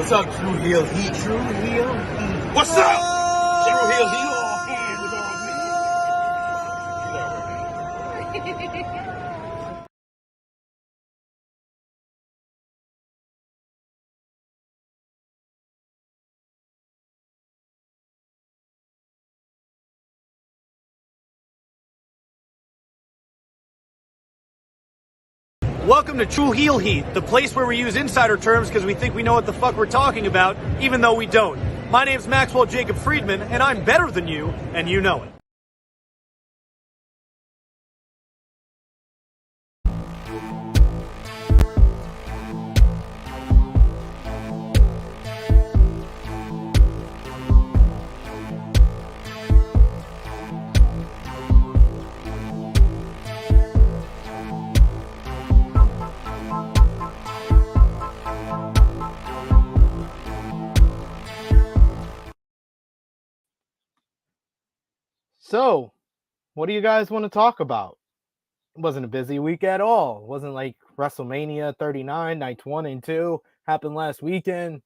What's up, Tru Heel Heat? Tru Heel Heat. What's up? Tru Heel Heat. All hands is on me. Welcome to Tru Heel Heat, the place where we use insider terms because we think we know what the fuck we're talking about, even though we don't. My name's Maxwell Jacob Friedman, and I'm better than you, and you know it. So, what do you guys want to talk about? It wasn't a busy week at all. It wasn't like WrestleMania 39, nights 1 and 2 happened last weekend. It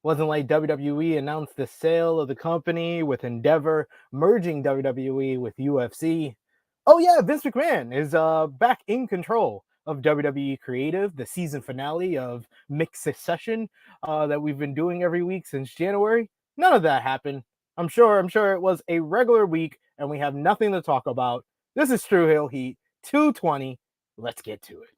wasn't like WWE announced the sale of the company with Endeavor merging WWE with UFC. Oh yeah, Vince McMahon is back in control of WWE Creative, the season finale of McSuccession that we've been doing every week since January. None of that happened. I'm sure it was a regular week and we have nothing to talk about. This is Tru Heel Heat 220. Let's get to it.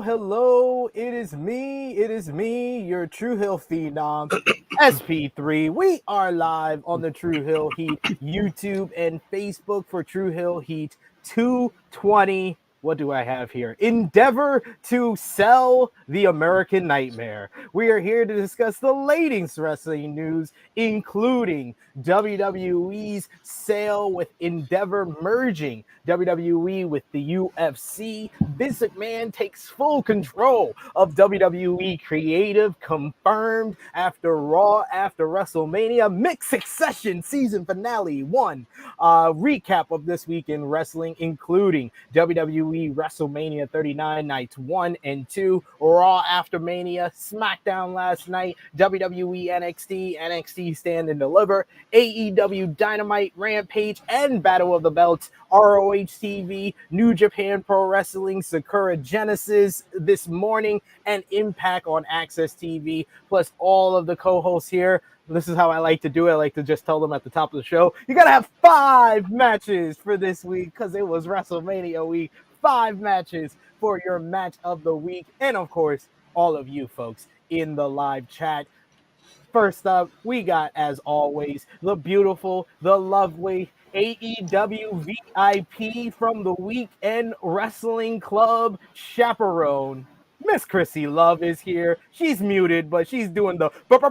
Hello. It is me, your Tru Heel Phenom, SP3. We are live on the Tru Heel Heat YouTube and Facebook for Tru Heel Heat 220. What do I have here? Endeavor to sell the American Nightmare. We are here to discuss the latest wrestling news, including WWE's sale with Endeavor merging WWE with the UFC. Vince McMahon takes full control of WWE Creative, confirmed after Raw, after WrestleMania. McSuccession season finale 1. Recap of this week in wrestling, including WWE WrestleMania 39 nights 1 and 2, Raw after Mania, SmackDown last night, WWE NXT Stand and Deliver, AEW Dynamite, Rampage, and Battle of the Belts, ROH TV, New Japan Pro Wrestling, Sakura Genesis this morning, and Impact on Access TV, plus all of the co-hosts here. This is how I like to do it. I like to just tell them at the top of the show, you got to have 5 matches for this week because it was WrestleMania week. 5 matches for your match of the week. And of course, all of you folks in the live chat. First up, we got, as always, the beautiful, the lovely AEW VIP from the Weekend Wrestling Club chaperone. Miss Krrsi Love is here. She's muted, but she's doing the That's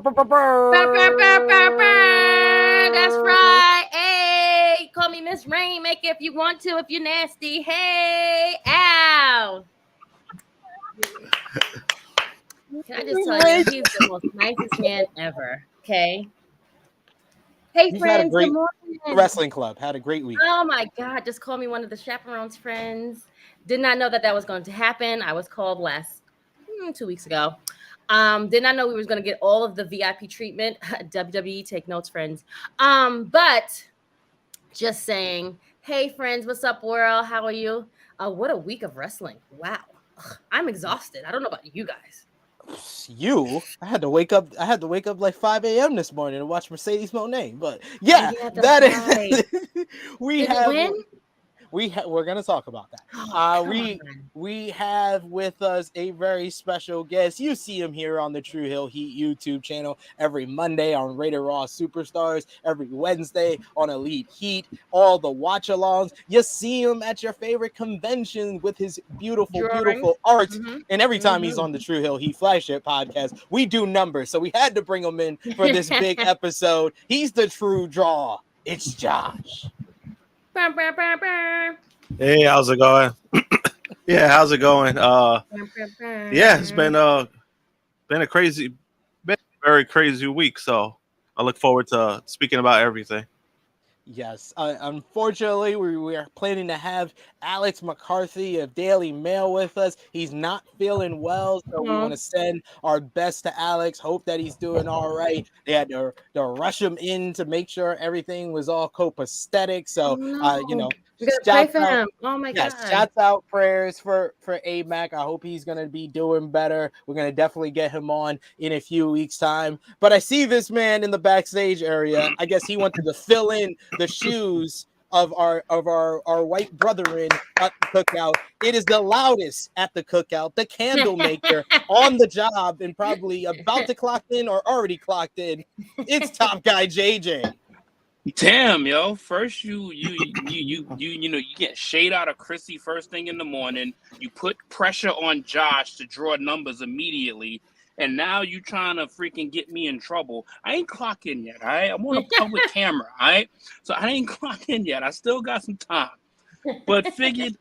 right. Hey, call me Miss Rainmaker if you want to, if you're nasty. Hey, ow. Can I just tell you, he's the most nicest man ever. Okay. Hey, He's friends. had a great Good morning. wrestling club. Had a great week. Oh my God! Just call me one of the chaperones, friends. Did not know that was going to happen. I was called last 2 weeks ago. Did not know we were going to get all of the VIP treatment. WWE, take notes, friends. But just saying, hey, friends, what's up, world? How are you? What a week of wrestling! Wow, I'm exhausted. I don't know about you guys. I had to wake up like 5 a.m. this morning to watch Mercedes Moné. But yeah, that right. is we Did have you win? we're gonna talk about that. Come We have with us a very special guest. You see him here on the Tru Heel Heat YouTube channel every Monday on Rated Raw Superstars, every Wednesday on Elite Heat, all the watch-alongs. You see him at your favorite conventions with his beautiful, Drawings. beautiful art. Mm-hmm. And every time he's on the Tru Heel Heat flagship podcast, we do numbers. So we had to bring him in for this big episode. He's the true draw. It's Josh. Bah, bah, bah, bah. Hey, how's it going? Yeah, how's it going? Yeah, it's been a very crazy week. So I look forward to speaking about everything. Yes, unfortunately, we are planning to have Alex McCarthy of Daily Mail with us. He's not feeling well, so we want to send our best to Alex. Hope that he's doing all right. They had to rush him in to make sure everything was all copacetic. So, you know, we gotta pray for him. Oh my God. Shouts out, prayers for AMAC. I hope he's gonna be doing better. We're gonna definitely get him on in a few weeks' time. But I see this man in the backstage area. I guess he wanted to fill in the shoes of our white brethren at the cookout. It is the loudest at the cookout, the candle maker on the job and probably about to clock in or already clocked in. It's Top Guy JJ. Damn, yo! First, you get shade out of Krrsi first thing in the morning. You put pressure on Josh to draw numbers immediately, and now you trying to freaking get me in trouble. I ain't clocked in yet. All right, I'm on a public camera. All right, so I ain't clocked in yet. I still got some time, but figured,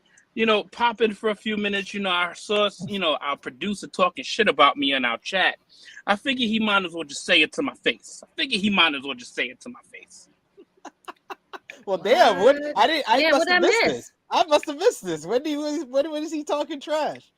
pop in for a few minutes. I saw, our producer talking shit about me in our chat. I figured he might as well just say it to my face. Well, damn! I must have missed this. I must have missed this. When is he talking trash?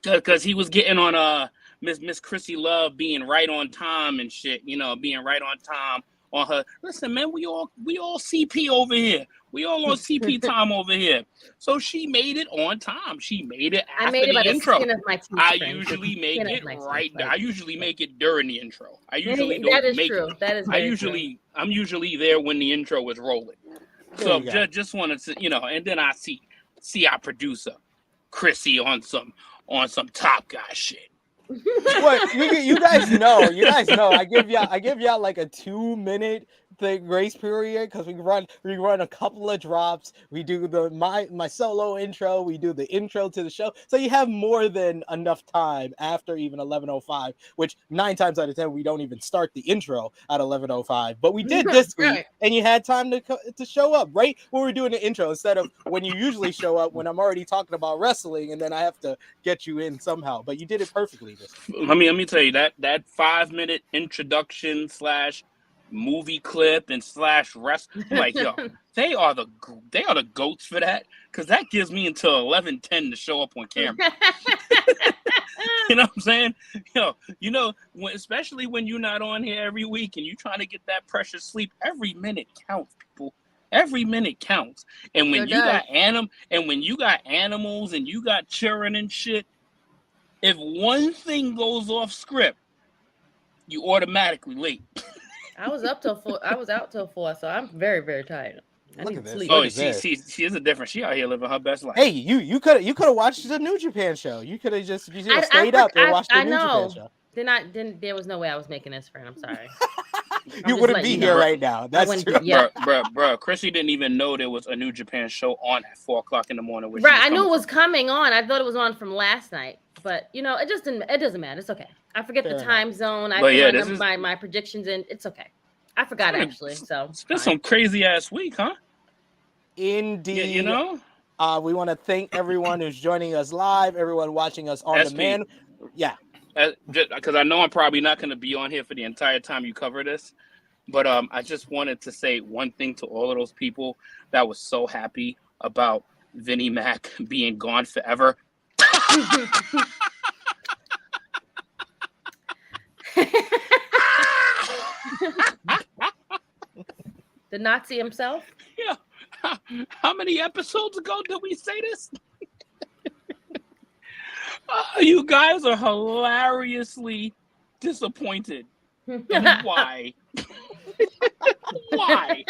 Because he was getting on Miss Krrsi Love being right on time and shit. Being right on time on her. Listen, man, we all CP over here. We all on CP time over here. So she made it on time. She made it after the intro. I usually make it right. I usually make it during the intro. I usually don't make it. That is true. I'm usually there when the intro is rolling. So just wanted to, and then I see our producer Krrsi on some Top Guy shit. What you guys know? I give y'all like a 2-minute grace period because we run a couple of drops. We do my solo intro. We do the intro to the show, so you have more than enough time after even 11:05. Which 9 times out of 10 we don't even start the intro at 11:05. But we did this week, and you had time to show up right when we're doing the intro instead of when you usually show up when I'm already talking about wrestling, and then I have to get you in somehow. But you did it perfectly this week. Let me tell you that 5-minute introduction / movie clip and / rest, like, yo, they are the goats for that, because that gives me until 11:10 to show up on camera. You know what I'm saying? Especially when you're not on here every week and you're trying to get that precious sleep. Every minute counts, people. Every minute counts. And when got animals and you got children and shit, if one thing goes off script, you automatically late. I was out till 4, so I'm very, very tired. I need to sleep. Oh, she is a different. She out here living her best life. Hey, you could have watched the New Japan show. You could have just stayed up and watched the New Japan show. There was no way I was making this, friend. I'm sorry. You wouldn't be here right now. That's true. Bro. Krrsi didn't even know there was a New Japan show on at 4:00 in the morning. Right, I knew it was coming on. I thought it was on from last night, but it just didn't. It doesn't matter. It's okay. I forget the time zone. I remember my predictions, and it's okay. I forgot actually. So it's been some crazy ass week, huh? Indeed. We want to thank everyone who's joining us live, everyone watching us on demand. Yeah. Because I know I'm probably not going to be on here for the entire time you cover this, but I just wanted to say one thing to all of those people that was so happy about Vinnie Mac being gone forever. The Nazi himself? Yeah. How many episodes ago did we say this? You guys are hilariously disappointed. Why? Why?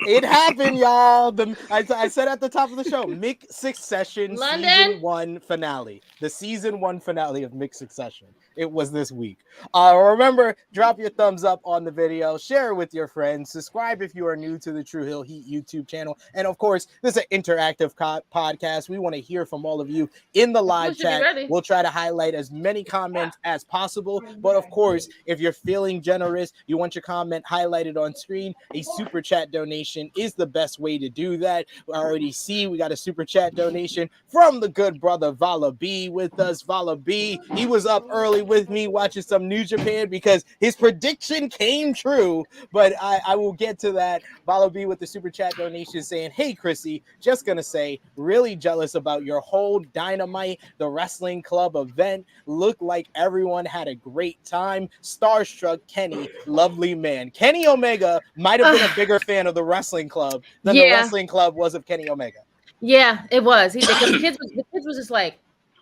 It happened, y'all. I said at the top of the show, McSuccession London? Season 1 finale. The Season 1 finale of McSuccession. It was this week. Remember, drop your thumbs up on the video. Share it with your friends. Subscribe if you are new to the Tru Heel Heat YouTube channel. And, of course, this is an interactive podcast. We want to hear from all of you in the live chat. We'll try to highlight as many comments as possible. But, of course, if you're feeling generous, you want your comment highlighted on screen, a super chat donation is the best way to do that. We already see we got a super chat donation from the good brother Vala B with us. Vala B, he was up early with me watching some New Japan because his prediction came true, but I will get to that. Vala B with the super chat donation saying, hey Krrsi, just gonna say, really jealous about your whole Dynamite, the wrestling club event. Looked like everyone had a great time. Starstruck Kenny, lovely man. Kenny Omega might have been a bigger fan of the wrestling club than the wrestling club was of Kenny Omega. Yeah, it was. The kids was just like,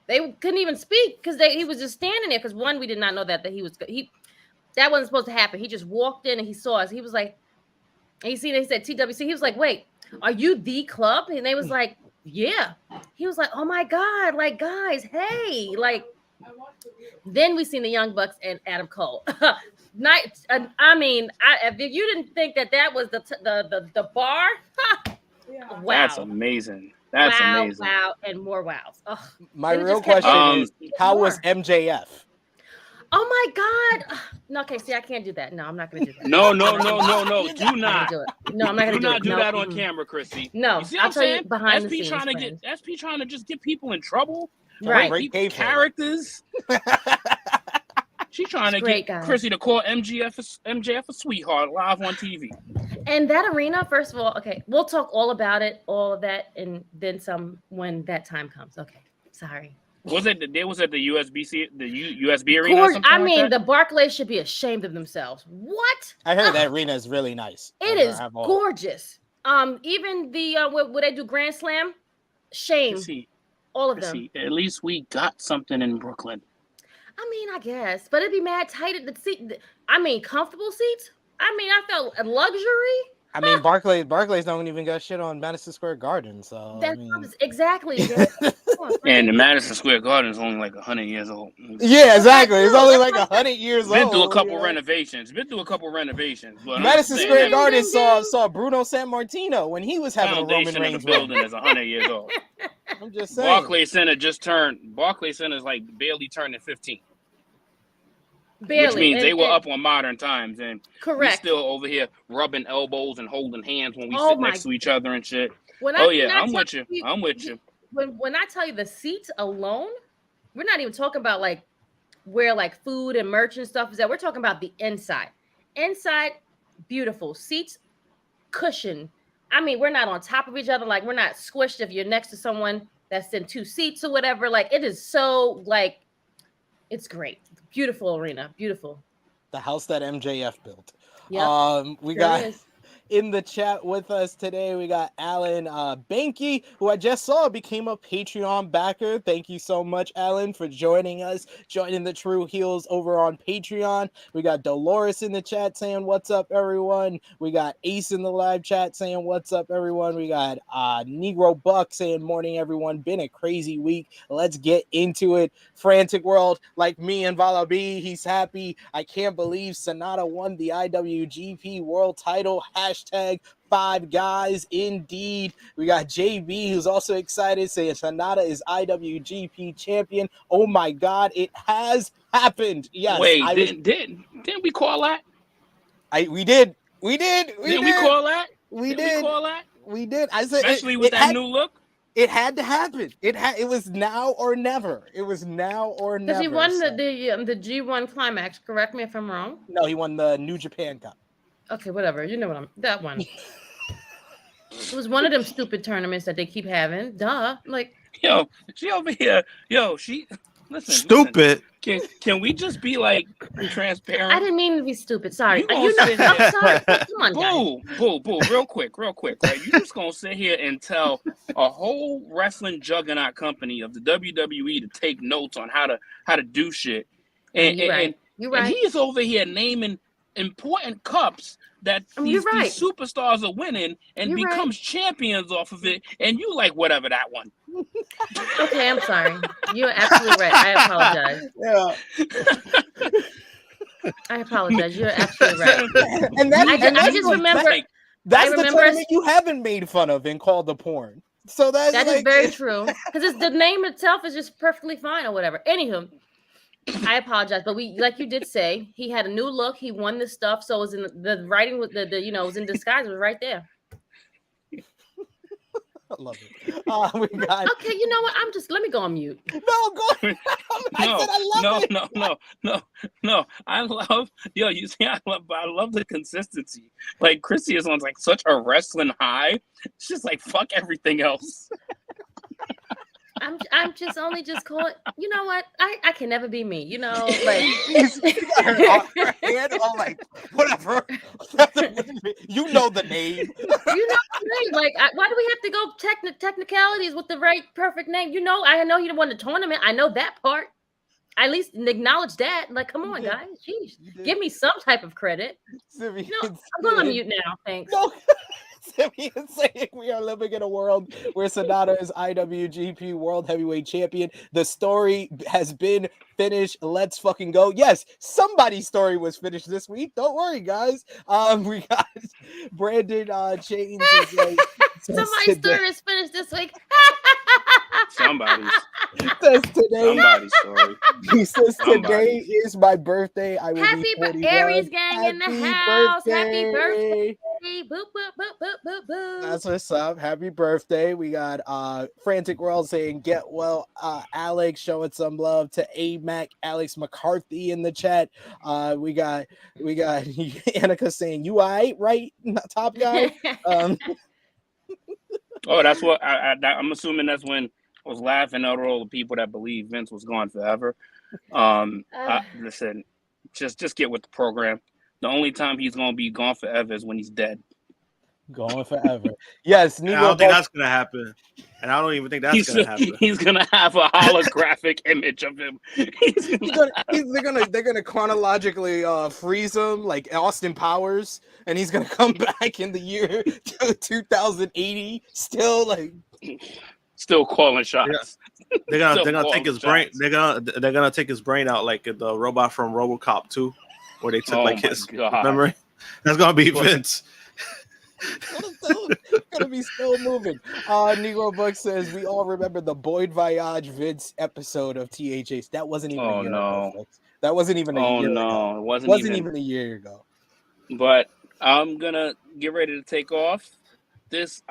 they couldn't even speak because he was just standing there. Because one, we did not know that that wasn't supposed to happen. He just walked in and he saw us. He was like, and he said TWC. He was like, wait, are you the club? And they was like, yeah. He was like, oh my God, like guys, hey, like. Then we seen the Young Bucks and Adam Cole. If you didn't think that was the bar, wow, that's amazing. That's amazing. Wow, and more wows. Ugh. My real question is, how was MJF? Oh my God! No, okay, see, I can't do that. No, I'm not going to do that. No. Do not. Do it. No, I'm not going to do it. Do that on camera, Krrsi. No, I'll tell you behind the scenes. SP trying to just get people in trouble. Right. Characters. She's trying to get Krrsi to call MJF a sweetheart live on TV. And that arena, first of all, okay, we'll talk all about it, all of that, and then some when that time comes. Okay, sorry. Was it at the USB arena? Or I mean, the Barclays should be ashamed of themselves. What? I heard that arena is really nice. It is gorgeous. Even the what they do Grand Slam, shame. All of them. At least we got something in Brooklyn. I mean, I guess, but it'd be mad tight at the seat. I mean, comfortable seats. I mean, I felt a luxury. I mean, Barclays don't even got shit on Madison Square Garden, so that's exactly. And the Madison Square Garden is only like 100 years old. Yeah, exactly. It's only like 100 years old. Been through a couple renovations. But Madison Square Garden saw Bruno Sammartino when he was having a Roman Reigns building is 100 years old. I'm just saying. Barclays Center is like barely turning 15. Barely. Which means they were up on modern times, and we're still over here rubbing elbows and holding hands when we sit next to each other and shit. I'm with you. When I tell you the seats alone, we're not even talking about like where like food and merch and stuff is at. We're talking about the inside. Inside, beautiful seats, cushion. I mean, we're not on top of each other. Like we're not squished if you're next to someone that's in two seats or whatever. Like it is so like, it's great. Beautiful arena. Beautiful. The house that MJF built. Yeah. We got in the chat with us today, we got Alan Banky, who I just saw became a Patreon backer. Thank you so much, Alan, for joining us, joining the Tru Heels over on Patreon. We got Dolores in the chat saying, what's up, everyone? We got Ace in the live chat saying, what's up, everyone? We got Negro Buck saying, morning, everyone. Been a crazy week. Let's get into it. Frantic World, like me and Vala B, he's happy. I can't believe Sonata won the IWGP World title. Hashtag 5 guys indeed. We got JB who's also excited saying Sonata is IWGP champion. Oh my God, it has happened. Yes. Wait, didn't we call that? We did. We call that? We did. I said, especially with that new look. It had to happen. It was now or never. It was now or never. Because he won the G1 Climax. Correct me if I'm wrong. No, he won the New Japan Cup. Okay, whatever. You know that one. It was one of them stupid tournaments that they keep having. Duh. Like, yo, she over here. Yo, she listen. Stupid. Listen. Can we just be like transparent? I didn't mean to be stupid. Sorry. I'm sorry. Come on, guys. Boo. Real quick. Right? You just gonna sit here and tell a whole wrestling juggernaut company of the WWE to take notes on how to do shit, and You're right. And he's over here naming important cups that these superstars are winning and becomes champions off of it, and you like whatever that one. Okay, I'm sorry. You're absolutely right. I apologize. I apologize. You're absolutely right. And I just remember. That's the tournament you haven't made fun of and called the porn. So that is very true. Because the name itself is just perfectly fine or whatever. Anywho, I apologize, but we, like you did say, he had a new look. He won this stuff, so it was in the writing with the it was in disguise. It was right there. I love it. We got... Okay, you know what? Let me go on mute. No, go. No. I love you see, I love the consistency. Like Krrsi is on like such a wrestling high. It's just like fuck everything else. I'm just calling. You know what? I can never be me. You know, like her hand, I'm like whatever. You know the name. Like why do we have to go technicalities with the right perfect name? You know, I know he won the tournament. I know that part. At least acknowledge that. Like, come on, guys. Jeez, give me some type of credit. I'm going on mute now. Thanks. No. Sammy is saying we are living in a world where Sonata is IWGP World Heavyweight Champion. The story has been finished. Let's fucking go. Yes, somebody's story was finished this week. Don't worry, guys. We got Brandon Chains. Somebody's story is finished this week. Somebody's story. He says today is my birthday. I will be 41. Aries gang in the house. Happy birthday. Boop, boop, boop, boop, boop, boop. That's what's up. Happy birthday. We got Frantic World saying get well. Alex showing some love to AMAC Alex McCarthy in the chat. We got Annika saying you all right? Top guy. Oh, that's what I'm assuming. That's when I was laughing at all the people that believe Vince was gone forever. Listen, just get with the program. The only time he's gonna be gone forever is when he's dead. Gone forever. Yes, I don't think that's gonna happen, and I don't even think that's gonna happen. He's gonna have a holographic image of him. They're gonna chronologically freeze him like Austin Powers, and he's gonna come back in the year 2080, still calling shots. Yeah. They're gonna take his brain. They're gonna take his brain out like the robot from RoboCop 2, where they took his memory. That's gonna be Vince. Gonna be still moving. Negro Buck says we all remember the Boyd Voyage Vince episode of THH. That wasn't even a year ago. That wasn't even a year ago. It wasn't even a year ago. But I'm gonna get ready to take off. This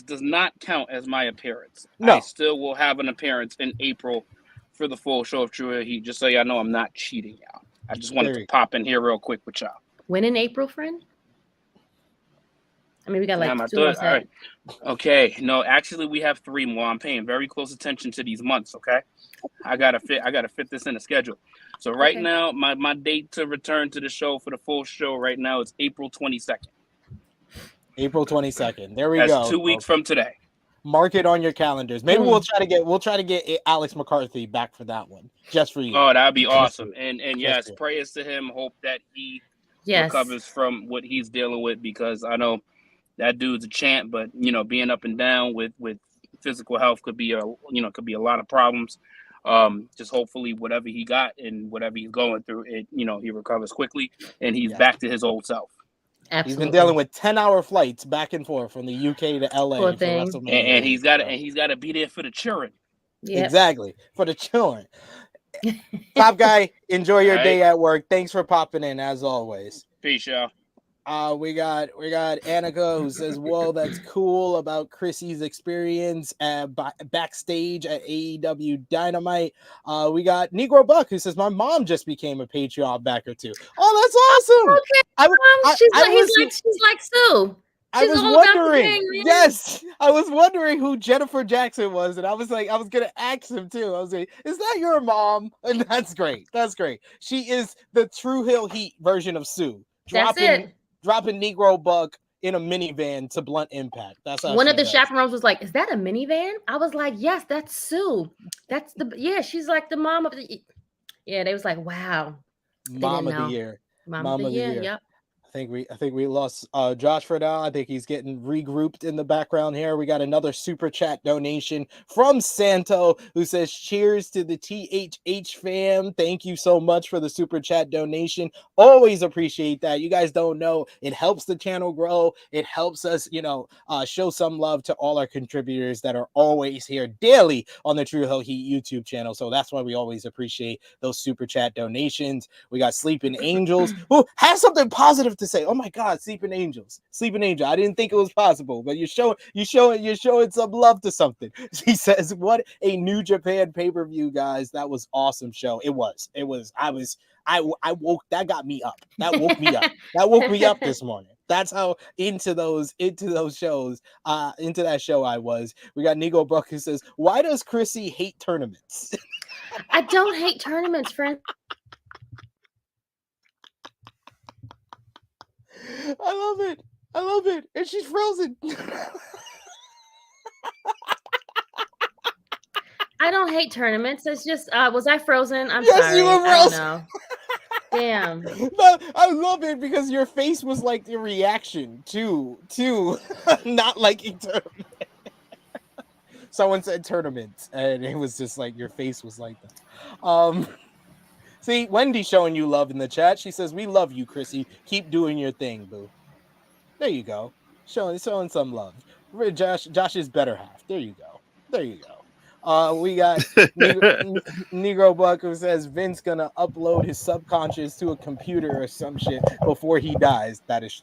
does not count as my appearance. No. I still will have an appearance in April for the full show of Tru Heel Heat. Just so y'all know, I'm not cheating y'all. I just wanted to pop in here real quick with y'all. When in April, friend? I mean, we got like 2 months. All right. Okay. No, actually, we have 3 more. I'm paying very close attention to these months. Okay. I gotta fit this in the schedule. So right now, my date to return to the show for the full show right now is April 22nd. April 22nd. There we go. That's 2 weeks from today. Mark it on your calendars. Maybe we'll try to get Alex McCarthy back for that one, just for you. Oh, that'd be awesome. And yes, prayers to him. Hope that he recovers from what he's dealing with, because I know that dude's a champ, but being up and down with physical health could be a lot of problems. Just hopefully whatever he got and whatever he's going through, he recovers quickly and he's back to his old self. Absolutely. He's been dealing with 10-hour flights back and forth from the UK to LA. And he's got to be there for the children. Yep. Exactly, for the children. Top guy, enjoy your day at work. Thanks for popping in as always. Peace, y'all. We got Annika who says, "Whoa, that's cool about Krrsi's experience backstage at AEW Dynamite." We got Negro Buck who says, "My mom just became a Patreon backer too." Oh, that's awesome! Okay, she's like Sue. I was wondering. Yes, I was wondering who Jennifer Jackson was, and I was gonna ask him too. I was like, "Is that your mom?" And that's great. That's great. She is the Tru Heel Heat version of Sue. Dropping Negro Buck in a minivan to Blunt Impact. That's how one of the chaperones was like, "Is that a minivan?" I was like, "Yes, that's Sue. That's she's like the mom of the." Yeah, they was like, "Wow, mom of the year." Mom of the year. Yep. I think we lost Josh for now. I think he's getting regrouped in the background here. We got another super chat donation from Santo who says, cheers to the THH fam. Thank you so much for the super chat donation. Always appreciate that. You guys don't know, it helps the channel grow. It helps us, show some love to all our contributors that are always here daily on the Tru Heel Heat YouTube channel. So that's why we always appreciate those super chat donations. We got Sleeping Angels who has something positive to say. Oh my God, Sleeping Angel. I didn't think it was possible, but you're showing some love to something. He says, "What a New Japan pay-per-view, guys! That was awesome show. It was. I woke. That got me up. That woke me up. That woke me up this morning. That's how into those shows, into that show I was." We got Nico Buck who says, "Why does Krrsi hate tournaments?" I don't hate tournaments, friend. I love it. And she's frozen. I don't hate tournaments. It's just, was I frozen? I'm yes, sorry. You were frozen. Damn. But I love it because your face was like the reaction to not liking tournament. Someone said tournament, and it was just like your face was like that. See, Wendy's showing you love in the chat. She says, "We love you, Krrsi. Keep doing your thing, boo." There you go. Showing some love. Josh's better half. There you go. We got Negro Buck who says Vince gonna upload his subconscious to a computer or some shit before he dies. That is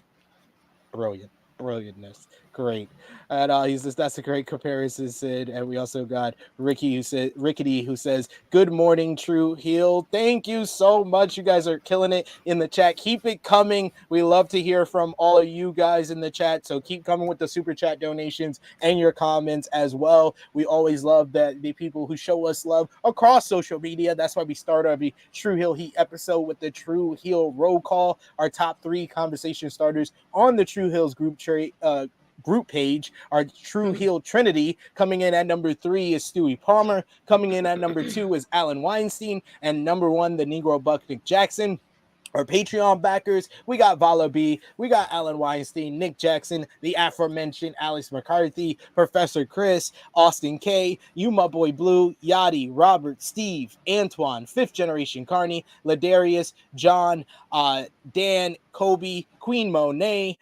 brilliantness. Great. And he says that's a great comparison, Sid. And we also got Rickety who says, "Good morning, Tru Heel." Thank you so much. You guys are killing it in the chat. Keep it coming. We love to hear from all of you guys in the chat. So keep coming with the super chat donations and your comments as well. We always love that the people who show us love across social media. That's why we start every Tru Heel Heat episode with the Tru Heel roll call. Our top 3 conversation starters on the Tru Heels group page. Our Tru Heel Trinity coming in at number 3 is Stewie Palmer. Coming in at number 2 is Alan Weinstein. And number 1, the Negro Buck Nick Jackson. Our Patreon backers, we got Vala B, we got Alan Weinstein, Nick Jackson, the aforementioned Alex McCarthy, Professor Chris, Austin K, You My Boy Blue, Yachty, Robert, Steve, Antoine, 5th Generation Carney, Ladarius, John, Dan, Kobe, Queen Monet,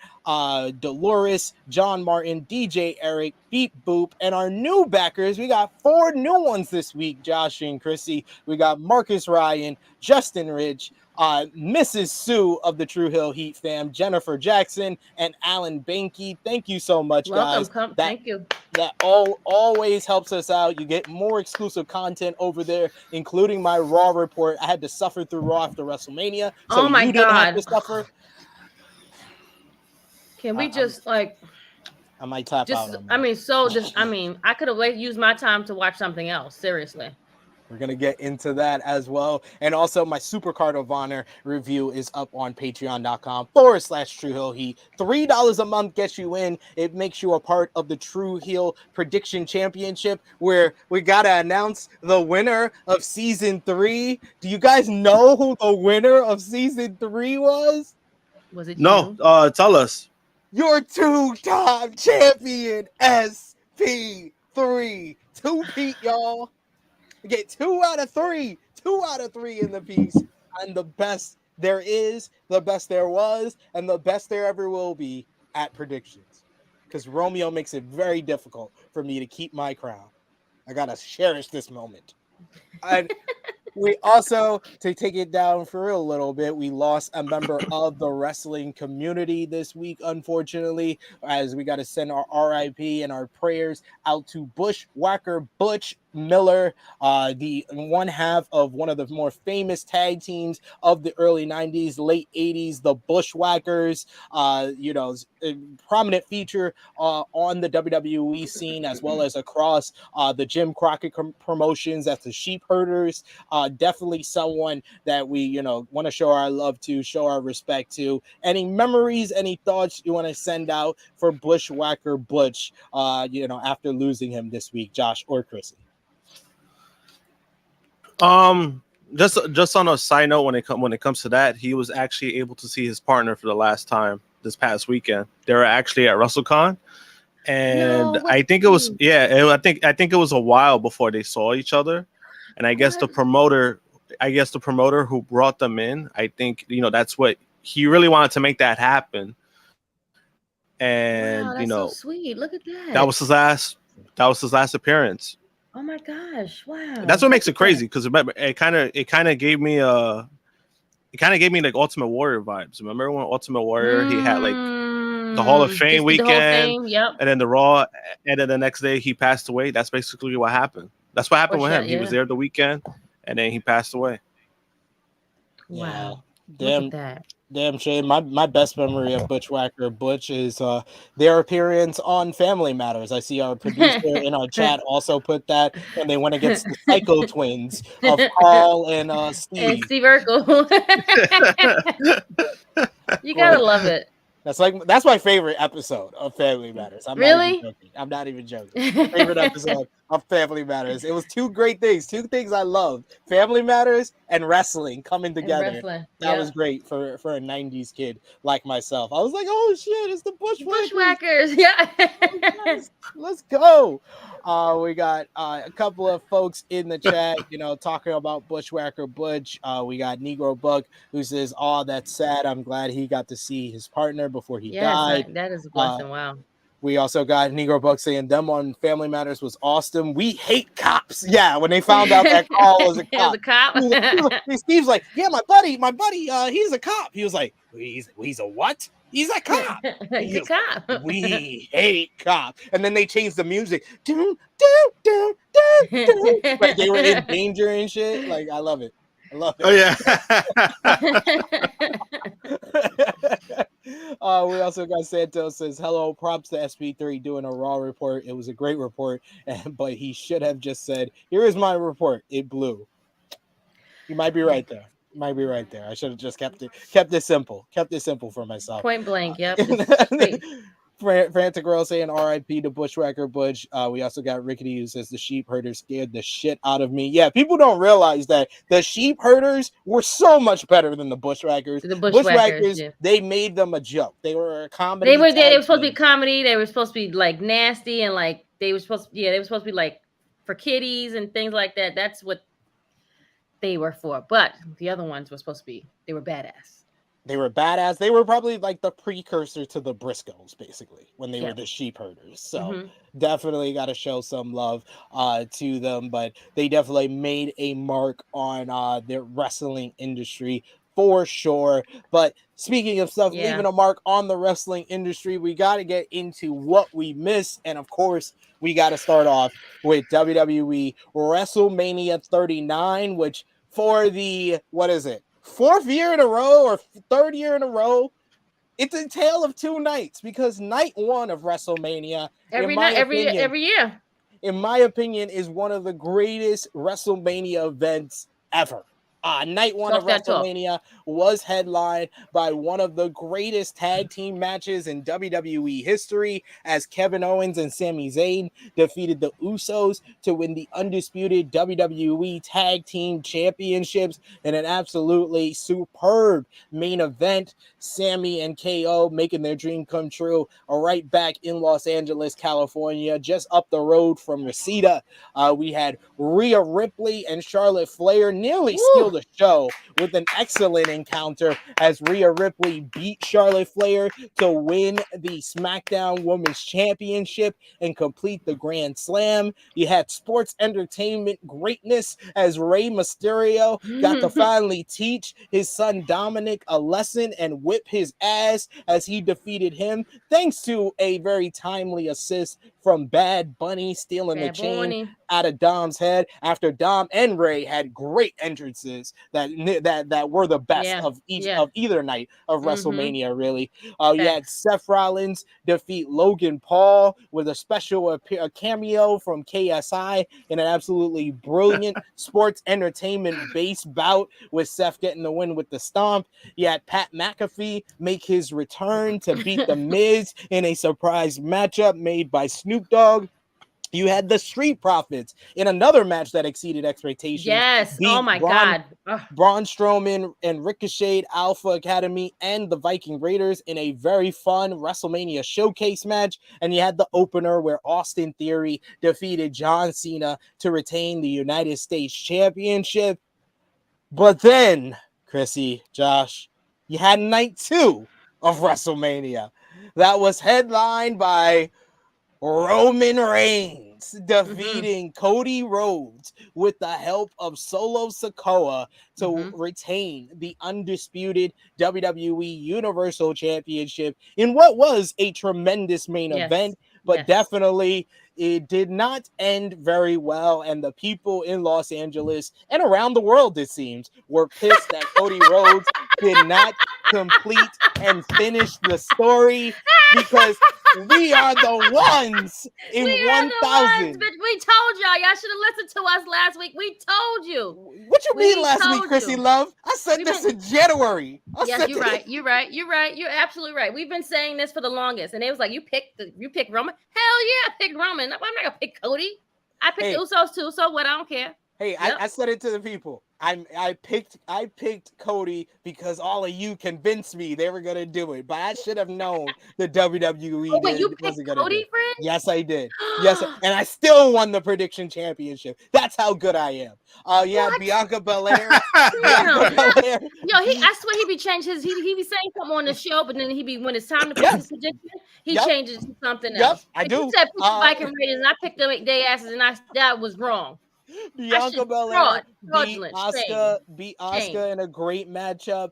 Dolores, John Martin, DJ Eric, Beep Boop, and our new backers, we got 4 new ones this week, Josh and Krrsi. We got Marcus Ryan, Justin Rich, Mrs. Sue of the Tru Heel Heat fam, Jennifer Jackson, and Alan Banky. Thank you so much, guys. Thank you. That always helps us out. You get more exclusive content over there, including my Raw report. I had to suffer through Raw after WrestleMania, so you didn't have to suffer. Can we just like? I might tap out. I could have used my time to watch something else. Seriously. We're going to get into that as well. And also my Super Card of Honor review is up on patreon.com/Tru Heel Heat. $3 a month gets you in. It makes you a part of the Tru Heel Prediction Championship, where we got to announce the winner of Season 3. Do you guys know who the winner of Season 3 was? Was it No, tell us. Your 2-time champion, SP3. 2-peat, y'all. We get 2 out of 3 in the piece, and the best there is, the best there was, and the best there ever will be at predictions. Because Romeo makes it very difficult for me to keep my crown. I gotta cherish this moment. And we also, to take it down for a little bit, we lost a member of the wrestling community this week, unfortunately, as we got to send our RIP and our prayers out to Bushwhacker Butch Miller, the one half of one of the more famous tag teams of the early 90s, late 80s, the Bushwhackers, prominent feature on the WWE scene, as well as across the Jim Crockett promotions as the Sheep Herders. Definitely someone that we, want to show our love to, show our respect to. Any memories, any thoughts you want to send out for Bushwhacker Butch, after losing him this week, Josh or Krrsi? just on a side note, when it comes to that, he was actually able to see his partner for the last time this past weekend. They were actually at WrestleCon, and I think it was I think it was a while before they saw each other, and I guess the promoter who brought them in, I think that's what he really wanted to make that happen, and that's so sweet. Look at that. That was his last appearance. Oh my gosh! Wow. That's what makes it crazy, because remember, it kind of gave me like Ultimate Warrior vibes. Remember when Ultimate Warrior he had like the Hall of Fame weekend, and then the Raw, and then the next day he passed away. That's basically what happened. That's what happened with him. He was there the weekend, and then he passed away. Wow. Damn. Look at that. Damn shame. My best memory of Bushwhacker Butch is their appearance on Family Matters. I see our producer in our chat also put that when they went against the Psycho Twins of Carl and Steve. And Steve Urkel. You gotta love it. That's my favorite episode of Family Matters. I'm not even joking. My favorite episode of Family Matters. It was two great things. Two things I loved: Family Matters and wrestling coming together. That was great for a 90s kid like myself. I was like, oh shit, it's the Bushwhackers. Yeah. Let's go. We got a couple of folks in the chat, talking about Bushwhacker Butch. We got Negro Buck, who says, "Oh, that's sad. I'm glad he got to see his partner before he died." That is a blessing. Wow. We also got Negro Buck saying, "Them on Family Matters was awesome. We hate cops." Yeah, when they found out that Carl was a cop. Steve's like, "Yeah, my buddy, he's a cop." He was like, "He's a what?" He's a cop. He's a cop. We hate cop. And then they changed the music. Dun, dun, dun, dun, dun. Like they were in danger and shit. Like, I love it. Oh yeah. We also got Santos says, "Hello, props to SP3 doing a Raw report. It was a great report, but he should have just said, 'Here is my report. It blew.'" You might be right there. I should have just kept it simple. Kept it simple for myself. Point blank. Yep. Frantic Girl saying RIP to Bushwhacker Butch. We also got Rickety who says the sheep herders scared the shit out of me. Yeah, people don't realize that the sheep herders were so much better than the Bushwhackers. The Bushwhackers, they made them a joke. They were a comedy. They were supposed to be comedy. They were supposed to be like nasty and like they were supposed to be like for kiddies and things like that. That's what they were for. But the other ones were supposed to be, they were badass. They were badass. They were probably like the precursor to the Briscoes, basically, when they were the sheep herders. So definitely got to show some love to them. But they definitely made a mark on the wrestling industry for sure. But speaking of stuff leaving a mark on the wrestling industry, we got to get into what we missed. And of course, we got to start off with WWE WrestleMania 39, which for the, what is it? Fourth year in a row or third year in a row, it's a tale of two nights, because night one of WrestleMania every year, in my opinion, is one of the greatest WrestleMania events ever. Night one of WrestleMania was headlined by one of the greatest tag team matches in WWE history, as Kevin Owens and Sami Zayn defeated the Usos to win the undisputed WWE Tag Team Championships in an absolutely superb main event. Sami and KO making their dream come true, right back in Los Angeles, California, just up the road from Reseda. We had Rhea Ripley and Charlotte Flair nearly steal the show with an excellent encounter, as Rhea Ripley beat Charlotte Flair to win the SmackDown Women's Championship and complete the Grand Slam. You had sports entertainment greatness, as Rey Mysterio got to finally teach his son Dominic a lesson and whip his ass as he defeated him, thanks to a very timely assist from Bad Bunny stealing the chain out of Dom's head, after Dom and Ray had great entrances that were the best of either night of WrestleMania, really. You had Seth Rollins defeat Logan Paul with a special cameo from KSI in an absolutely brilliant sports entertainment based bout, with Seth getting the win with the stomp. You had Pat McAfee make his return to beat The Miz in a surprise matchup made by Snoop Dogg. You had the Street Profits in another match that exceeded expectations. Yes. Oh my God. Braun Strowman and Ricochet, Alpha Academy, and the Viking Raiders in a very fun WrestleMania showcase match. And you had the opener where Austin Theory defeated John Cena to retain the United States Championship. But then, Krrsi, Josh, you had night 2 of WrestleMania. That was headlined by Roman Reigns defeating Cody Rhodes with the help of Solo Sikoa to retain the undisputed WWE Universal Championship in what was a tremendous main event, but definitely it did not end very well. And the people in Los Angeles and around the world, it seems, were pissed that Cody Rhodes did not complete and finish the story, because we are the ones in 1,000. But we told y'all. Y'all should have listened to us last week. We told you. What you mean last week, Krrsi Love? I said this in January. Yes, you're right. You're right. You're right. You're absolutely right. We've been saying this for the longest, and it was like you picked Roman. Hell yeah, I picked Roman. I'm not gonna pick Cody. I picked Usos too. So what? I don't care. Hey, I said it to the people. I picked Cody because all of you convinced me they were gonna do it, but I should have known the WWE. Oh, wait, you picked Cody, friend? Yes, I did. Yes, and I still won the prediction championship. That's how good I am. Yeah, Bianca Belair. Yo, I swear he be changing his. He be saying something on the show, but then when it's time to pick his prediction, he changes to something else. I do. You said pick the Viking Raiders, and I picked them their asses, and that was wrong. Bianca Belair beat Asuka in a great matchup.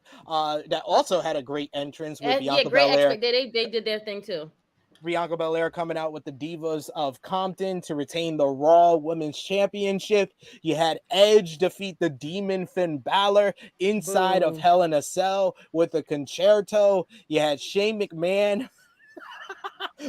That also had a great entrance with Bianca Belair. They did their thing too. Bianca Belair coming out with the Divas of Compton to retain the Raw Women's Championship. You had Edge defeat the Demon Finn Balor inside of Hell in a Cell with a concerto. You had Shane McMahon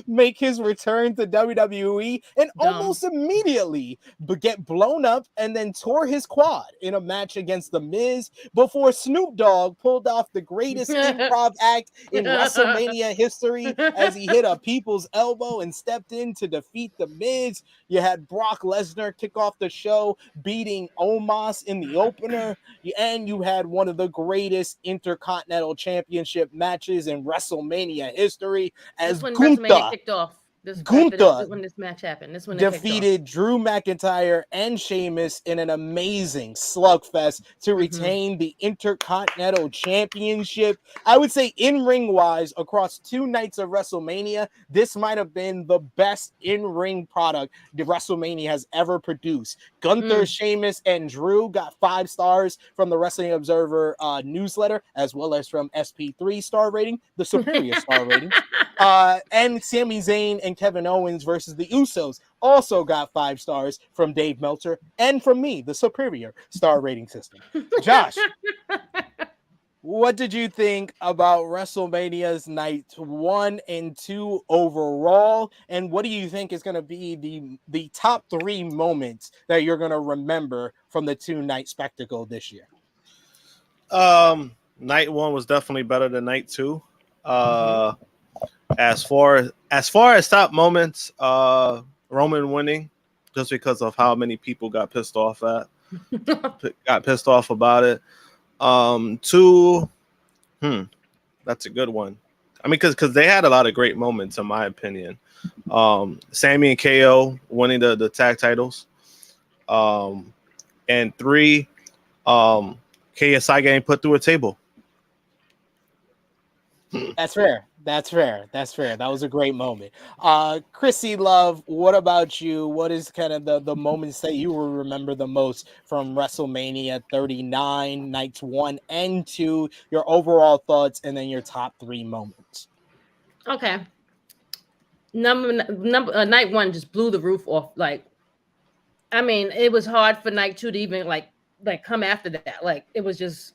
make his return to WWE and almost immediately get blown up and then tore his quad in a match against The Miz before Snoop Dogg pulled off the greatest improv act in WrestleMania history as he hit a people's elbow and stepped in to defeat The Miz. You had Brock Lesnar kick off the show, beating Omos in the opener, and you had one of the greatest Intercontinental Championship matches in WrestleMania history as Gunther kicked off. When this match happened. This one defeated Drew McIntyre and Sheamus in an amazing slugfest to retain the Intercontinental Championship. I would say in-ring wise, across 2 nights of WrestleMania, this might have been the best in-ring product the WrestleMania has ever produced. Gunther, Sheamus, and Drew got 5 stars from the Wrestling Observer newsletter, as well as from SP3 star rating, the superior star rating. And Sami Zayn and Kevin Owens versus the Usos also got 5 stars from Dave Meltzer and from me, the superior star rating system. Josh, what did you think about WrestleMania's night 1 and 2 overall? And what do you think is going to be the top 3 moments that you're going to remember from the 2-night spectacle this year? Night 1 was definitely better than night 2. As far as top moments, Roman winning, just because of how many people got pissed off about it. 2, that's a good one. I mean, because they had a lot of great moments, in my opinion. Sami and KO winning the tag titles. And 3, KSI getting put through a table. That's fair. That was a great moment. Krrsi Love, what about you? What is kind of the moments that you will remember the most from WrestleMania 39, nights 1 and 2, your overall thoughts, and then your top 3 moments? Okay. Night 1 just blew the roof off. Like, I mean, it was hard for night 2 to even like come after that. Like, it was just.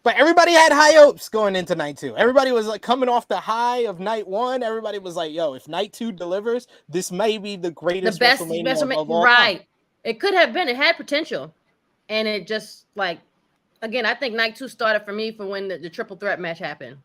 But everybody had high hopes going into night 2. Everybody was like coming off the high of night 1. Everybody was like, yo, if night 2 delivers, this may be the greatest WrestleMania of all time. It could have been. It had potential. And it just, like, again, I think night 2 started for me for when the triple threat match happened.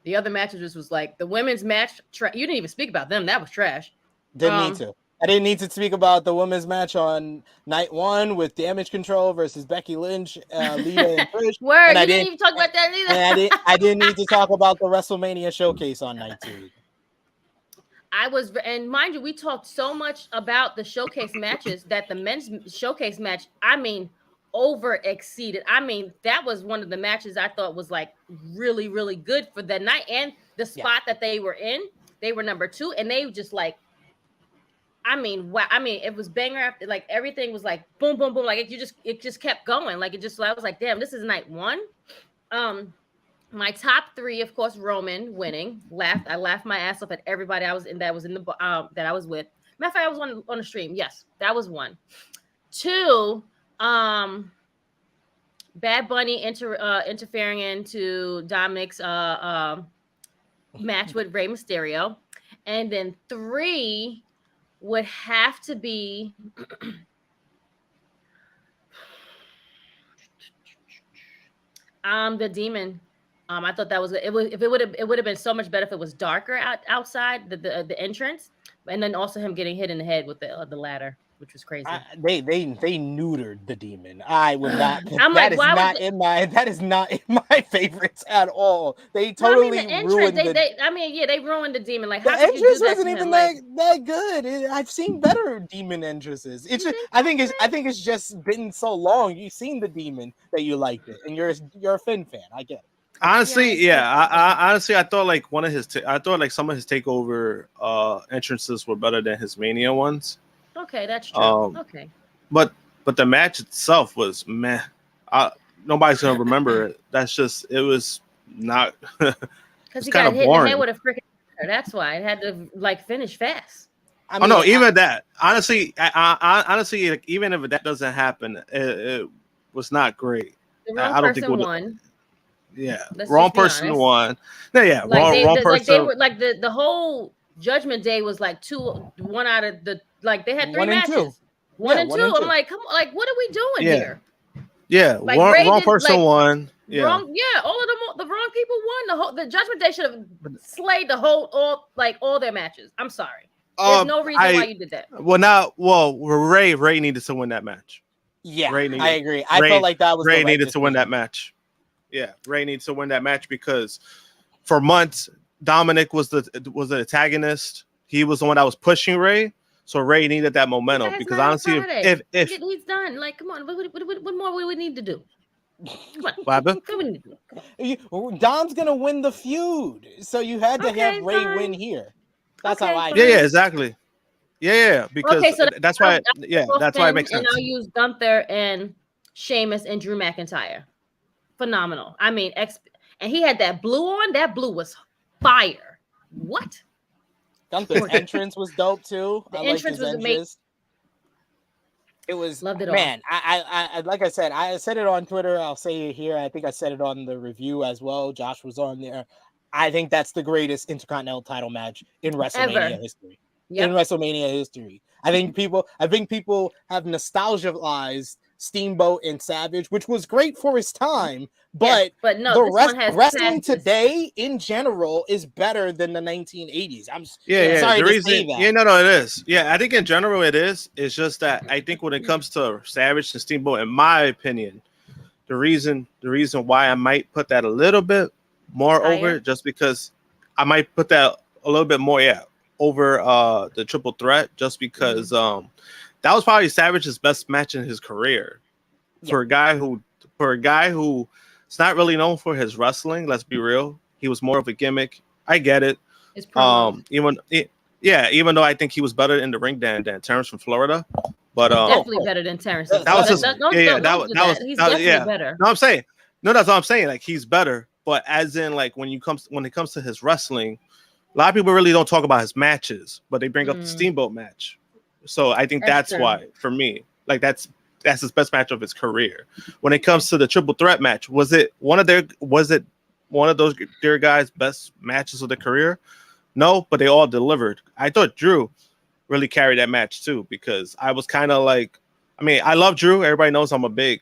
The other matches was like the women's match. You didn't even speak about them. That was trash. Didn't need to. I didn't need to speak about the women's match on night 1 with Damage Control versus Becky Lynch, Lita, and Trish. Word, And you didn't even talk about that either. And I didn't need to talk about the WrestleMania showcase on night 2. And mind you, we talked so much about the showcase matches that the men's showcase match, I mean, over exceeded. I mean, that was one of the matches I thought was like really, really good for that night. And the spot that they were in, they were number 2, and they just like, I mean, wow. I mean, it was banger after, like everything was like boom, boom, boom. Like it just kept going. Like I was like, damn, this is night 1. My top 3, of course, Roman winning. I laughed my ass off at everybody I was in that was in the that I was with. Matter of fact, I was on the stream. Yes, that was 1. 2, Bad Bunny interfering into Dominic's match with Rey Mysterio, and then 3 would have to be the Demon. I thought that was it would have been so much better if it was darker outside the entrance, and then also him getting hit in the head with the ladder, which was crazy. They neutered the Demon. I would not. I'm that like, is not in my favorites at all. They totally ruined they ruined the Demon. Like, the how could you do entrance that wasn't to even him? that good. I've seen better Demon entrances. It's just, I think it's just been so long. You've seen the Demon that you liked it, and you're a Finn fan. I get it. Honestly, I thought like some of his takeover entrances were better than his Mania ones. Okay, that's true. Okay, but the match itself was meh. Nobody's gonna remember it. That's just, it was not. Because he got hit in the head with a freaking. That's why it had to like finish fast. Even that. Honestly, honestly, like, even if that doesn't happen, it was not great. The wrong person won. Yeah, wrong person won. No, yeah, like wrong person. They were like the whole Judgment Day was like 1 out of the, like they had 3 matches. 1 and 2. I'm like, come on, like what are we doing here? Yeah, like, wrong person won. Yeah, all of the wrong people won. The Judgment Day should have slayed all their matches. I'm sorry. There's no reason why you did that. Ray needed to win that match. Yeah, I agree. I felt like that was Ray needed to win that match. Yeah, Ray needs to win that match because for months Dominic was the antagonist. He was the one that was pushing Ray, so Ray needed that momentum. Because honestly, if he's done, like, come on, what more we would need to do? Come on, what happened? Dom's gonna win the feud, so you had to have Ray win here. That's how I. Yeah, exactly. Yeah, because that's why. That's why it makes sense. And I'll use Gunther and Sheamus and Drew McIntyre. Phenomenal. I mean, and he had that blue on. That blue was fire. What? Gunther's entrance was dope too. The entrance was amazing. It was, loved it, man. I like I said it on Twitter. I'll say it here. I think I said it on the review as well. Josh was on there. I think that's the greatest Intercontinental title match in WrestleMania history. Yep. In WrestleMania history, I think people have nostalgialized Steamboat and Savage, which was great for his time, but no, the wrestling today in general is better than the 1980s. I'm sorry to say that. Yeah, no, it is. Yeah, I think in general it is. It's just that I think when it comes to Savage and Steamboat, in my opinion, the reason why I might put that a little bit more over, just because I might put that a little bit more, over the triple threat, just because that was probably Savage's best match in his career. For a guy who's not really known for his wrestling, let's be real. He was more of a gimmick. I get it. Even though I think he was better in the ring than Terrence from Florida. But definitely better than Terrence. He's definitely better. No, I'm saying. No, that's what I'm saying. Like, he's better, but as in, like, when it comes to his wrestling, a lot of people really don't talk about his matches, but they bring up the Steamboat match. So I think that's why, for me, like, that's his best match of his career. When it comes to the triple threat match, was it one of those dear guys' best matches of their career? No, but they all delivered. I thought Drew really carried that match too, because I was kind of like, I mean, I love Drew. Everybody knows I'm a big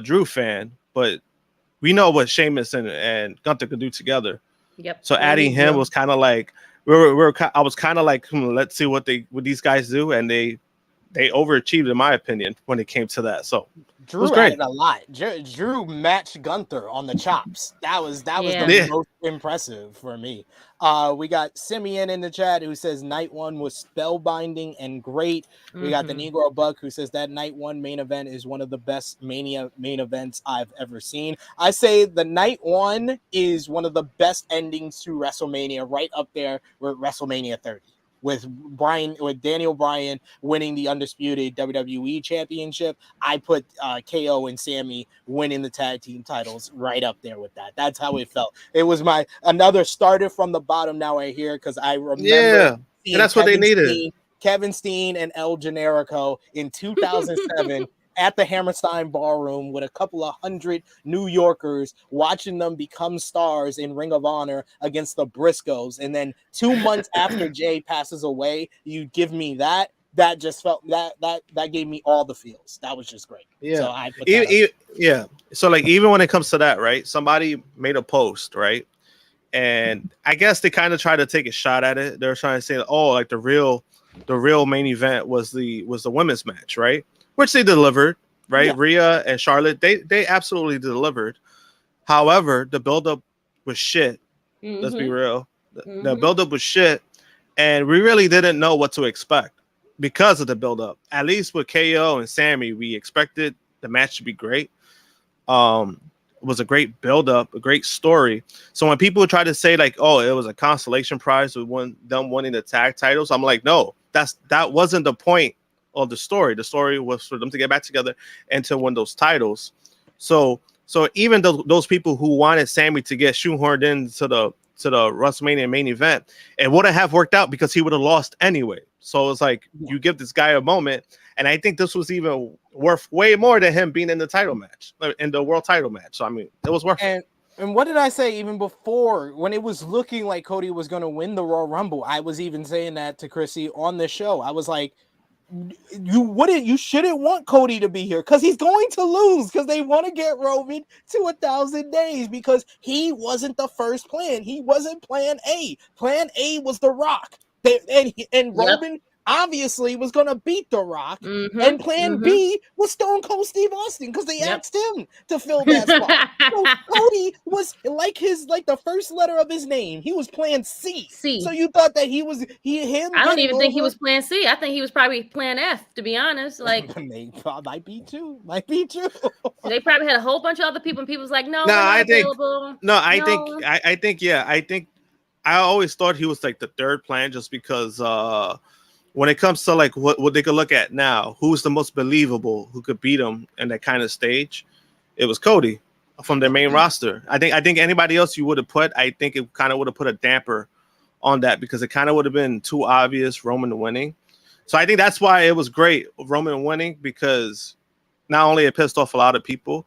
Drew fan, but we know what Sheamus and Gunther could do together. Yep. So adding him was kind of like I was kind of like, let's see what these guys do, and they overachieved in my opinion when it came to that. So Drew it was great. added a lot. Drew matched Gunther on the chops. That was Yeah. the most impressive for me. We got Simeon in the chat who says night one was spellbinding and great. We got the Negro Buck who says that night one main event is one of the best Mania main events I've ever seen. I say the night one is one of the best endings to WrestleMania, right up there with WrestleMania 30. With Daniel Bryan winning the undisputed WWE Championship, I put KO and Sami winning the tag team titles right up there with that. That's how it felt. It was another starter from the bottom now right here because I remember and that's what they needed. Kevin Steen and El Generico in 2007. At the Hammerstein Ballroom with a couple of hundred New Yorkers watching them become stars in Ring of Honor against the Briscoes. And then 2 months after Jay passes away, you give me that. That just felt that gave me all the feels. That was just great. Yeah. So I put that So like even when it comes to that, right? Somebody made a post, right? And I guess they kind of tried to take a shot at it. They're trying to say, oh, like the real main event was the women's match, right? Which they delivered, right? Yeah. Rhea and Charlotte, they absolutely delivered. However, the buildup was shit. Let's be real. The buildup was shit, and we really didn't know what to expect because of the buildup. At least with KO and Sami, we expected the match to be great. It was a great buildup, a great story. So when people try to say like, "Oh, it was a consolation prize with them winning the tag titles," I'm like, no, that wasn't the point of the story. The story was for them to get back together and to win those titles. So even those people who wanted Sami to get shoehorned into the WrestleMania main event, it wouldn't have worked out because he would have lost anyway. So it's like you give this guy a moment, and I think this was even worth way more than him being in the title match, in the world title match. So I mean, it was worth it. And what did I say even before when it was looking like Cody was going to win the Royal Rumble? I was even saying that to Krrsi on the show. I was like, you shouldn't want Cody to be here because he's going to lose because they want to get Roman to 1,000 days because he wasn't the first plan. He wasn't plan A. Plan A was The Rock. And Roman obviously was going to beat The Rock. And plan B was Stone Cold Steve Austin because they asked him to fill that spot. So Cody was like the first letter of his name. He was plan C. So you thought that him. I don't even think he was plan C. I think he was probably plan F, to be honest. Like might be too. They probably had a whole bunch of other people, and people was like, no, I think I always thought he was like the third plan just because when it comes to like what they could look at now, who's the most believable, who could beat him in that kind of stage, it was Cody from their main roster. I think anybody else you would have put, I think it kind of would have put a damper on that because it kind of would have been too obvious Roman winning. So I think that's why it was great Roman winning, because not only it pissed off a lot of people,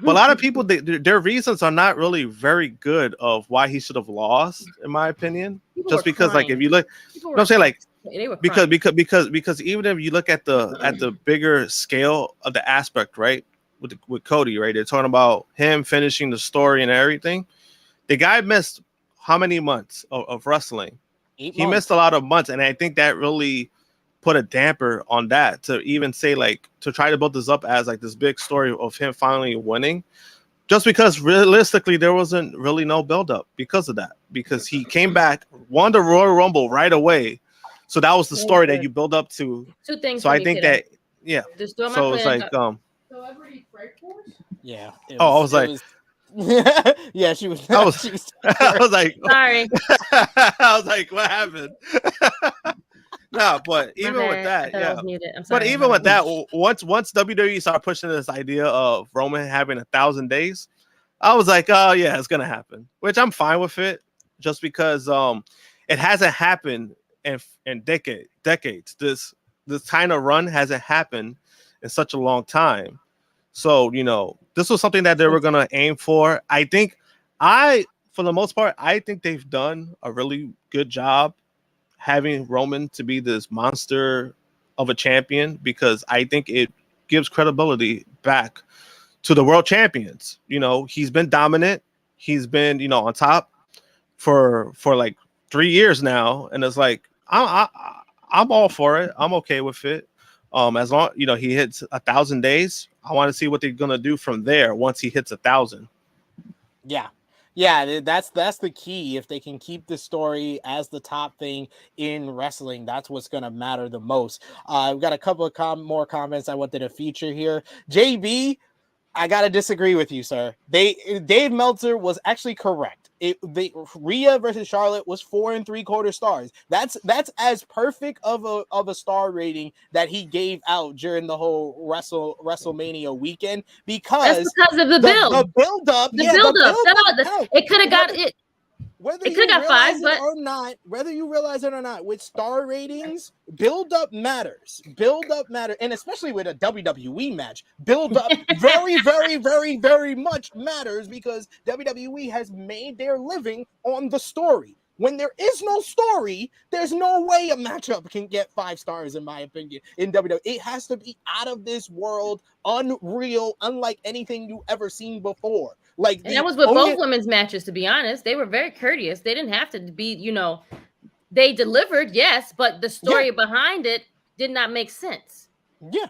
but a lot of people, their reasons are not really very good of why he should have lost, in my opinion. People just because, crying. Like, if you look, I'm saying, like, because even if you look at the bigger scale of the aspect, right, with Cody, right, they're talking about him finishing the story and everything. The guy missed how many months of wrestling? 8 months. He missed a lot of months, and I think that really put a damper on that, to even say, like, to try to build this up as like this big story of him finally winning, just because realistically there wasn't really no buildup because of that, because he came back, won the Royal Rumble right away. So that was the story that you build up to. Two things. So I think that, yeah. So it's like, yeah. I was like, yeah, she was. I was like, sorry. I was like, what happened? No, but even with that, yeah. But even with that, once WWE started pushing this idea of Roman having 1,000 days, I was like, oh yeah, it's gonna happen. Which I'm fine with it, just because it hasn't happened in decades. This kind of run hasn't happened in such a long time. So this was something that they were gonna aim for. I think for the most part, I think they've done a really good job having Roman to be this monster of a champion, because I think it gives credibility back to the world champions. He's been dominant. He's been, on top for like 3 years now, and it's like I'm all for it. I'm okay with it. As long he hits 1,000 days, I want to see what they're gonna do from there once he hits 1,000. Yeah, that's the key. If they can keep the story as the top thing in wrestling, that's what's going to matter the most. We've got a couple of more comments I wanted to feature here. JB, I got to disagree with you, sir. Dave Meltzer was actually correct. Rhea versus Charlotte was 4 3/4 stars. That's as perfect of a star rating that he gave out during the whole WrestleMania weekend because of the build. The build up. It could have got it. Whether it could have got 5, but or not, whether you realize it or not, with star ratings, build up matters. Build up matters, and especially with a WWE match, build up very, very, very, very much matters because WWE has made their living on the story. When there is no story, there's no way a matchup can get 5 stars, in my opinion, in WWE. It has to be out of this world, unreal, unlike anything you've ever seen before. And that was with both women's matches, to be honest. They were very courteous. They didn't have to be, they delivered, yes, but the story behind it did not make sense. Yeah,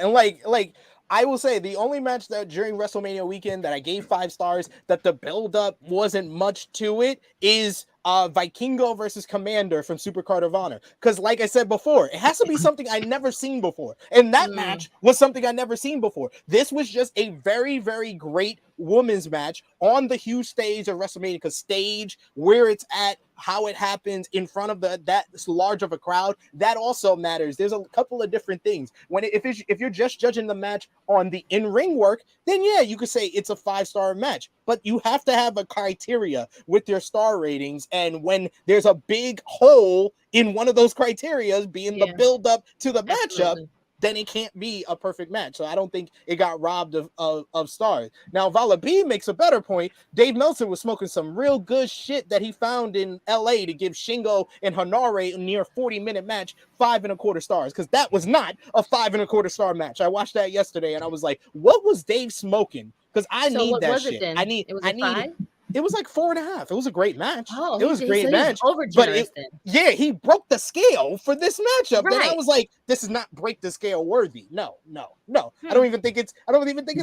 and like I will say the only match that during WrestleMania weekend that I gave 5 stars that the build-up wasn't much to it is Vikingo versus Commander from Supercard of Honor. Because like I said before, it has to be something I never seen before. And that match was something I never seen before. This was just a very, very great women's match on the huge stage of WrestleMania, because stage, where it's at, how it happens in front of that large of a crowd, that also matters. There's a couple of different things. If you're just judging the match on the in-ring work, then yeah, you could say it's a 5-star match. But you have to have a criteria with your star ratings, and when there's a big hole in one of those criteria, being the build-up to the matchup, then it can't be a perfect match. So I don't think it got robbed of stars. Now, Vala B makes a better point. Dave Meltzer was smoking some real good shit that he found in LA to give Shingo and Hanare a near 40-minute match 5 1/4 stars, because that was not a 5 1/4 star match. I watched that yesterday and I was like, what was Dave smoking? Because I need that shit. It was like 4.5. It was a great match. It was a great match. He broke the scale for this matchup. Right. And I was like, this is not break the scale worthy. No. I don't even think it's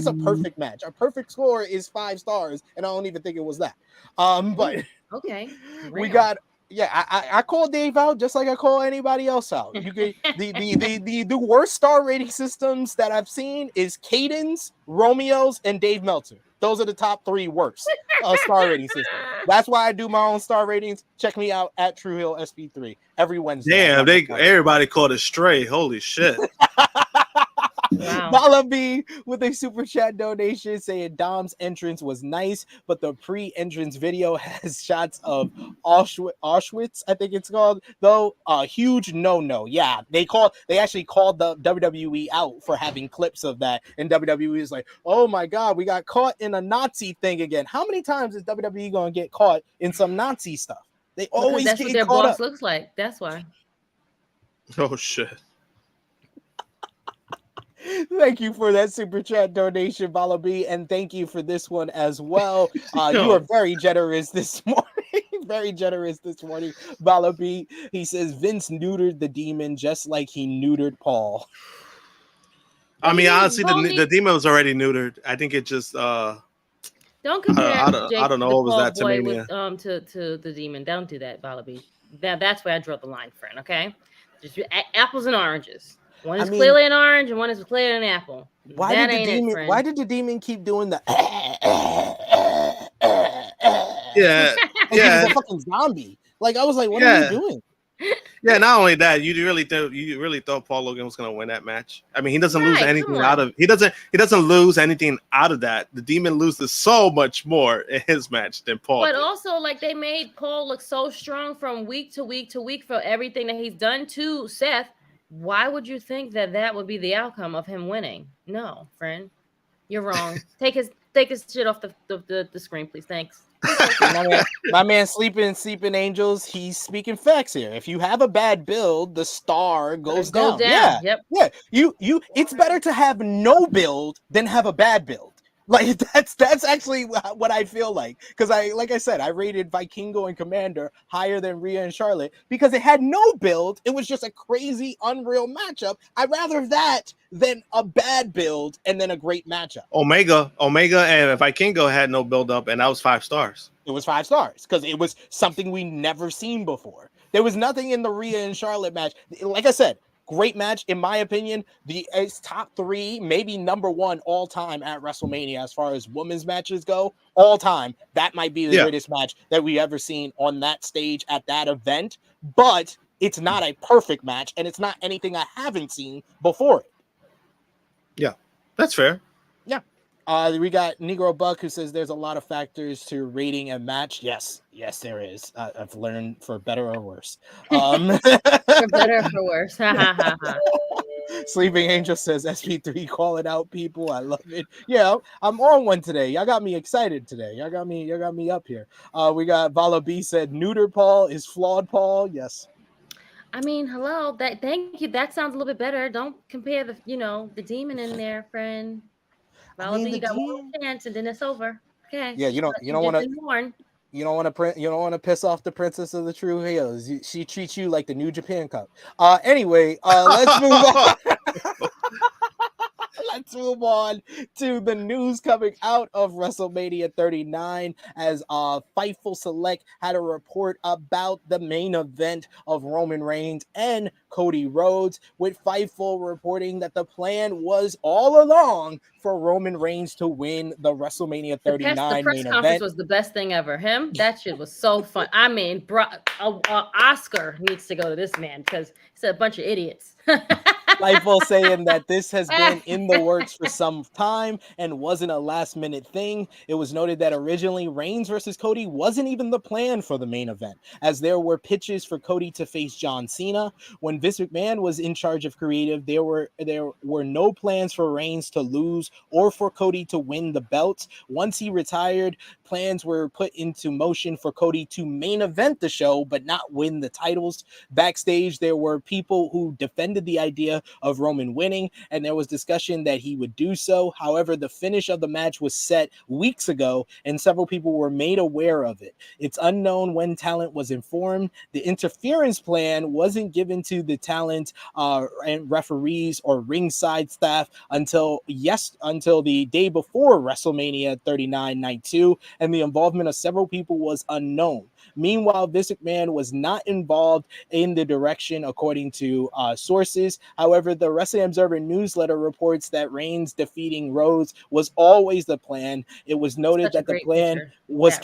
a perfect match. A perfect score is 5 stars, and I don't even think it was that. But okay. We got I call Dave out just like I call anybody else out. You can the worst star rating systems that I've seen is Caden's, Romeo's, and Dave Meltzer. Those are the top 3 worst star rating systems. That's why I do my own star ratings. Check me out at Tru Heel SP3 every Wednesday. Damn, everybody called it stray. Holy shit. Wow. Mala B with a super chat donation saying Dom's entrance was nice, but the pre-entrance video has shots of Auschwitz, I think it's called, though. A huge no. Yeah, they actually called the WWE out for having clips of that, and WWE is like, oh my god, we got caught in a Nazi thing again. How many times is WWE gonna get caught in some Nazi stuff? They always that's get what their caught boss up. looks like. That's why. Oh shit. Thank you for that super chat donation, Bala B, and thank you for this one as well. You are very generous this morning. Very generous this morning, Bala B. He says Vince neutered the demon just like he neutered Paul. I mean, honestly, the demon was already neutered. I think it just don't compare. I don't know what was that to me. To the demon. Don't do that, Bala B. That's where I draw the line, friend. Okay, just apples and oranges. One is clearly an orange and one is clearly an apple. Why did the demon keep doing the Yeah. He's a fucking zombie. Like, I was like, what are you doing? Yeah, not only that, you really thought Paul Logan was gonna win that match. I mean, he doesn't lose anything out of he doesn't lose anything out of that. The demon loses so much more in his match than Paul. But also, like, they made Paul look so strong from week to week to week for everything that he's done to Seth. Why would you think that would be the outcome of him winning? No, friend, you're wrong. Take his shit off the screen, please. Thanks. My man, sleeping angels. He's speaking facts here. If you have a bad build, the star goes down. Yeah. Yep. Yeah. You. It's better to have no build than have a bad build. Like that's actually what I feel like, because like I said, I rated Vikingo and Commander higher than Rhea and Charlotte because it had no build. It was just a crazy, unreal matchup. I'd rather that than a bad build and then a great matchup. Omega and Vikingo had no build up, and that was 5 stars. It was 5 stars because it was something we never seen before. There was nothing in the Rhea and Charlotte match. Like I said, great match, in my opinion. It's top 3, maybe number 1 all time at WrestleMania as far as women's matches go. All time, that might be the greatest match that we ever seen on that stage at that event. But it's not a perfect match, and it's not anything I haven't seen before it. Yeah, that's fair. Yeah. We got Negro Buck who says there's a lot of factors to rating a match. Yes, there is. I've learned for better or worse. For better or for worse. Sleeping Angel says SP3 calling out people. I love it. Yeah, I'm on one today. Y'all got me excited today. Y'all got me up here. We got Vala B said neuter Paul is flawed Paul. Yes. I mean, hello. Thank you. That sounds a little bit better. Don't compare the demon in there, friend. Well, you got one chance and then it's over. Okay. Yeah, you don't want to piss off the princess of the Tru Heels. She treats you like the New Japan Cup. Anyway, let's move on. Let's move on to the news coming out of WrestleMania 39 as Fightful Select had a report about the main event of Roman Reigns and Cody Rhodes, with Fightful reporting that the plan was all along for Roman Reigns to win the WrestleMania 39 the press main conference event. Was the best thing ever. That shit was so fun. I mean, Oscar needs to go to this man because he's a bunch of idiots. Fightful saying that this has been in the works for some time and wasn't a last minute thing. It was noted that originally Reigns versus Cody wasn't even the plan for the main event, as there were pitches for Cody to face John Cena. When Vince McMahon was in charge of creative, there were no plans for Reigns to lose or for Cody to win the belts. Once he retired, plans were put into motion for Cody to main event the show but not win the titles. Backstage, there were people who defended the idea of Roman winning, and there was discussion that he would do so. However, the finish of the match was set weeks ago, and several people were made aware of it. It's unknown when talent was informed. The interference plan wasn't given to the talent and referees or ringside staff until the day before WrestleMania 39 Night 2, and the involvement of several people was unknown. Meanwhile, Vince McMahon was not involved in the direction, according to sources. However, the Wrestling Observer newsletter reports that Reigns defeating Rhodes was always the plan. It was noted that the plan was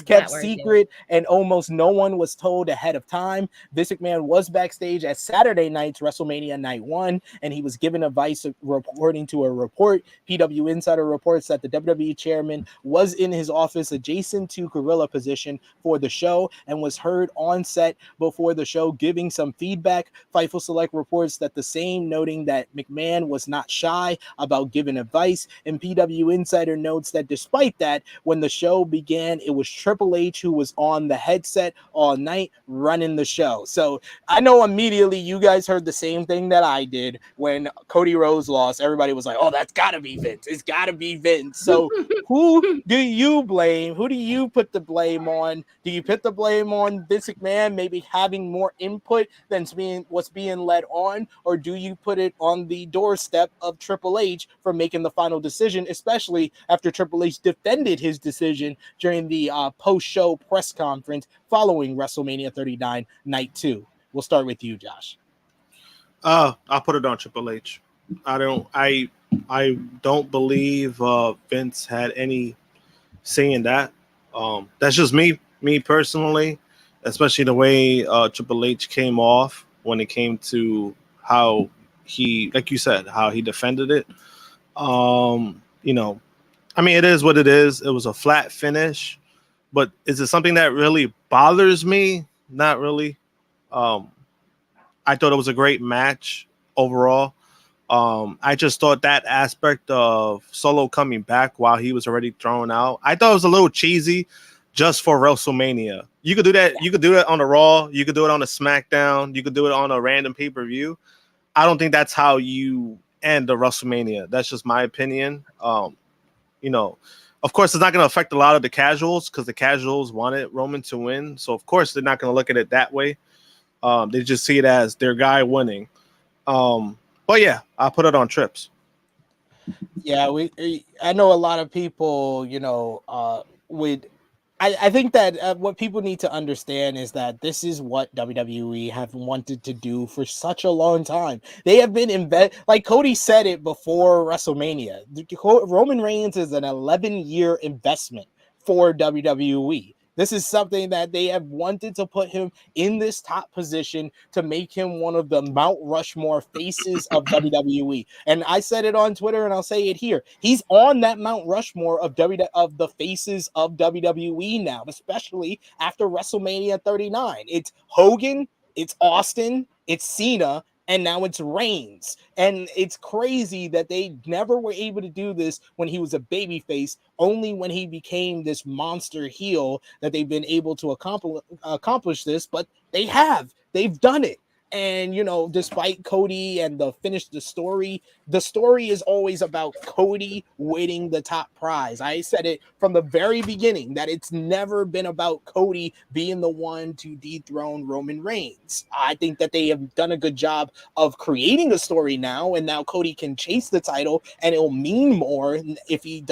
kept secret and almost no one was told ahead of time. Vince McMahon was backstage at Saturday night's WrestleMania Night 1, and he was given advice according to a report. PW Insider reports that the WWE chairman was in his office adjacent to Gorilla position for the show and was heard on set before the show giving some feedback. Fightful Select reports that the same, noting that McMahon was not shy about giving advice, and PW Insider notes that despite that, when the show began, it was Triple H who was on the headset all night running the show. So I know immediately you guys heard the same thing that I did when Cody Rhodes lost. Everybody was like, oh, that's gotta be Vince. It's gotta be Vince. So who do you blame? Who do you put the blame on? Do you put the blame on Vince McMahon maybe having more input than what's being led on? Or do you put it on the doorstep of Triple H for making the final decision, especially after Triple H defended his decision during the post-show press conference following WrestleMania 39 Night 2? We'll start with you, Josh. I'll put it on Triple H. I don't believe Vince had any say in that. That's just me personally, especially the way Triple H came off when it came to how he, like you said, how he defended it. I mean, it is what it is. It was a flat finish, but is it something that really bothers me? Not really. I thought it was a great match overall. I just thought that aspect of Solo coming back while he was already thrown out, I thought it was a little cheesy just for WrestleMania. You could do that. You could do it on a Raw. You could do it on a SmackDown. You could do it on a random pay-per-view. I don't think that's how you end of WrestleMania. That's just my opinion. You know, of course, it's not going to affect a lot of the casuals because the casuals wanted Roman to win. So, of course, they're not going to look at it that way. They just see it as their guy winning. But yeah, I'll put it on Trips. Yeah, I know a lot of people, you know, I think that what people need to understand is that this is what WWE have wanted to do for such a long time. They have been like Cody said it before WrestleMania. Roman Reigns is an 11-year investment for WWE. This is something that they have wanted to put him in this top position to make him one of the Mount Rushmore faces of WWE. And I said it on Twitter and I'll say it here. He's on that Mount Rushmore of the faces of WWE now, especially after WrestleMania 39. It's Hogan, it's Austin, it's Cena, and now it's Reigns. And it's crazy that they never were able to do this when he was a babyface. Only when he became this monster heel that they've been able to accomplish this. But they've done it. And, you know, despite Cody and the story is always about Cody winning the top prize. I said it from the very beginning that it's never been about Cody being the one to dethrone Roman Reigns. I think that they have done a good job of creating a story now, and now Cody can chase the title, and it'll mean more if he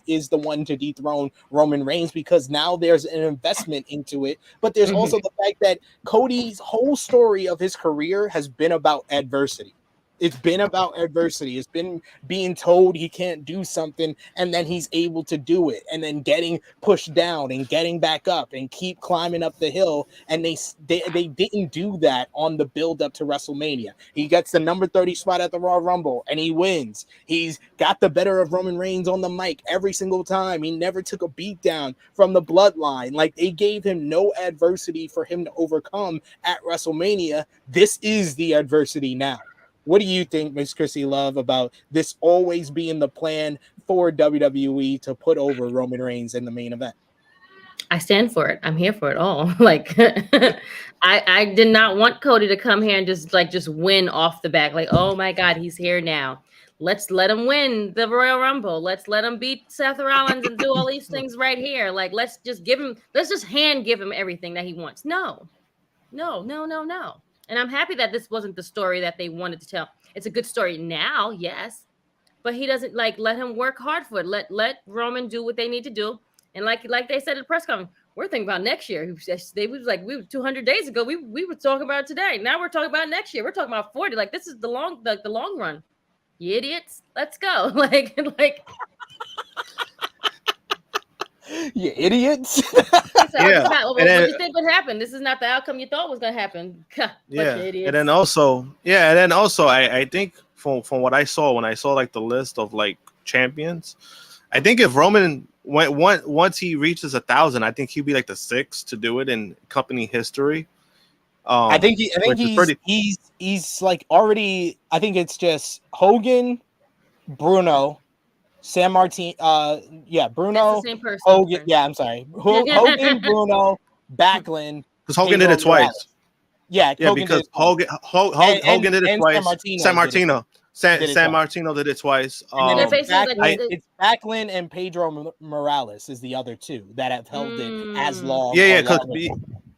is the one to dethrone Roman Reigns, because now there's an investment into it. But there's also the fact that Cody's whole story of his career has been about adversity. It's been about adversity. It's been being told he can't do something, and then he's able to do it, and then getting pushed down and getting back up and keep climbing up the hill. And they didn't do that on the build up to WrestleMania. He gets the number 30 spot at the Royal Rumble and he wins. He's got the better of Roman Reigns on the mic every single time. He never took a beat down from the bloodline. Like, they gave him no adversity for him to overcome at WrestleMania. This is the adversity now. What do you think, Ms. Krrsi Love, about this always being the plan for WWE to put over Roman Reigns in the main event? I stand for it. I'm here for it all. Like, I did not want Cody to come here and just win off the back. Like, oh my God, he's here now. Let's let him win the Royal Rumble. Let's let him beat Seth Rollins and do all these things right here. Like, let's just hand give him everything that he wants. No. And I'm happy that this wasn't the story that they wanted to tell. It's a good story now, yes, but he doesn't let him work hard for it. Let Roman do what they need to do. And like they said at the press conference, we're thinking about next year. They was like, we were 200 days ago. We were talking about today. Now we're talking about next year. We're talking about 40. Like, this is the long run. You idiots. Let's go. Like. You idiots. What do you think would happen? This is not the outcome you thought was going to happen. And then also, I think from what I saw, when I saw like the list of like champions, I think if Roman once he reaches 1,000, I think he'd be like the 6th to do it in company history. I think he's like already. I think it's just Hogan, Bruno, San Martin, Bruno, the same person. Hogan, I'm sorry, Hogan, Bruno, Backlund. Because Hogan did it twice. Yeah, because Hogan did it twice. San Martino did it twice. It's Backlund and Pedro Morales is the other two that have held it as long.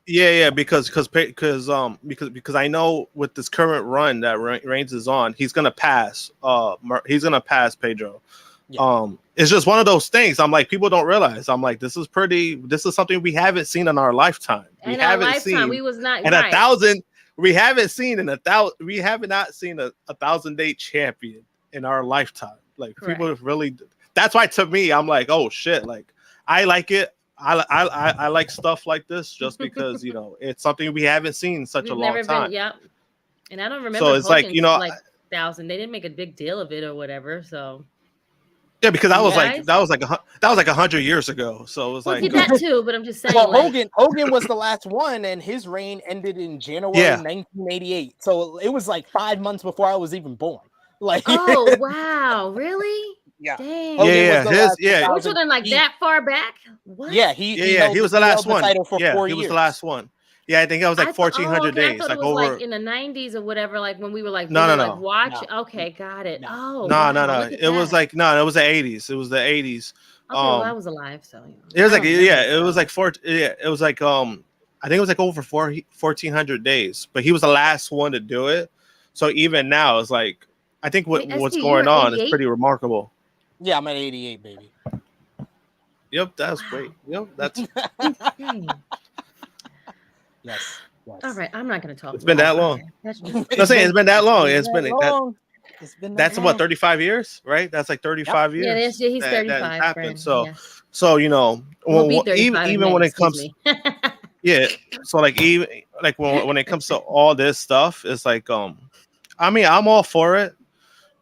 Because I know with this current run that Reigns is on, he's gonna pass. He's gonna pass Pedro. Yeah. It's just one of those things. I'm like, people don't realize. I'm like, this is something we haven't seen in our lifetime. We have not seen in 1,000-day champion in our lifetime. Like, correct. People really. That's why to me, I'm like, oh shit. Like, I like it. I like stuff like this just because it's something we haven't seen in such a long time. And I don't remember. So it's like 1,000. They didn't make a big deal of it or whatever. So. Yeah, because that was like 100 years ago. So it was that too. But I'm just saying. Well, Hogan was the last one, and his reign ended in January 1988. So it was like 5 months before I was even born. Like, oh wow, really? Yeah. Dang. We're talking like that far back. What? Yeah, he was the last one. The title for 4 years. He was the last one. Yeah, I think it was like 1,400 I days. thought Like it was over. like in the 90s or whatever, like when we were like No, really no, like no. watch. No. Okay, got it. No. Oh, No, wow, no, no. look at It was that. like no, it was the 80s. It was the 80s. Okay, well, I was alive, so It was I like don't remember, it was so. like it was like I think it was like over 1,400 days. But he was the last one to do it. So even now, it's like I think Wait, what's SP, going you're on is 88? pretty remarkable. Yeah, I'm at 88, baby. Yep, that's great. Yep, that's Insane. Yes. All right, I'm not going to talk. It's been that long. Okay, that's just- I'm saying it's been that long. It's been That's that what long. 35 years, right? That's like 35 yeah, years. he's that 35. happened. Brandon, So, yes. so you know, We'll be 35 even when it comes, yeah. So like even like when it comes to all this stuff, it's like I mean, I'm all for it.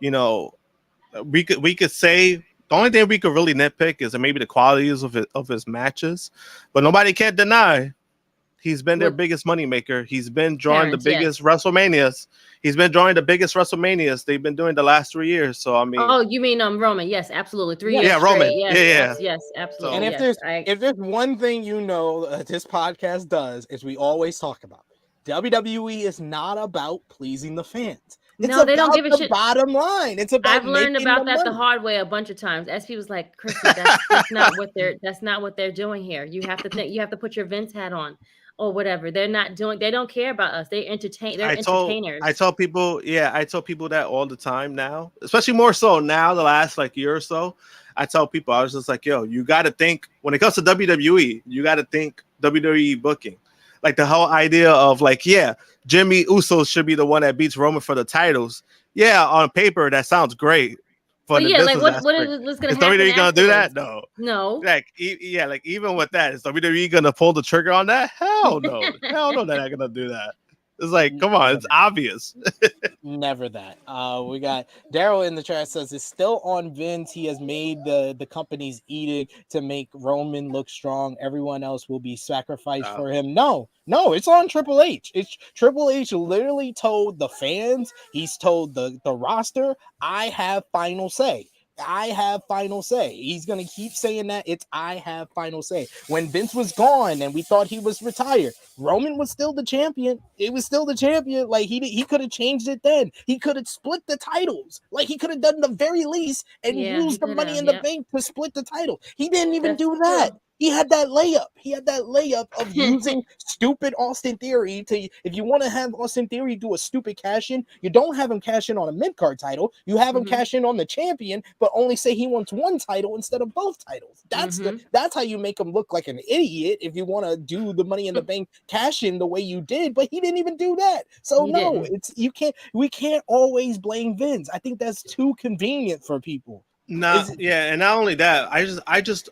You know, we could say the only thing we could really nitpick is maybe the qualities of his matches, but nobody can't deny he's been their biggest moneymaker. He's been drawing the biggest WrestleManias. He's been drawing the biggest WrestleManias they've been doing the last 3 years. So I mean, oh, you mean Roman? Yes, absolutely. 3 years. Yeah, Roman. Yes, yes, absolutely. And if there's one thing you know this podcast does is we always talk about WWE is not about pleasing the fans. No, they don't give a shit. Bottom line, it's about. I've learned about that the hard way a bunch of times. SP was like, "Krrsi, that's not what they're doing here. You have to think. You have to put your Vince hat on, or whatever. They're not doing. They don't care about us. They're entertainers. I tell people that all the time now, especially more so now the last like year or so. I tell people, I was just like, yo, you got to think when it comes to WWE, you got to think WWE booking. Like the whole idea of like, yeah, Jimmy Uso should be the one that beats Roman for the titles. Yeah, on paper that sounds great. But yeah, like what's going to happen? Is WWE going to do that? No. Like like even with that, is WWE going to pull the trigger on that? Hell no. Hell no, they're not going to do that. It's like, come on, it's obvious. Never that. We got Daryl in the chat says it's still on Vince. He has made the company's edict to make Roman look strong. Everyone else will be sacrificed for him. No, it's on Triple H. It's Triple H literally told the fans, he's told the roster, I have final say. I have final say. He's going to keep saying that. It's I have final say. When Vince was gone and we thought he was retired, Roman was still the champion. It was still the champion. Like he could have changed it then. He could have split the titles. Like he could have done the very least and used the money in the bank to split the title. He didn't even do that. He had that layup of using stupid Austin Theory to, if you want to have Austin Theory do a stupid cash in, you don't have him cash in on a mid-card title. You have him cash in on the champion, but only say he wants one title instead of both titles. That's how you make him look like an idiot if you want to do the money in the bank cash in the way you did, but he didn't even do that. So we can't always blame Vince. I think that's too convenient for people. And not only that,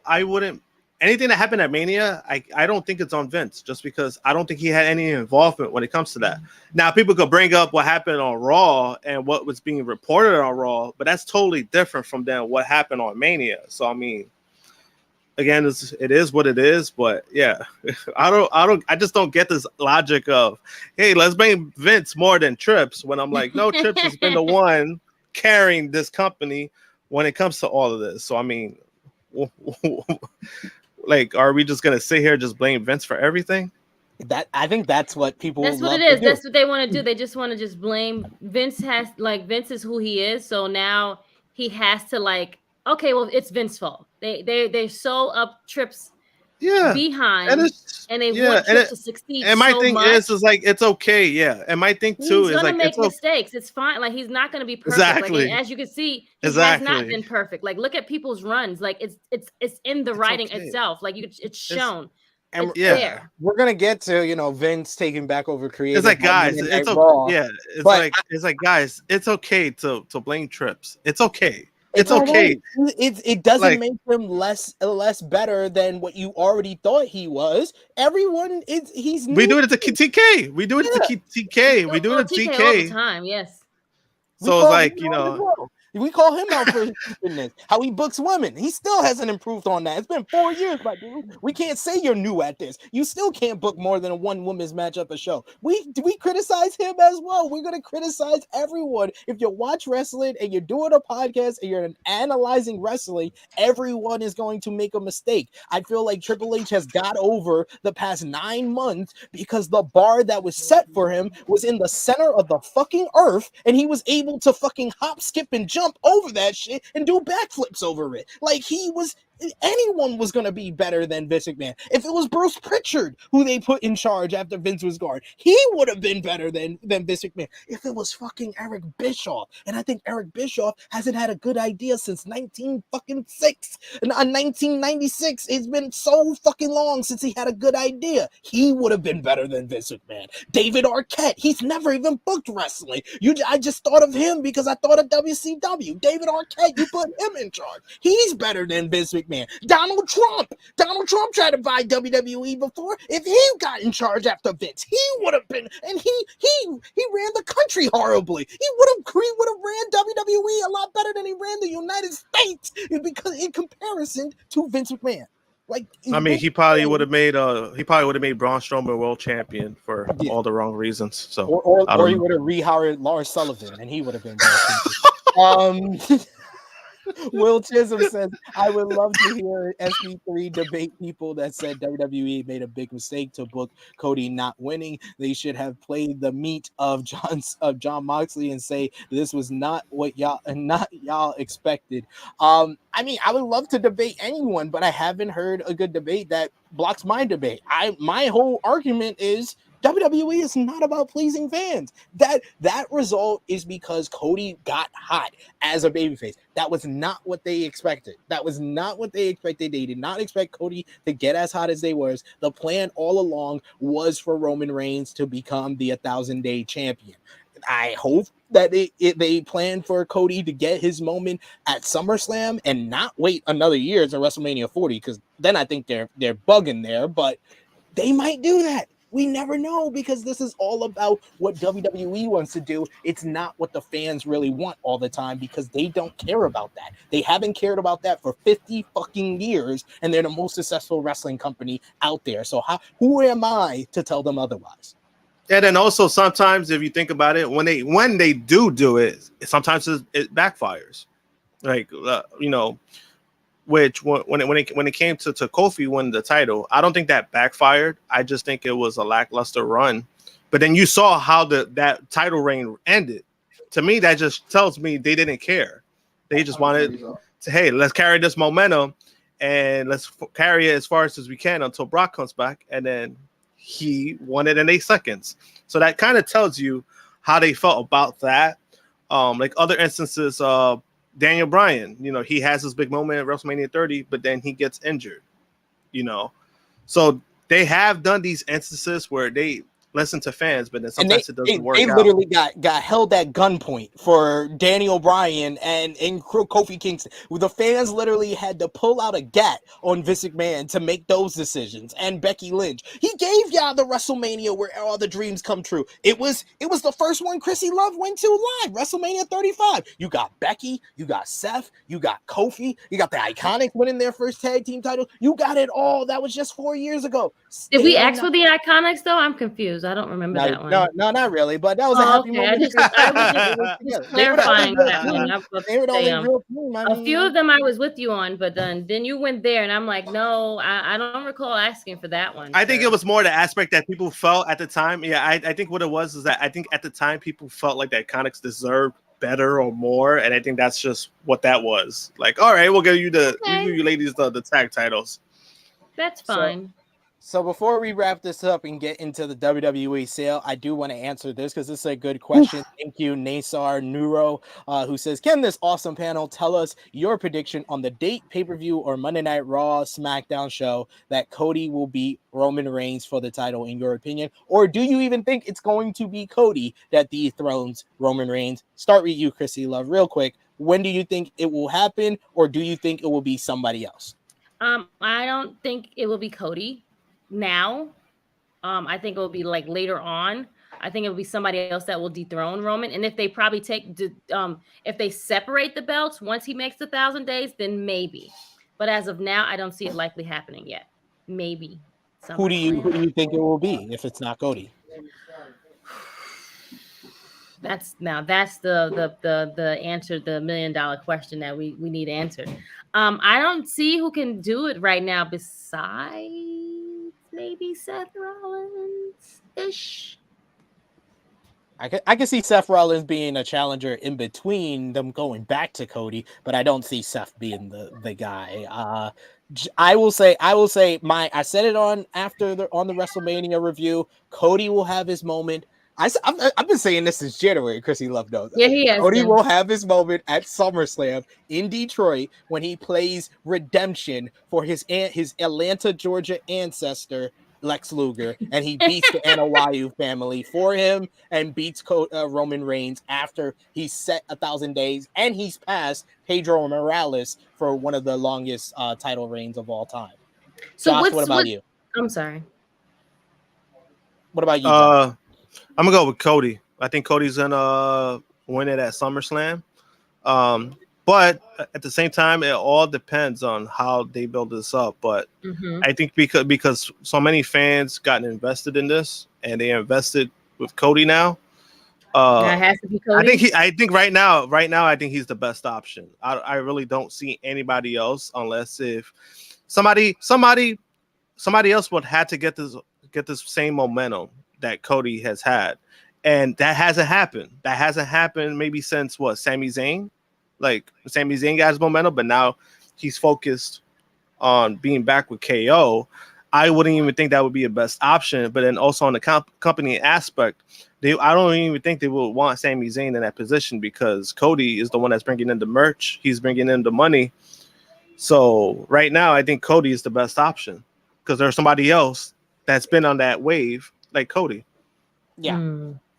I wouldn't. Anything that happened at Mania, I don't think it's on Vince, just because I don't think he had any involvement when it comes to that. Now, people could bring up what happened on Raw and what was being reported on Raw, but that's totally different from what happened on Mania. So, I mean, again, it is what it is. But yeah, I just don't get this logic of, hey, let's blame Vince more than Trips, when I'm like, no, Trips has been the one carrying this company when it comes to all of this. So, I mean, like, are we just gonna sit here and just blame Vince for everything? I think that's what people. That's what it is. That's what they want to do. They just want to just blame Vince. Vince is who he is. So now he has to okay, well, it's Vince's fault. They're so up Trips behind, and they want Trips to succeed. And my thing is like, it's okay, yeah. And my thing too is like, make mistakes. It's fine. Like, he's not gonna be perfect. Exactly. Like, as you can see, he has not been perfect. Like, look at people's runs. Like, it's in the writing itself. Like, it's shown. And there. We're gonna get to Vince taking back over creative. It's like, guys, it's okay. It's like, guys, it's okay to blame Trips. It's okay. It's okay. It doesn't make him less better than what you already thought he was. Everyone he's new. We do it at the TK. We do it at the TK. We do it at TK all the time. Yes. So it's like, We call him out for his stupidness. How he books women. He still hasn't improved on that. It's been 4 years, my dude. We can't say you're new at this. You still can't book more than one women's match at the show. We criticize him as well. We're gonna criticize everyone. If you watch wrestling and you're doing a podcast and you're analyzing wrestling, everyone is going to make a mistake. I feel like Triple H has got over the past 9 months because the bar that was set for him was in the center of the fucking earth, and he was able to fucking hop, skip, and jump over that shit and do backflips over it. Like anyone was going to be better than Vince McMahon. If it was Bruce Pritchard who they put in charge after Vince was gone, he would have been better than Vince McMahon. If it was fucking Eric Bischoff, and I think Eric Bischoff hasn't had a good idea since 1996. It's been so fucking long since he had a good idea. He would have been better than Vince McMahon. David Arquette, he's never even booked wrestling. I just thought of him because I thought of WCW. David Arquette, you put him in charge. He's better than Vince McMahon. Donald Trump tried to buy WWE before. If he got in charge after Vince, he would have been, and he ran the country horribly. He would have ran WWE a lot better than he ran the United States, because in comparison to Vince McMahon. Like, I mean, he probably would have made Braun Strowman world champion for all the wrong reasons. So, or he would have rehired Lars Sullivan, and he would have been. Will Chisholm says, I would love to hear SP3 debate people that said WWE made a big mistake to book Cody not winning. They should have played the meat of John Moxley and say this was not what y'all expected. I mean, I would love to debate anyone, but I haven't heard a good debate that blocks my debate. My whole argument is WWE is not about pleasing fans. That result is because Cody got hot as a babyface. That was not what they expected. They did not expect Cody to get as hot as they were. The plan all along was for Roman Reigns to become the 1,000-day champion. I hope that they plan for Cody to get his moment at SummerSlam and not wait another year to WrestleMania 40, because then I think they're bugging there. But they might do that. We never know, because this is all about what WWE wants to do. It's not what the fans really want all the time, because they don't care about that. They haven't cared about that for 50 fucking years, and they're the most successful wrestling company out there. So who am I to tell them otherwise? And then also sometimes, if you think about it, when they do it, sometimes it backfires. Like which when it came to Kofi winning the title, I don't think that backfired. I just think it was a lackluster run. But then you saw how that title reign ended. To me, that just tells me they didn't care. They just wanted to, hey, let's carry this momentum and let's carry it as far as we can until Brock comes back, and then he won it in 8 seconds. So that kind of tells you how they felt about that. Like other instances, Daniel Bryan, he has this big moment at WrestleMania 30, but then he gets injured, So they have done these instances where they listen to fans, but then sometimes it doesn't work out. They literally got held at gunpoint for Daniel Bryan and Kofi Kingston. The fans literally had to pull out a gat on Vince McMahon to make those decisions. And Becky Lynch, he gave y'all the WrestleMania where all the dreams come true. It was the first one Krrsi Love went to live, WrestleMania 35. You got Becky, you got Seth, you got Kofi, you got the Iconics winning their first tag team title. You got it all. That was just 4 years ago. Did we ask for the Iconics though? I'm confused. I don't remember that one. No, not really. But that was a happy moment. I was just clarifying that one. They were the only real team. A few of them I was with you on, but then you went there, and I'm like, no, I don't recall asking for that one. I think it was more the aspect that people felt at the time. Yeah, I think what it was is that I think at the time people felt like the Iconics deserved better or more, and I think that's just what that was. Like, all right, we'll give you you ladies the tag titles. That's fine. So before we wrap this up and get into the WWE sale, I do want to answer this because this is a good question. Thank you, Nasar Neuro, who says, can this awesome panel tell us your prediction on the date, pay-per-view, or Monday Night Raw Smackdown show that Cody will beat Roman Reigns for the title, in your opinion? Or do you even think it's going to be Cody that dethrones Roman Reigns? Start with you, Krrsi Love, real quick. When do you think it will happen, or do you think it will be somebody else? I don't think it will be Cody now. I think it will be like later on. I think it'll be somebody else that will dethrone Roman. And if they probably if they separate the belts once he makes 1,000 days, then maybe. But as of now, I don't see it likely happening yet. Maybe. Who do you think it will be if it's not Cody? That's the answer, the $1 million question that we need answered. I don't see who can do it right now besides maybe Seth Rollins ish. I can see Seth Rollins being a challenger in between them going back to Cody, but I don't see Seth being the guy. I will say I said it on the WrestleMania review. Cody will have his moment. I've been saying this since January. Krrsi Love knows. Yeah, he has. Cody will have his moment at SummerSlam in Detroit when he plays redemption for his Atlanta, Georgia ancestor Lex Luger, and he beats the Anoa'i family for him and beats Roman Reigns after he's set 1,000 days and he's passed Pedro Morales for one of the longest title reigns of all time. So Josh, what about you? I'm sorry. What about you, Josh? I'm gonna go with Cody. I think Cody's gonna win it at SummerSlam. But at the same time, it all depends on how they build this up. But I think because so many fans gotten invested in this and they invested with Cody now. It has to be Cody. I think right now, I think he's the best option. I really don't see anybody else unless if somebody else would have to get this same momentum that Cody has had, and that hasn't happened. That hasn't happened maybe since Sami Zayn. Like Sami Zayn got his momentum, but now he's focused on being back with KO. I wouldn't even think that would be a best option. But then also on the company aspect, I don't even think they would want Sami Zayn in that position because Cody is the one that's bringing in the merch. He's bringing in the money. So right now, I think Cody is the best option because there's somebody else that's been on that wave like Cody.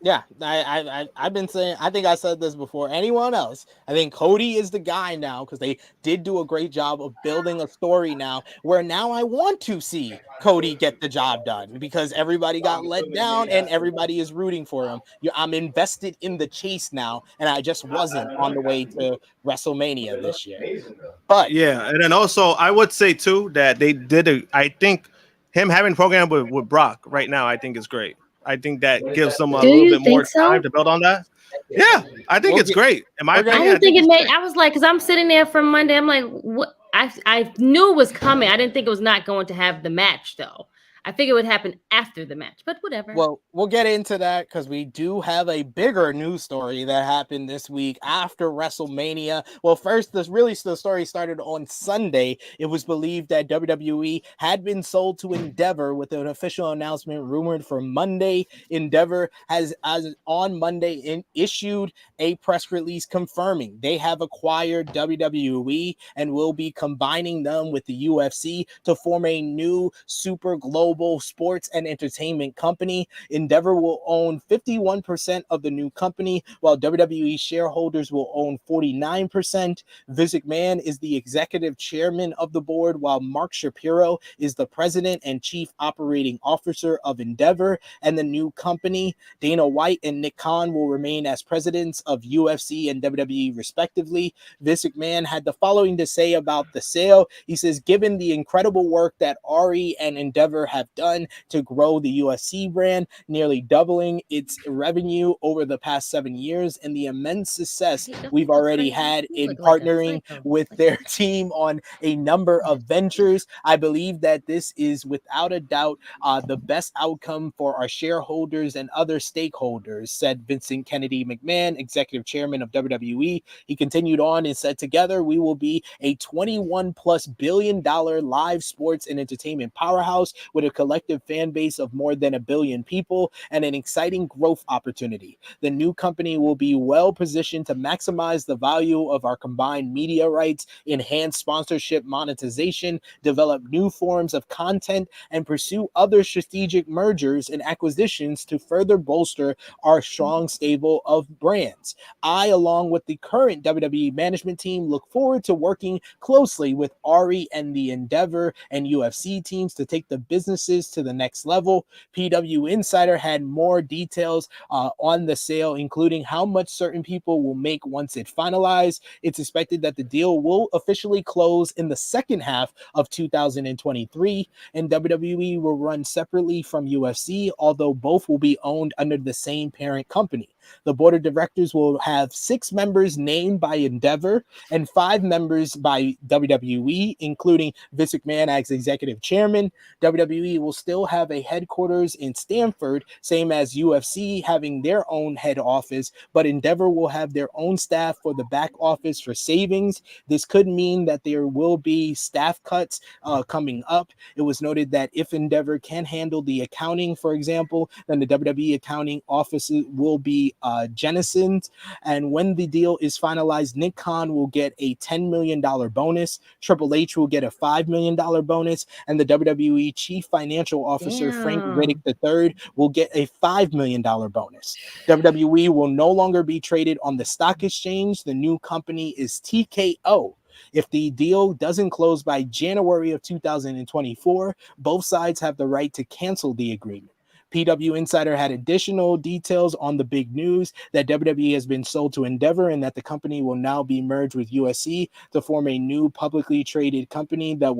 Yeah, I've been saying, I think I said this before anyone else. I think Cody is the guy now because they did do a great job of building a story now where now I want to see Cody get the job done because everybody got let down and everybody is rooting for him. I'm invested in the chase now, and I just wasn't on the way to WrestleMania this year. But yeah, and then also I would say too that they did I think him having a program with Brock right now, I think is great. I think that gives them a little bit more time to build on that. Yeah, I think it's great. I didn't think it made. I was like, because I'm sitting there from Monday. I'm like, what? I knew it was coming. I didn't think it was not going to have the match though. I think it would happen after the match, but whatever. Well, we'll get into that because we do have a bigger news story that happened this week after WrestleMania. Well, first, the story started on Sunday. It was believed that WWE had been sold to Endeavor with an official announcement rumored for Monday. Endeavor has, as on Monday, issued a press release confirming they have acquired WWE and will be combining them with the UFC to form a new super global sports and entertainment company. Endeavor will own 51% of the new company, while WWE shareholders will own 49%. Vince McMahon is the executive chairman of the board, while Mark Shapiro is the president and chief operating officer of Endeavor and the new company. Dana White and Nick Khan will remain as presidents of UFC and WWE respectively. Vince McMahon had the following to say about the sale. He says, given the incredible work that Ari and Endeavor have done to grow the UFC brand, nearly doubling its revenue over the past 7 years, and the immense success we've already had in partnering with their team on a number of ventures, I believe that this is without a doubt the best outcome for our shareholders and other stakeholders, said Vincent Kennedy McMahon, executive chairman of WWE. He continued on and said, together we will be a $21+ billion live sports and entertainment powerhouse with a collective fan base of more than 1 billion people and an exciting growth opportunity. The new company will be well positioned to maximize the value of our combined media rights, enhance sponsorship monetization, develop new forms of content, and pursue other strategic mergers and acquisitions to further bolster our strong stable of brands. I, along with the current WWE management team, look forward to working closely with Ari and the Endeavor and UFC teams to take the business offices to the next level. PW Insider had more details on the sale, including how much certain people will make once it finalized. It's expected that the deal will officially close in the second half of 2023, and WWE will run separately from UFC, although both will be owned under the same parent company. The board of directors will have 6 members named by Endeavor and 5 members by WWE, including Vince McMahon as executive chairman. WWE will still have a headquarters in Stamford, same as UFC having their own head office, but Endeavor will have their own staff for the back office for savings. This could mean that there will be staff cuts coming up. It was noted that if Endeavor can handle the accounting, for example, then the WWE accounting offices will be jettisoned. And when the deal is finalized, Nick Khan will get a $10 million bonus. Triple H will get a $5 million bonus. And the WWE chief financial officer, Frank Riddick III, will get a $5 million bonus. WWE will no longer be traded on the stock exchange. The new company is TKO. If the deal doesn't close by January of 2024, both sides have the right to cancel the agreement. PW Insider had additional details on the big news that WWE has been sold to Endeavor and that the company will now be merged with USC to form a new publicly traded company that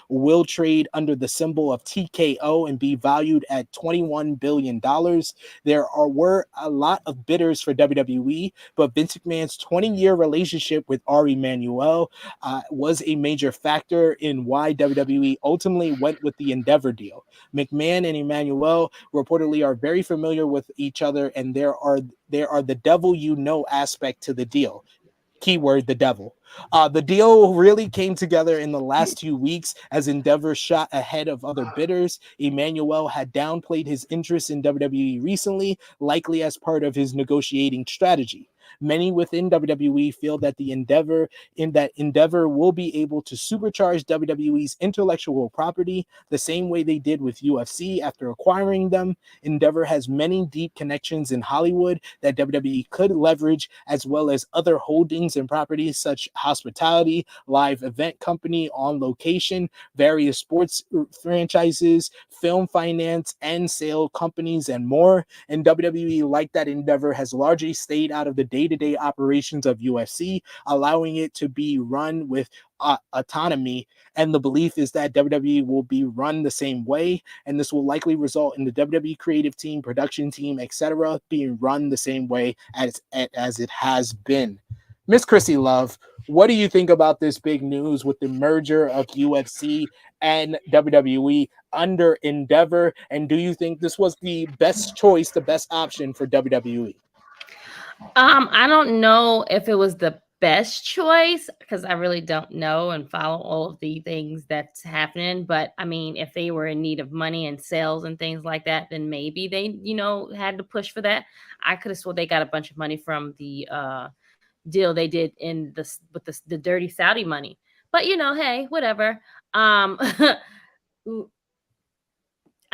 will trade under the symbol of TKO and be valued at $21 billion. There were a lot of bidders for WWE, but Vince McMahon's 20-year relationship with Ari Emanuel was a major factor in why WWE ultimately went with the Endeavor deal. McMahon and Emanuel reportedly are very familiar with each other, and there are the devil you know aspect to the deal. Keyword, the devil. The deal really came together in the last 2 weeks as Endeavor shot ahead of other bidders. Emanuel had downplayed his interest in WWE recently, likely as part of his negotiating strategy. Many within WWE feel that Endeavor will be able to supercharge WWE's intellectual property the same way they did with UFC after acquiring them. Endeavor has many deep connections in Hollywood that WWE could leverage, as well as other holdings and properties such hospitality, live event company on location, various sports franchises, film finance and sale companies, and more. And WWE, like that Endeavor, has largely stayed out of the day-to-day operations of UFC, allowing it to be run with autonomy. And the belief is that WWE will be run the same way, and this will likely result in the WWE creative team, production team, etc., being run the same way as it has been. Miss Krrsi Love, what do you think about this big news with the merger of UFC and WWE under Endeavor? And do you think this was the best choice, the best option for WWE? I don't know if it was the best choice because I really don't know and follow all of the things that's happening. But I mean, if they were in need of money and sales and things like that, then maybe they, had to push for that. I could have sworn they got a bunch of money from the deal they did with the dirty Saudi money. But hey, whatever. I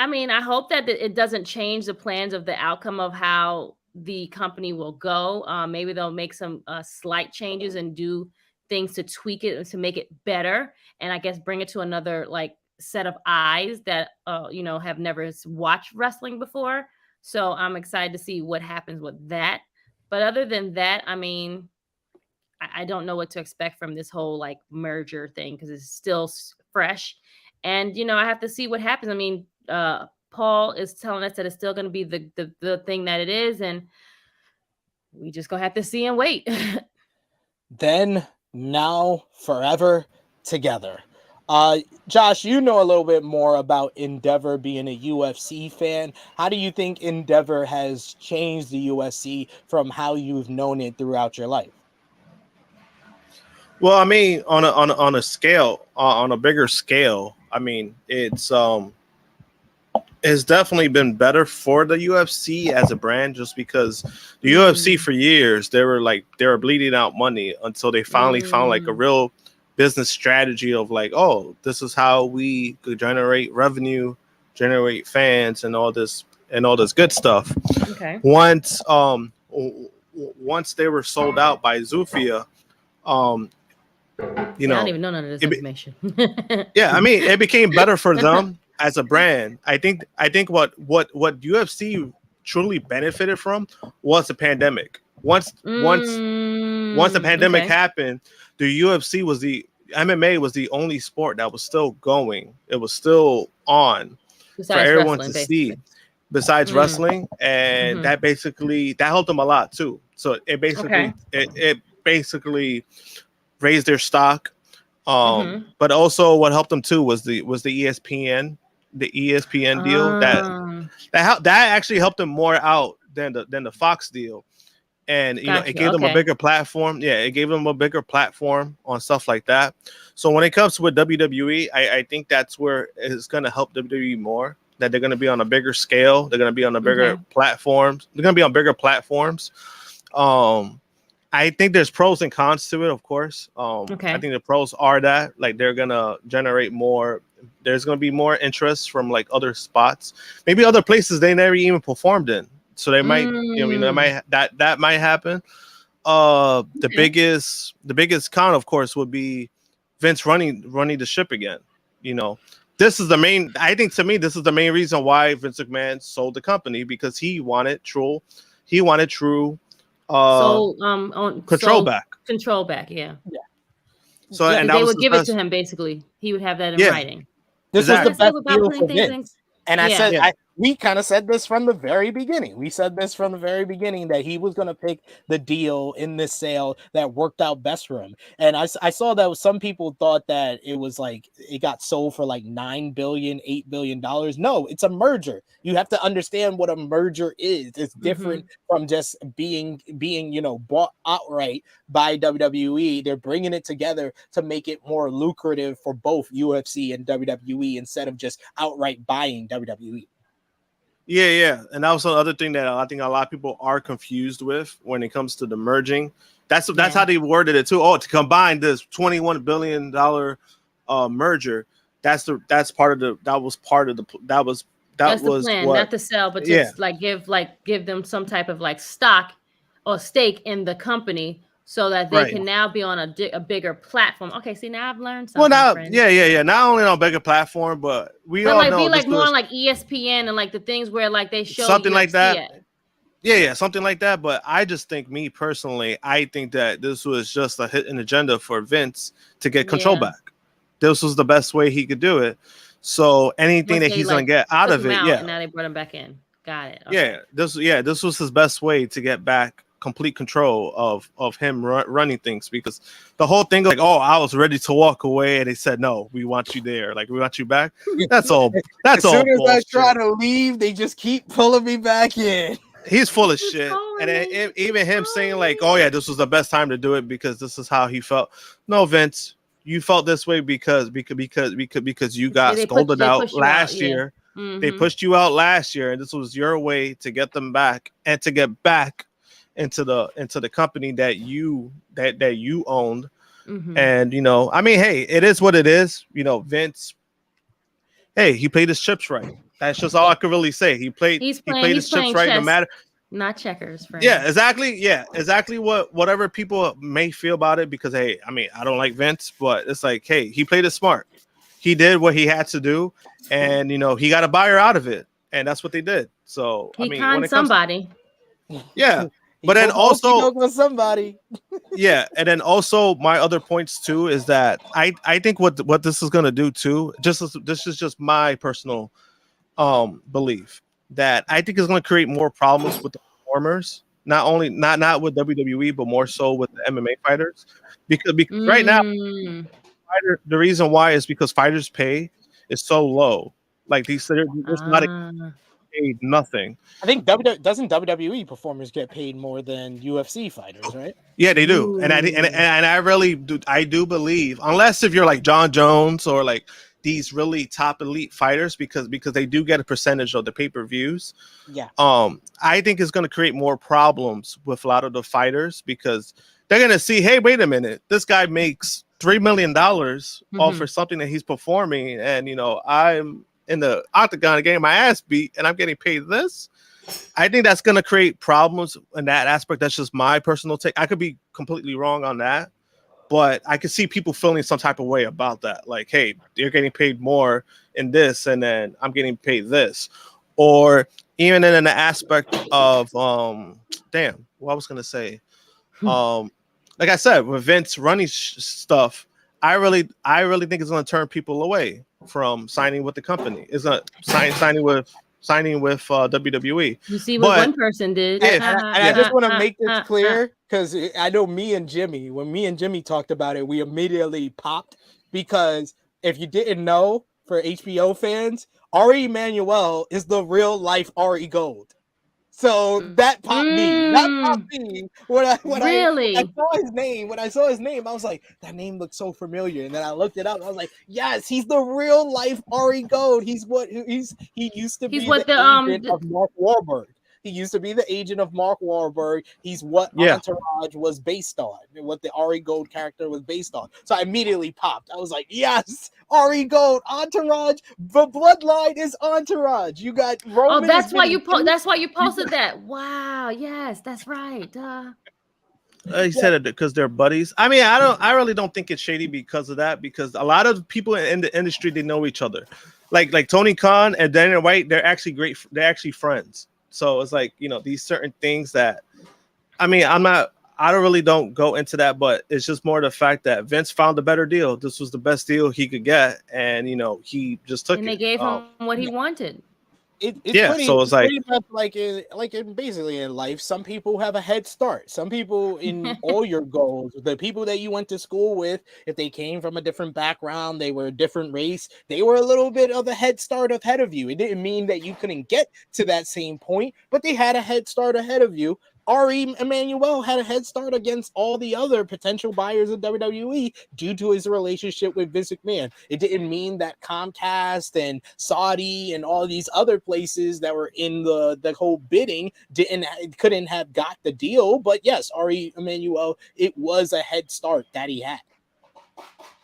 mean, I hope that it doesn't change the plans of the outcome of how the company will go. Maybe they'll make some slight changes and do things to tweak it to make it better, and I guess bring it to another set of eyes that have never watched wrestling before. So I'm excited to see what happens with that. But other than that, I mean, I don't know what to expect from this whole merger thing because it's still fresh, and I have to see what happens. I mean, Paul is telling us that it's still going to be the thing that it is, and we just gonna have to see and wait. Then, now, forever, together. Josh, you know a little bit more about Endeavor being a UFC fan. How do you think Endeavor has changed the UFC from how you've known it throughout your life? Well, I mean, on a scale, on a bigger scale, I mean, it's definitely been better for the UFC as a brand, just because the UFC for years they were bleeding out money until they finally found a real business strategy of oh, this is how we could generate revenue, generate fans, and all this good stuff. Okay. Once they were sold out by Zufia, I don't even know none of this information. Yeah, I mean, it became better for them. as a brand. I think what UFC truly benefited from was the pandemic. Once the pandemic happened, the UFC was MMA was the only sport that was still going. It was still on Besides for everyone wrestling, to basically. see. Besides wrestling, and that helped them a lot too. So it basically it basically raised their stock. But also what helped them too was the ESPN deal that actually helped them more out than the Fox deal. And it gave them a bigger platform. Yeah, it gave them a bigger platform on stuff like that. So when it comes to WWE, I think that's where it's going to help WWE more. That they're going to be on a bigger scale. They're going to be on a bigger platforms. They're going to be on bigger platforms. I think there's pros and cons to it, of course. I think the pros are that like they're going to generate more. There's going to be more interest from like other spots, maybe other places they never even performed in. So they might, that might happen. The biggest con, of course, would be Vince running the ship again. This is the main. I think to me, this is the main reason why Vince McMahon sold the company, because he wanted true control back. Control back, yeah. So and they would give it to him. Basically, he would have that in writing. This was the best deal for Vince. Things. And I said, we kind of said this from the very beginning. We said this from the very beginning that he was going to pick the deal in this sale that worked out best for him. And I saw that some people thought that it was like it got sold for like $9 billion, $8 billion. No, it's a merger. You have to understand what a merger is. It's different from just being bought outright by WWE. They're bringing it together to make it more lucrative for both UFC and WWE instead of just outright buying WWE. Yeah, and that was the other thing that I think a lot of people are confused with when it comes to the merging. That's how they worded it too. Oh, to combine this $21 billion merger. That was the plan, not to sell, but just give them some type of like stock or stake in the company, so that they can now be on a bigger platform. Okay, see, now I've learned something. Well, now, yeah. Not only on a bigger platform, but all know be like more on like ESPN and like the things where like they show something like that. Yeah, something like that. But I just think, me personally, I think that this was just a hidden agenda for Vince to get control back. This was the best way he could do it. So anything that he's gonna get out of it, and now they brought him back in. Got it. Okay. This was his best way to get back complete control of him running things, because the whole thing like, oh, I was ready to walk away and they said, no, we want you there, like we want you back. That's all as soon as bullshit. I try to leave, they just keep pulling me back in. He's full of shit. And even him saying like, oh yeah, this was the best time to do it because this is how he felt. No, Vince, you felt this way because you got scolded out last year. They pushed you out last year, and this was your way to get them back and to get back into the company that you owned. And I mean, hey, it is what it is. Vince, hey, he played his chips right. That's just all I could really say. He played his chips right, no matter, not checkers, friend. Exactly whatever people may feel about it, because hey, I mean, I don't like Vince, but it's like, hey, he played it smart. He did what he had to do, and he got a buyer out of it, and that's what they did. So he conned somebody. But then also somebody. And then also my other points too is that I think what this is gonna do too, this is just my personal belief, that I think is gonna create more problems with the performers, not with WWE, but more so with the MMA fighters, because right now the reason why is because fighters' pay is so low. Like there's not paid nothing. I think doesn't WWE performers get paid more than UFC fighters, right? Yeah, they do. Ooh. And I really do believe, unless if you're like John Jones or like these really top elite fighters, because they do get a percentage of the pay-per-views. Yeah. I think it's going to create more problems with a lot of the fighters, because they're going to see, hey, wait a minute, this guy makes $3 million all for something that he's performing, and I'm in the octagon getting my ass beat and I'm getting paid this. I think that's going to create problems in that aspect. That's just my personal take. I could be completely wrong on that, but I could see people feeling some type of way about that. Like, hey, they're getting paid more in this, and then I'm getting paid this. Or even in the aspect of, damn, what I was going to say. Like I said, with Vince running stuff, I really think it's going to turn people away from signing with the company. It's not signing with WWE. You see what one person did. And I just want to make this clear, because I know when me and Jimmy talked about it, we immediately popped, because if you didn't know, for HBO fans, Ari Emanuel is the real life Ari Gold. So that popped me. That popped me when I saw his name. When I saw his name, I was like, that name looks so familiar. And then I looked it up. I was like, yes, he's the real life Ari Gold. He used to be the agent of Mark Wahlberg. He used to be the agent of Mark Wahlberg. He's what Entourage was based on, what the Ari Gold character was based on. So I immediately popped. I was like, yes, Ari Gold, Entourage. The bloodline is Entourage. You got Roman. Oh, that's why you posted that. Wow. Yes, that's right. He said it because they're buddies. I mean, I really don't think it's shady because of that. Because a lot of people in the industry, they know each other. Like Tony Khan and Dana White, they're actually great. They're actually friends. So it's like, these certain things that, I mean, I don't go into that, but it's just more the fact that Vince found a better deal. This was the best deal he could get. And, he just took it. And they gave him what he wanted. So it's like, pretty much like in basically in life, some people have a head start. Some people in all your goals, the people that you went to school with, if they came from a different background, they were a different race, they were a little bit of a head start ahead of you. It didn't mean that you couldn't get to that same point, but they had a head start ahead of you. Ari Emanuel had a head start against all the other potential buyers of WWE due to his relationship with Vince McMahon. It didn't mean that Comcast and Saudi and all these other places that were in the whole bidding couldn't have got the deal. But yes, Ari Emanuel, it was a head start that he had.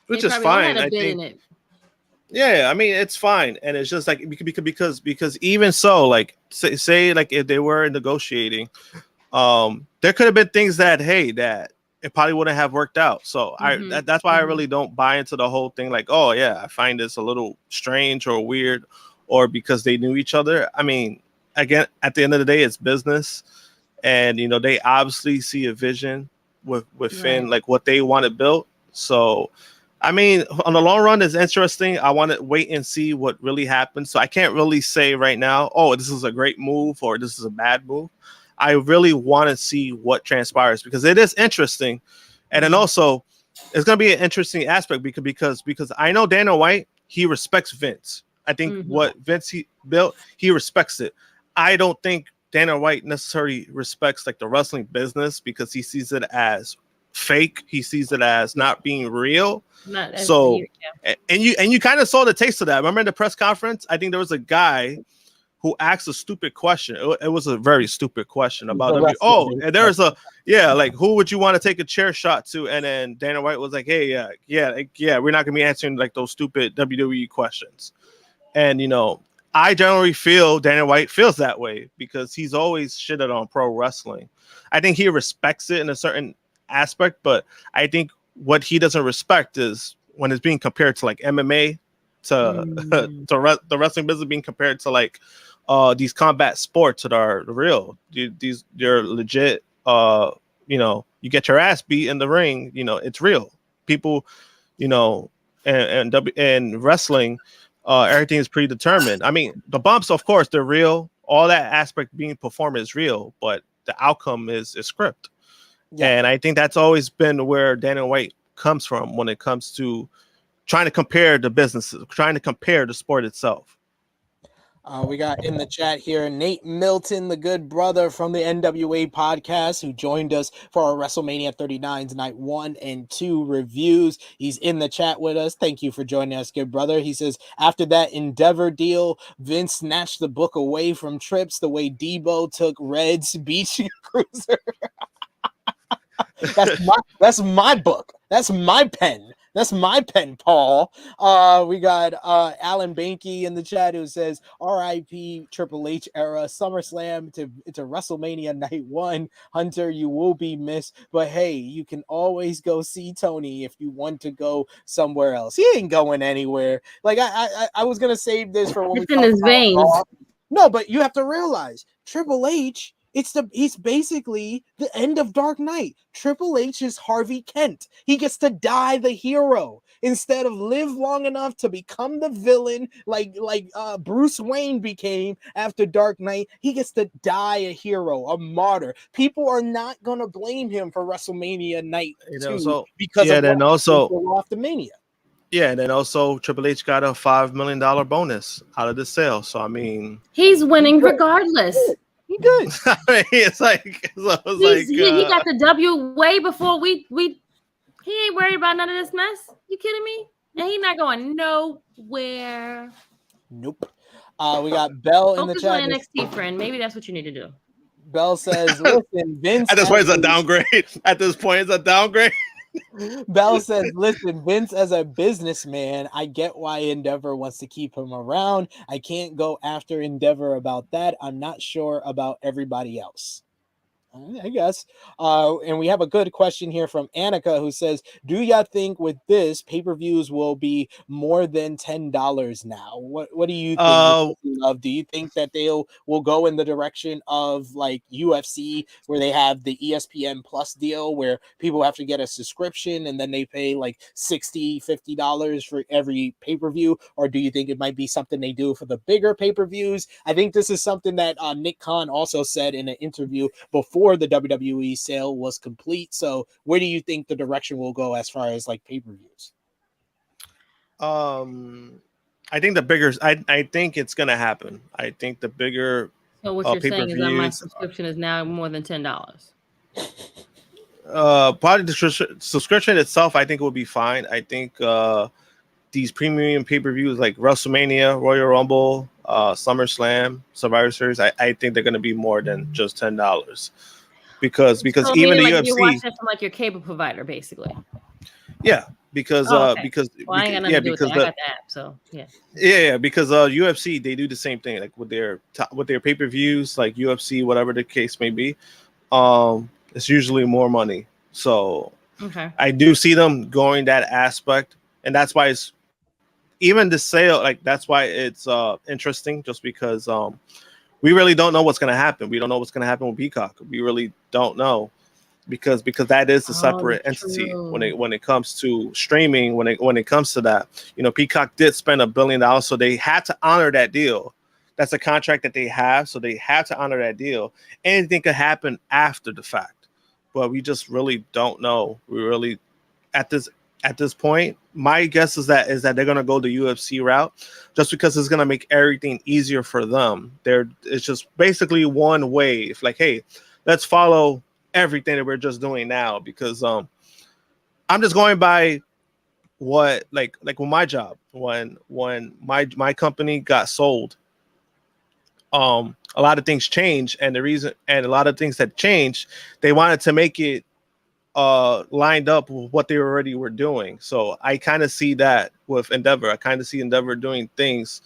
Which is fine, I think. Yeah, I mean, it's fine. And it's just like, because even so, like, say like if they were negotiating, there could have been things that it probably wouldn't have worked out. So that's why I really don't buy into the whole thing. Like, oh yeah, I find this a little strange or weird, or because they knew each other. I mean, again, at the end of the day, it's business, and they obviously see a vision with Finn, like what they want to build. So, I mean, on the long run, it's interesting. I want to wait and see what really happens. So I can't really say right now, oh, this is a great move or this is a bad move. I really want to see what transpires, because it is interesting. And then also it's going to be an interesting aspect because I know Dana White, he respects Vince. I think what Vince he built, he respects it. I don't think Dana White necessarily respects like the wrestling business, because he sees it as fake. He sees it as not being real. So, and you kind of saw the taste of that. Remember in the press conference, I think there was a guy who asked a stupid question. It was a very stupid question about and there's like, who would you want to take a chair shot to? And then Dana White was like, hey, we're not gonna be answering like those stupid WWE questions. And I generally feel Dana White feels that way because he's always shitted on pro wrestling. I think he respects it in a certain aspect, but I think what he doesn't respect is when it's being compared to like MMA, to the wrestling business being compared to like these combat sports that are real. They're legit. You get your ass beat in the ring. It's real. People, and wrestling, everything is predetermined. I mean, the bumps, of course, they're real. All that aspect being performed is real, but the outcome is script. Yeah. And I think that's always been where Dana White comes from when it comes to trying to compare the businesses, trying to compare the sport itself. We got in the chat here Nate Milton, the good brother from the NWA podcast, who joined us for our WrestleMania 39's Night 1 and 2 reviews. He's in the chat with us. Thank you for joining us, good brother. He says, after that Endeavor deal, Vince snatched the book away from Trips the way Debo took Red's Beach Cruiser. That's my book. That's my pen. That's my pen, Paul. We got Alan Banky in the chat who says R.I.P. Triple H era SummerSlam to WrestleMania Night 1. Hunter, you will be missed, but hey, you can always go see Tony if you want to go somewhere else. He ain't going anywhere. Like I was gonna save this for when It's we in talk his about veins. Raw. No, but you have to realize Triple H. He's basically the end of Dark Knight. Triple H is Harvey Kent. He gets to die the hero instead of live long enough to become the villain like Bruce Wayne became after Dark Knight. He gets to die a hero, a martyr. People are not gonna blame him for WrestleMania Night 2 because of then also after Mania. Yeah, and then also Triple H got a $5 million bonus out of the sale. So I mean, he's winning regardless. He good. I mean, it's like he got the W way before we. He ain't worried about none of this mess. You kidding me? And he's not going nowhere. Nope. We got Bell in the Focus chat. on NXT, friend. Maybe that's what you need to do. Bell says, "Listen, Vince." At this point, it's a downgrade. At this point, it's a downgrade. Bell says, "Listen, Vince, as a businessman, I get why Endeavor wants to keep him around. I can't go after Endeavor about that. I'm not sure about everybody else." I guess. And we have a good question here from Annika who says, do y'all think with this pay-per-views will be more than $10 now? What do you think? Do you think that will go in the direction of like UFC where they have the ESPN Plus deal where people have to get a subscription and then they pay like $50 for every pay-per-view? Or do you think it might be something they do for the bigger pay-per-views? I think this is something that Nick Khan also said in an interview before the WWE sale was complete. So where do you think the direction will go as far as like pay-per-views? I think the bigger, I think it's gonna happen. I think the bigger. So what you're saying is that my subscription is now more than $10. Probably the subscription itself, I think will be fine. I think these premium pay-per-views like WrestleMania, Royal Rumble, SummerSlam, Survivor Series, I think they're gonna be more than just $10. Because so even the like UFC, you're watching from like your cable provider, basically. Yeah, because I got the app, so yeah, because UFC they do the same thing like with their pay-per-views, like UFC, whatever the case may be. It's usually more money, so I do see them going that aspect, and that's why it's even the sale. Like that's why it's interesting, just because we really don't know what's going to happen. We don't know what's going to happen with Peacock. We really don't know because that is a separate entity when it comes to streaming. When it comes to that, Peacock did spend $1 billion, so they had to honor that deal. That's a contract that they have, so they have to honor that deal. Anything could happen after the fact, but we just really don't know. We really at this point, my guess is that they're going to go the UFC route just because it's going to make everything easier for them. It's just basically one wave. Like, hey, let's follow everything that we're just doing now because I'm just going by what like with my job when my company got sold. A lot of things changed, and a lot of things that changed, they wanted to make it lined up with what they already were doing. So I kind of see that with Endeavor. I kind of see Endeavor doing things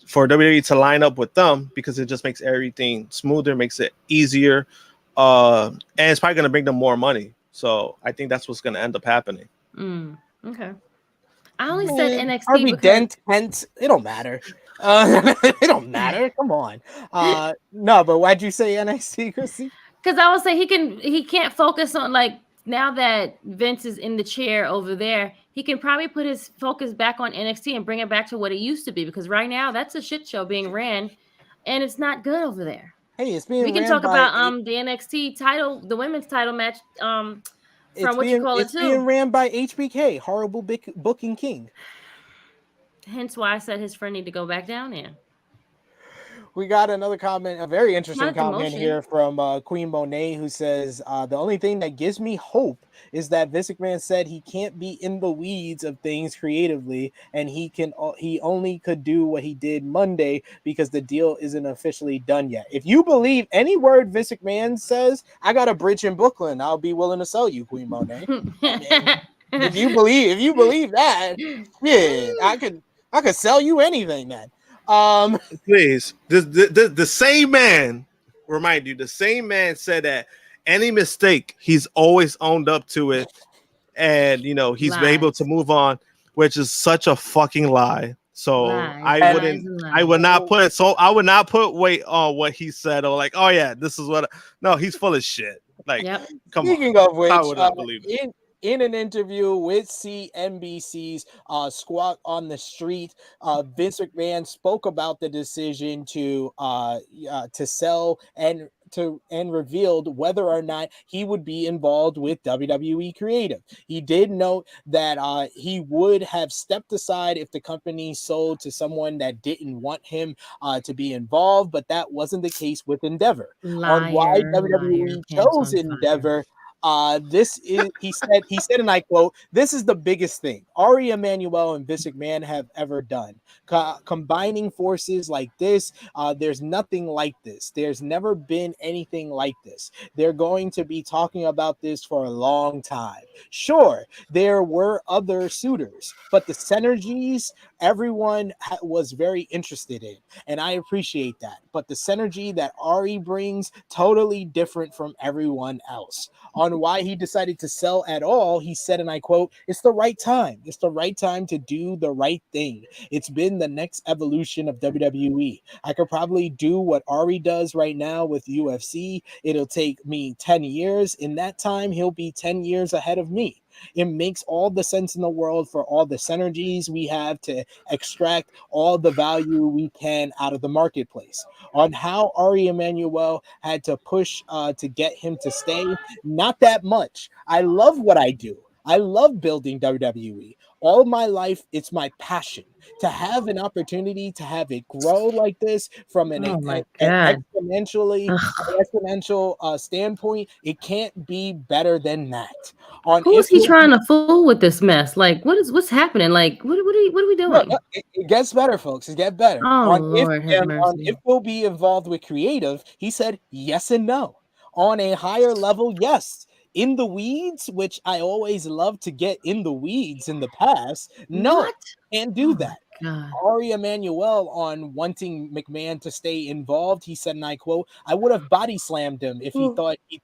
for WWE to line up with them because it just makes everything smoother, makes it easier, and it's probably going to bring them more money. So I think that's what's going to end up happening. Okay. I only said NXT Harvey Dent, Hence, it don't matter. It don't matter. Come on. No, but why'd you say NXT, Krrsi? Because I would say he can't focus on like now that Vince is in the chair over there, he can probably put his focus back on NXT and bring it back to what it used to be. Because right now that's a shit show being ran, and it's not good over there. Hey, it's being. We can talk about the NXT title, the women's title match. From what you call it too. It's being ran by HBK, horrible booking king. Hence why I said his friend need to go back down there. We got another comment, a very interesting comment here from Queen Monet, who says, the only thing that gives me hope is that Vince McMahon said he can't be in the weeds of things creatively, and he only could do what he did Monday because the deal isn't officially done yet. If you believe any word Vince McMahon says, I got a bridge in Brooklyn. I'll be willing to sell you, Queen Monet. If you believe that, yeah, I could sell you anything, man. Please, the same man, remind you, the same man said that any mistake, he's always owned up to it, and he's been able to move on, which is such a fucking lie. So I would not put weight on what he said, or like, oh yeah, this is what. No, he's full of shit. Like, come Speaking on. of which, I would not believe it. In an interview with CNBC's Squawk on the Street, Vince McMahon spoke about the decision to sell and revealed whether or not he would be involved with WWE Creative. He did note that he would have stepped aside if the company sold to someone that didn't want him to be involved, but that wasn't the case with Endeavor. On why WWE chose Endeavor, he said, and I quote, "This is the biggest thing Ari Emanuel and Vince McMahon have ever done. Combining forces like this, there's nothing like this. There's never been anything like this. They're going to be talking about this for a long time. Sure, there were other suitors, but the synergies everyone was very interested in, and I appreciate that. But the synergy that Ari brings, totally different from everyone else." On why he decided to sell at all, he said, and I quote, "It's the right time. It's the right time to do the right thing. It's been the next evolution of WWE. I could probably do what Ari does right now with UFC. It'll take me 10 years. In that time, he'll be 10 years ahead of me. It makes all the sense in the world for all the synergies we have to extract all the value we can out of the marketplace." On how Ari Emanuel had to push to get him to stay, not that much. I love what I do. I love building WWE. All my life, it's my passion. To have an opportunity to have it grow like this from an exponential standpoint, it can't be better than that. Who's he trying to fool with this mess? Like, what's happening? Like, what are we doing? No, it gets better, folks. It gets better. If we'll be involved with creative, he said yes and no. On a higher level, yes. In the weeds, which I always love to get in the weeds in the past, no, can't do that. Ari Emanuel, on wanting McMahon to stay involved, he said, and I quote, "I would have body slammed him if he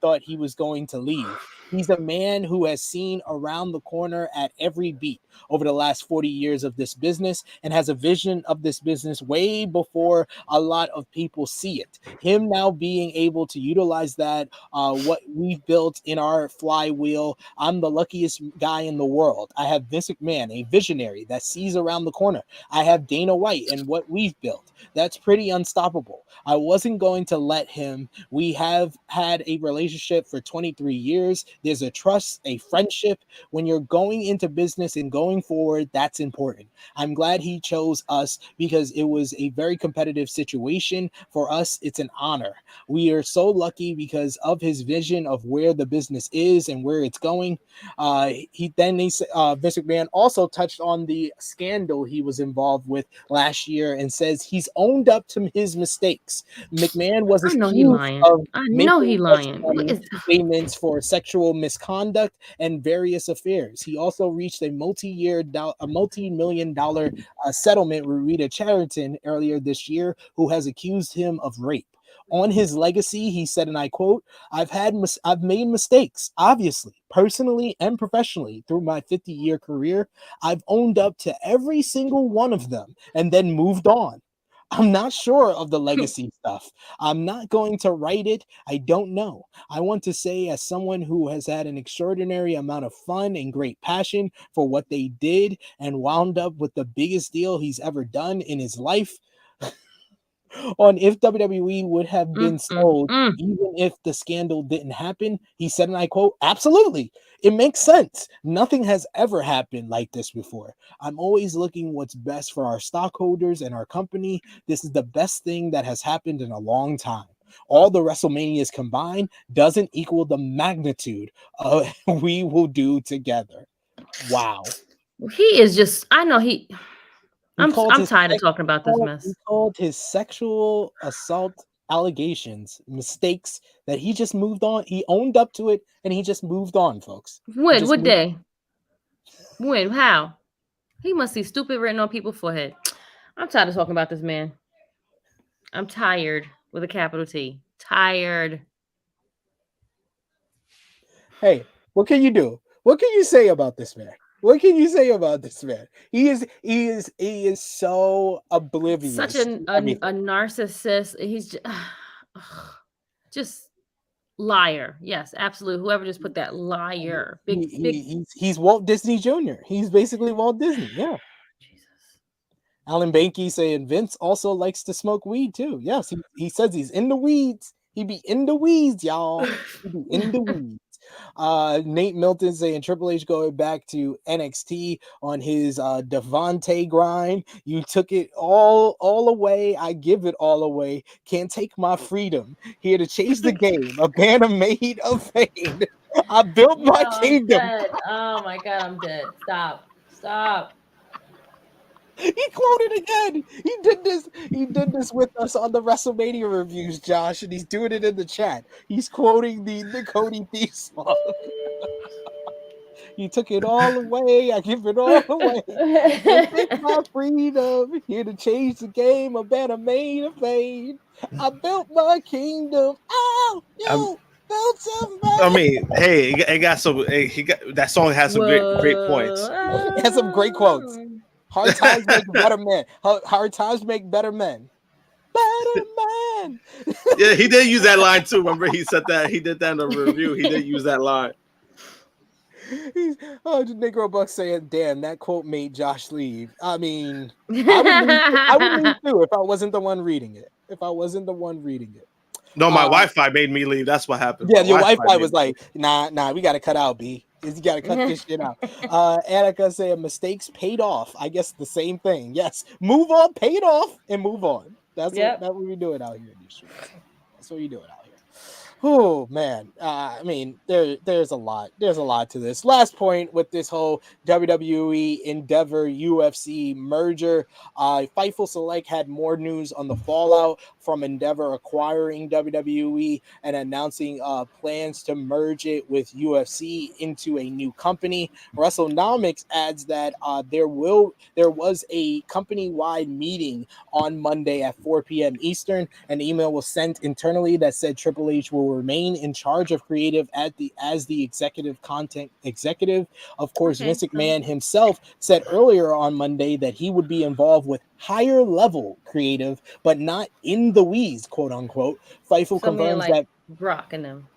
thought he was going to leave. He's a man who has seen around the corner at every beat over the last 40 years of this business and has a vision of this business way before a lot of people see it. Him now being able to utilize that, what we've built in our flywheel, I'm the luckiest guy in the world. I have Vince McMahon, a visionary that sees around the corner. I have Dana White and what we've built. That's pretty unstoppable. I wasn't going to let him. We have had a relationship for 23 years. There's a trust, a friendship. When you're going into business and going forward, that's important. I'm glad he chose us because it was a very competitive situation. For us, it's an honor. We are so lucky because of his vision of where the business is and where it's going." Vince McMahon also touched on the scandal he was involved with last year and says he's owned up to his mistakes. McMahon was accused of making statements for sexual misconduct and various affairs. He also reached a multi-million-dollar settlement with Rhea Chatterton earlier this year, who has accused him of rape. On his legacy, he said, and I quote, I've made mistakes, obviously, personally and professionally through my 50-year career. I've owned up to every single one of them and then moved on. I'm not sure of the legacy stuff. I'm not going to write it. I don't know. I want to say, as someone who has had an extraordinary amount of fun and great passion for what they did and wound up with the biggest deal he's ever done in his life, on if WWE would have been sold, even if the scandal didn't happen, he said, and I quote, "Absolutely. It makes sense. Nothing has ever happened like this before. I'm always looking what's best for our stockholders and our company. This is the best thing that has happened in a long time. All the WrestleManias combined doesn't equal the magnitude we will do together." Wow. He is just, I know I'm tired of talking about this mess. He called his sexual assault allegations mistakes that he just moved on. He owned up to it and he just moved on, folks. What day? When? How? He must see stupid written on people's forehead. I'm tired of talking about this man. I'm tired with a capital T. Tired. Hey, what can you do? What can you say about this man? What can you say about this man? He is so oblivious. Such a narcissist. He's just liar. Yes, absolutely. Whoever just put that liar. He's Walt Disney Jr. He's basically Walt Disney. Yeah. Jesus. Alan Banky saying Vince also likes to smoke weed too. Yes, he says he's in the weeds. He be in the weeds, y'all. He be in the weeds. Nate Milton saying Triple H going back to NXT on his Devontae grind. You took it all away. I give it all away. Can't take my freedom. Here to chase the game. A banner made of fame. I built my kingdom. Oh my god, I'm dead. Stop. He quoted again. He did this with us on the WrestleMania reviews, Josh, and he's doing it in the chat. He's quoting the Cody theme song. You took it all away. I give it all away. Take my freedom. Here to change the game. A better made of fame. I built my kingdom. Oh, you built somebody. I mean, hey, it got some. That song has some great points. It has some great quotes. Hard times make better men. Hard times make better men. Better man. Yeah, he did use that line too. Remember, he said that. He did that in the review. He did use that line. Negro Buck saying, "Damn, that quote made Josh leave." I mean, I would leave too if I wasn't the one reading it. No, my Wi-Fi made me leave. That's what happened. Yeah, your Wi-Fi was like, nah, we got to cut out, B. You got to cut this shit out. Annika saying mistakes paid off. I guess the same thing. Yes, move on, pay it off, and move on. That's what we're doing out here in these streets. That's what you're doing out here. Oh man, I mean, there's a lot to this. Last point with this whole WWE Endeavor UFC merger. Fightful Select had more news on the fallout from Endeavor acquiring WWE and announcing plans to merge it with UFC into a new company. WrestleNomics adds that there was a company-wide meeting on Monday at 4 p.m. Eastern. An email was sent internally that said Triple H will remain in charge of creative as the executive content executive. Of course, Vince McMahon himself said earlier on Monday that he would be involved with higher level creative, but not in the weeds, quote unquote. Fightful confirms that Brock and them.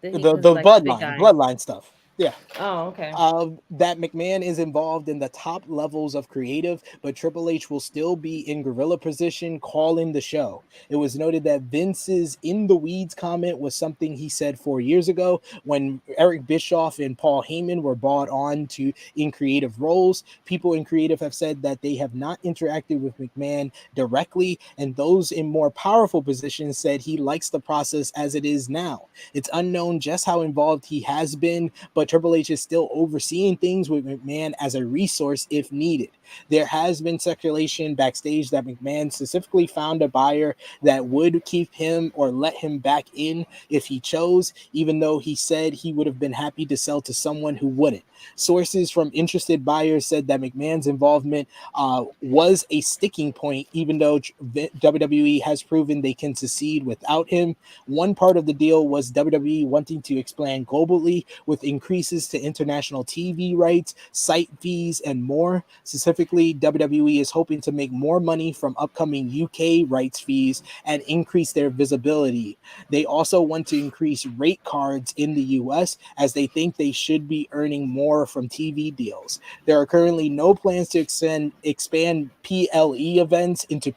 The bloodline stuff. Yeah. Oh, okay. That McMahon is involved in the top levels of creative, but Triple H will still be in gorilla position calling the show. It was noted that Vince's in the weeds comment was something he said 4 years ago when Eric Bischoff and Paul Heyman were brought on in creative roles. People in creative have said that they have not interacted with McMahon directly, and those in more powerful positions said he likes the process as it is now. It's unknown just how involved he has been, but Triple H is still overseeing things with McMahon as a resource if needed. There has been speculation backstage that McMahon specifically found a buyer that would keep him or let him back in if he chose, even though he said he would have been happy to sell to someone who wouldn't. Sources from interested buyers said that McMahon's involvement was a sticking point, even though WWE has proven they can succeed without him. One part of the deal was WWE wanting to expand globally with increases to international TV rights, site fees, and more. Specifically, WWE is hoping to make more money from upcoming UK rights fees and increase their visibility. They also want to increase rate cards in the US as they think they should be earning more from TV deals. There are currently no plans to expand PLE events into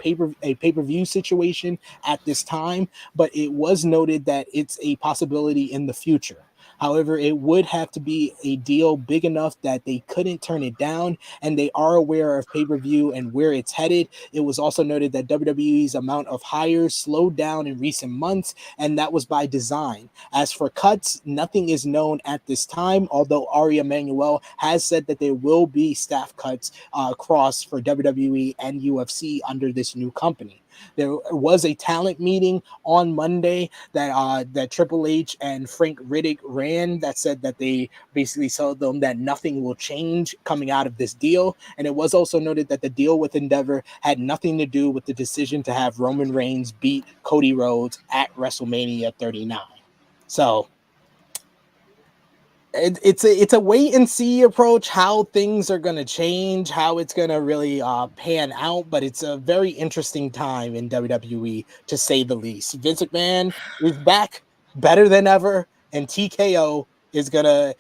a pay-per-view situation at this time, but it was noted that it's a possibility in the future. However, it would have to be a deal big enough that they couldn't turn it down, and they are aware of pay-per-view and where it's headed. It was also noted that WWE's amount of hires slowed down in recent months, and that was by design. As for cuts, nothing is known at this time, although Ari Emanuel has said that there will be staff cuts across for WWE and UFC under this new company. There was a talent meeting on Monday that Triple H and Frank Riddick ran that said that they basically told them that nothing will change coming out of this deal. And it was also noted that the deal with Endeavor had nothing to do with the decision to have Roman Reigns beat Cody Rhodes at WrestleMania 39. So it's a wait and see approach, how things are going to change, how it's going to really pan out. But it's a very interesting time in WWE, to say the least. Vince McMahon is back better than ever, and TKO is gonna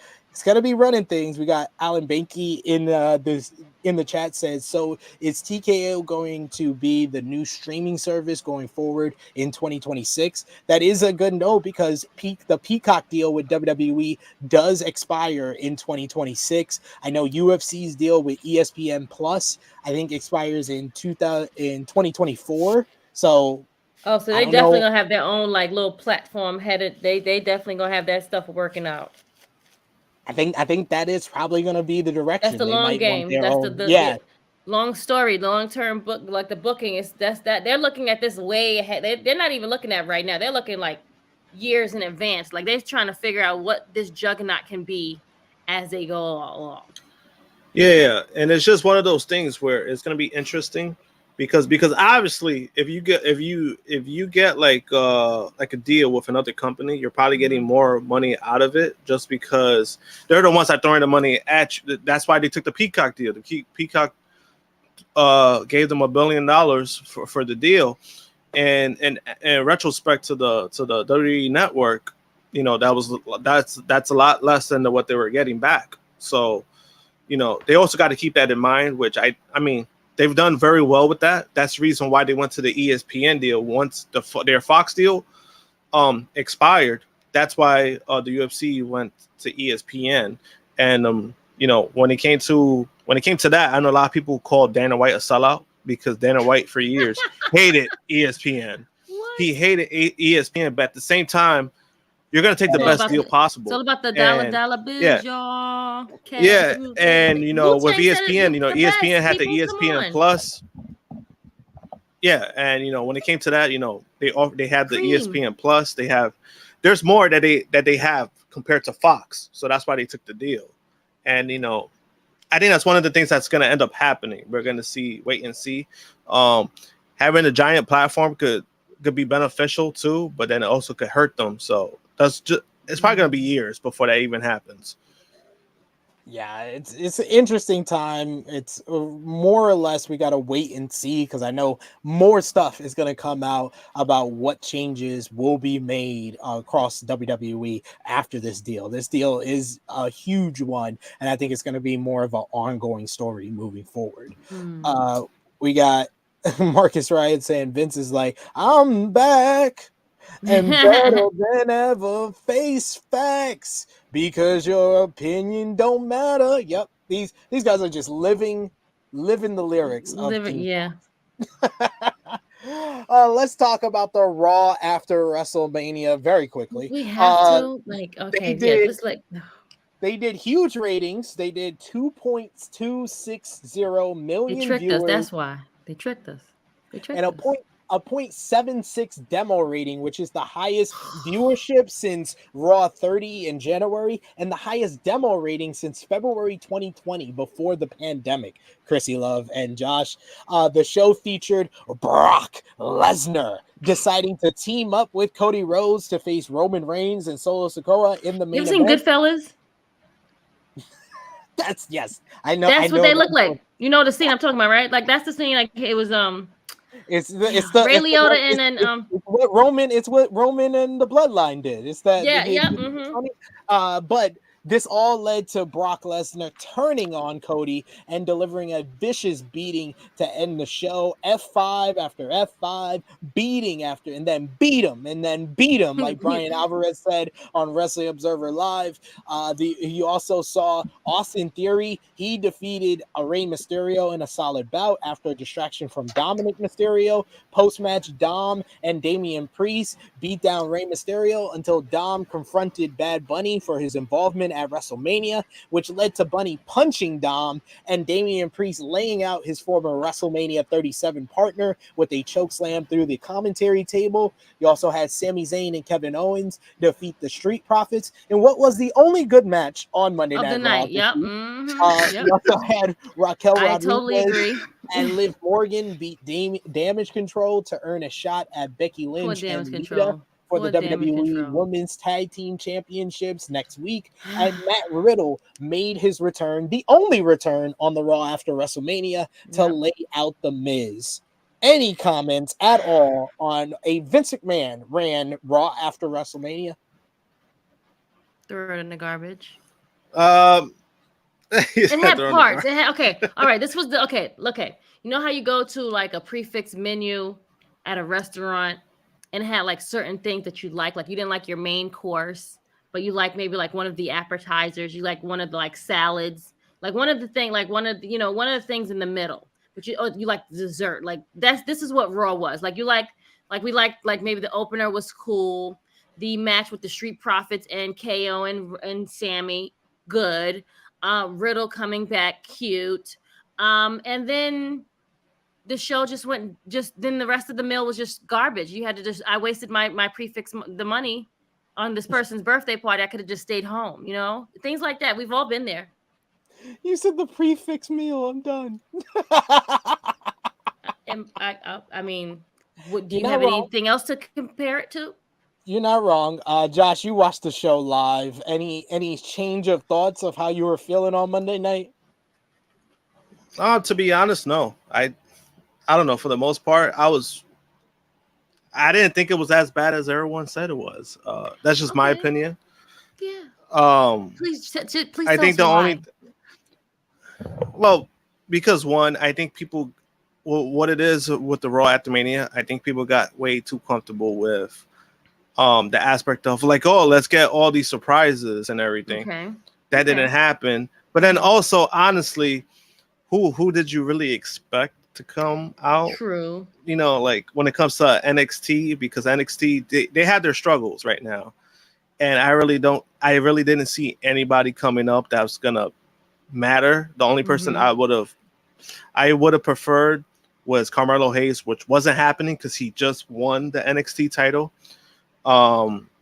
be running things. We got Alan Banky in the chat says, so is TKO going to be the new streaming service going forward in 2026? That is a good no, because the Peacock deal with WWE does expire in 2026. I know UFC's deal with ESPN Plus, I think, expires in 2024. So they definitely gonna have their own like little platform headed. They definitely gonna have that stuff working out. I think that is probably going to be the direction. That's the long game. That's the long story, long-term book. Like the booking is that they're looking at this way ahead. They're not even looking at right now. They're looking like years in advance. Like they're trying to figure out what this juggernaut can be as they go along. Yeah, and it's just one of those things where it's going to be interesting because obviously if you get like a deal with another company, you're probably getting more money out of it, just because they're the ones that throwing the money at you. That's why they took the Peacock deal. The Peacock gave them $1 billion for the deal, and in retrospect to the WWE network, that's a lot less than what they were getting back. So they also got to keep that in mind, which I mean, they've done very well with that. That's the reason why they went to the ESPN deal once their Fox deal expired. That's why the UFC went to ESPN. And when it came to that, I know a lot of people called Dana White a sellout, because Dana White for years hated ESPN. What? He hated ESPN, but at the same time, you're going to take the best deal possible. It's all about the dollar bills, y'all. Yeah, and with ESPN, ESPN had the ESPN Plus. Yeah, and when it came to that, they had the ESPN Plus. There's more that they have compared to Fox, so that's why they took the deal. And I think that's one of the things that's going to end up happening. We're going to wait and see. Having a giant platform could be beneficial too, but then it also could hurt them. So it's probably going to be years before that even happens. Yeah, it's an interesting time. It's more or less we got to wait and see, because I know more stuff is going to come out about what changes will be made across WWE after this deal. This deal is a huge one, and I think it's going to be more of an ongoing story moving forward. We got Marcus Ryan saying Vince is like, I'm back and better than ever, face facts, because your opinion don't matter. Yep, these guys are just living the lyrics. Let's talk about the Raw after WrestleMania very quickly. We have to They did huge ratings. They did 2.260 million They tricked viewers. us. That's why they tricked us. And a 0.76 demo rating, which is the highest viewership since Raw 30 in January, and the highest demo rating since February 2020, before the pandemic. Krrsi Love and Josh. The show featured Brock Lesnar deciding to team up with Cody Rhodes to face Roman Reigns and Solo Sikoa in the main event. You seen Goodfellas? Yes, I know. That's what they look like. You know the scene I'm talking about, right? Like that's the scene. Like it was It's the Ray Liotta and then it's what Roman and the Bloodline did. It's that but this all led to Brock Lesnar turning on Cody and delivering a vicious beating to end the show. F5 after F5, beating after, and then beat him, like Brian Alvarez said on Wrestling Observer Live. You also saw Austin Theory. He defeated Rey Mysterio in a solid bout after a distraction from Dominic Mysterio. Post-match, Dom and Damian Priest beat down Rey Mysterio until Dom confronted Bad Bunny for his involvement at WrestleMania, which led to Bunny punching Dom and Damian Priest laying out his former WrestleMania 37 partner with a chokeslam through the commentary table. You also had Sami Zayn and Kevin Owens defeat the Street Profits in what was the only good match on Monday Night Raw. Yep. You also had Raquel I Rodriguez totally agree. and Liv Morgan beat Damage Control to earn a shot at Becky Lynch and Lita for the WWE Women's Tag Team Championships next week. And Matt Riddle made his return, the only return on the Raw after WrestleMania, to lay out The Miz. Any comments at all on a Vince McMahon ran Raw after WrestleMania? Throw it in the garbage. It had parts. All right. This was okay. You know how you go to like a prefix menu at a restaurant and it had like certain things that you like you didn't like your main course, but you like maybe like one of the appetizers, you like one of the like salads, like one of the things in the middle, but you like dessert. Like this is what Raw was. Like we liked maybe the opener was cool. The match with the Street Profits and KO and Sammy, good. Riddle coming back, cute. And then the show then the rest of the meal was just garbage. You had to I wasted my prefix, the money on this person's birthday party. I could have just stayed home, things like that. We've all been there. You said the prefix meal. I'm done. I mean, do you have anything else to compare it to? You're not wrong. Josh, you watched the show live. Any change of thoughts of how you were feeling on Monday night? To be honest, no. I don't know. For the most part, I didn't think it was as bad as everyone said it was. That's just my opinion. Yeah. Please I think the only because one, I think people what it is with the Raw after Mania, I think people got way too comfortable with the aspect of like, oh, let's get all these surprises and everything. That didn't happen. But then also, honestly, who did you really expect to come out? True. Like when it comes to NXT, because NXT they had their struggles right now, and I really didn't see anybody coming up that was gonna matter. The only person I would have preferred was Carmelo Hayes, which wasn't happening because he just won the NXT title.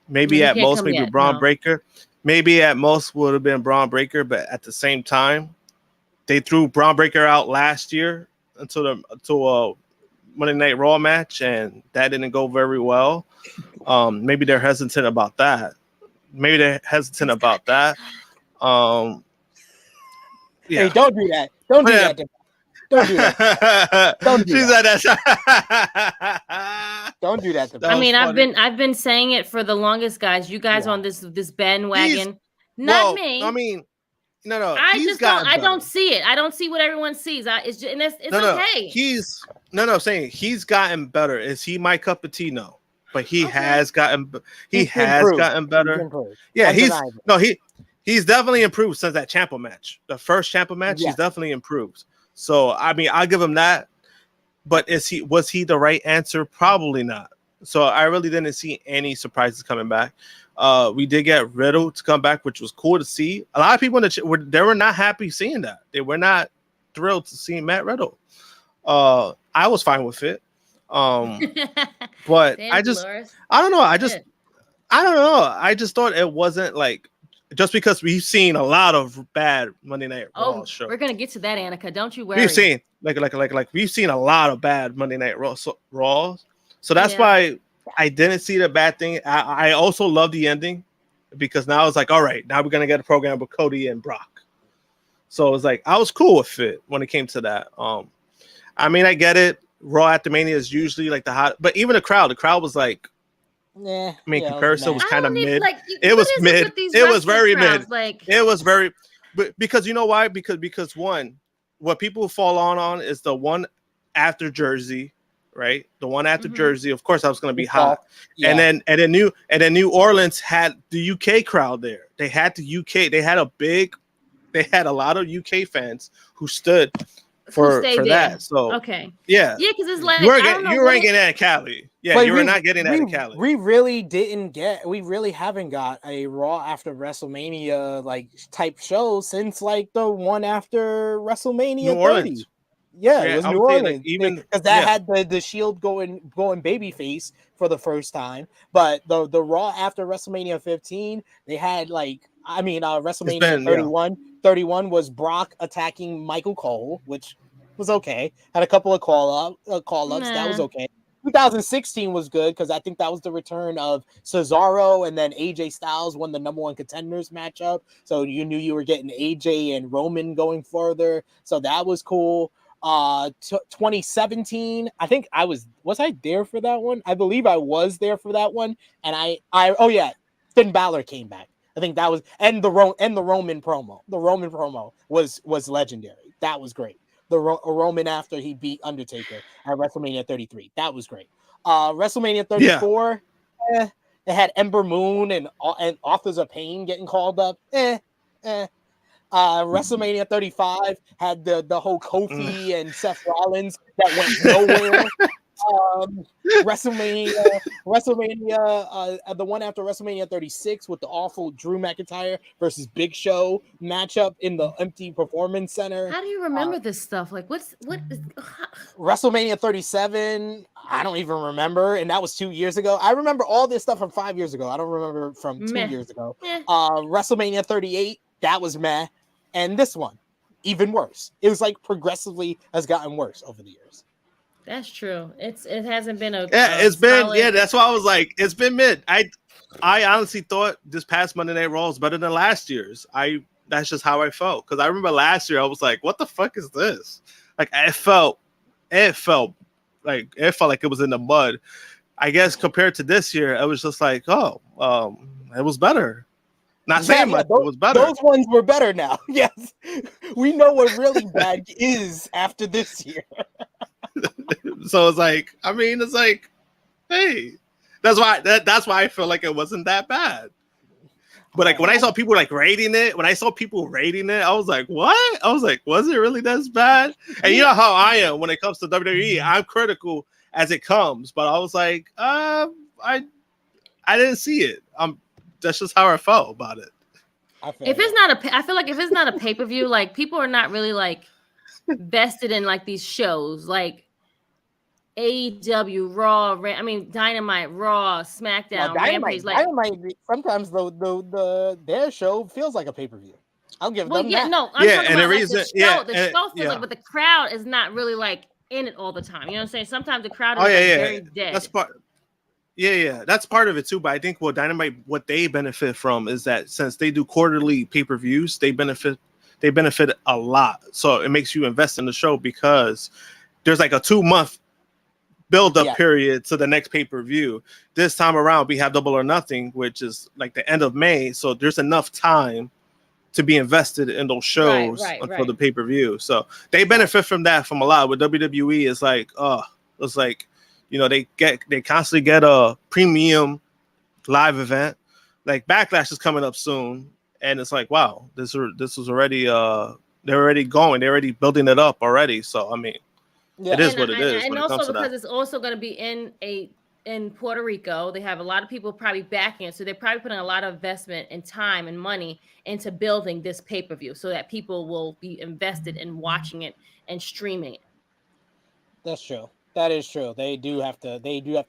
Maybe at most, Braun Breaker. Maybe at most would have been Braun Breaker, but at the same time, they threw Braun Breaker out last year until a Monday Night Raw match, and that didn't go very well. Maybe they're hesitant about that. Hey, don't do that. Don't do that. Don't do that. Don't do that. Don't do that. I mean, I've been saying it for the longest, guys. You guys on this bandwagon, not me. I mean, no. I don't see it. I don't see what everyone sees. It's okay. I'm saying he's gotten better. Is he my cup of tea? No, but he has gotten. He has gotten better. Yeah, he's definitely improved since that Ciampa match. The first Ciampa match, he's definitely improved. So I mean, I'll give him that. But was he the right answer? Probably not. So I really didn't see any surprises coming back. We did get Riddle to come back, which was cool to see. A lot of people they were not happy seeing that. They were not thrilled to see Matt Riddle. I was fine with it. But I don't know. I don't know. I just thought it wasn't like, just because we've seen a lot of bad Monday Night Raw shows. We're gonna get to that, Annika. Don't you worry. We've seen we've seen a lot of bad Monday Night Raws. So that's why I didn't see the bad thing. I also love the ending, because now it's like, all right, now we're gonna get a program with Cody and Brock. So it's like I was cool with it when it came to that. I mean, I get it. Raw after Mania is usually like the hot, but even the crowd was like, I mean, comparison was kind of mid. It was mid. It was very mid. It was very, but because you know why? Because one, what people fall on is the one after Jersey, right? The one after Jersey, of course, that was going to be hot. And then New Orleans had the UK crowd there. They had the UK. They had a lot of UK fans who stood for there. that. So okay, yeah, because it's like you weren't getting that in Cali. Yeah, But you were not getting that in Cali. We really haven't got a Raw after WrestleMania like type show since like the one after WrestleMania New Orleans. 30. Yeah, it was New Orleans. Like, even because that had the Shield going babyface for the first time. But the Raw after WrestleMania 15, they had like WrestleMania 31. 31 was Brock attacking Michael Cole, which was okay. Had a couple of call ups. That was okay. 2016 was good because I think that was the return of Cesaro, and then AJ Styles won the number one contenders matchup. So you knew you were getting AJ and Roman going further. So that was cool. 2017, I think was I there for that one? I believe I was there for that one. And Finn Balor came back. I think that was and the Roman promo. The Roman promo was legendary. That was great. The Roman after he beat Undertaker at WrestleMania 33. That was great. WrestleMania 34, it had Ember Moon and Authors of Pain getting called up. WrestleMania 35 had the whole Kofi and Seth Rollins that went nowhere. WrestleMania, the one after WrestleMania 36 with the awful Drew McIntyre versus Big Show matchup in the empty performance center. How do you remember this stuff? Like, what is WrestleMania 37? I don't even remember, and that was 2 years ago. I remember all this stuff from 5 years ago. I don't remember from 2 years ago. WrestleMania 38, that was meh, and this one, even worse. It was like progressively has gotten worse over the years. That's true. It hasn't been a it's been solid... that's why I was like, it's been mid. I honestly thought this past Monday Night Raw was better than last year's. That's just how I felt, because I remember last year I was like, what the fuck is this? Like it felt like it was in the mud. I guess compared to this year, it was just like, it was better. Not saying much, it was better. Those ones were better now. Yes, we know what really bad is after this year. So it's like, hey, that's why I feel like it wasn't that bad. But like when I saw people rating it, I was like, what? I was like, was it really that bad? And you know how I am when it comes to WWE, I'm critical as it comes. But I was like, I didn't see it. That's just how I felt about it. I feel like if it's not a pay-per-view, like people are not really like vested in like these shows, like AEW, Raw, Dynamite, Raw, Smackdown, Rampage. Dynamite, sometimes their show feels like a pay-per-view. I'll give them that. No, I'm talking about the show feels like, but the crowd is not really like in it all the time. You know what I'm saying? Sometimes the crowd is very dead. That's part. Yeah, that's part of it too. But I think what Dynamite, what they benefit from is that since they do quarterly pay-per-views, they benefit a lot. So it makes you invest in the show because there's like a 2-month build-up period to the next pay-per-view. This time around, we have Double or Nothing, which is like the end of May. So there's enough time to be invested in those shows until the pay-per-view. So they benefit from that from a lot. With WWE, it's like, you know, they constantly get a premium live event. Like Backlash is coming up soon, and it's like, wow, this was already they're already going, they're already building it up already. So I mean, it is what it is. And also because it's also going to be in Puerto Rico, they have a lot of people probably backing it, so they're probably putting a lot of investment and time and money into building this pay-per-view so that people will be invested in watching it and streaming it. That's true. That is true. They do have to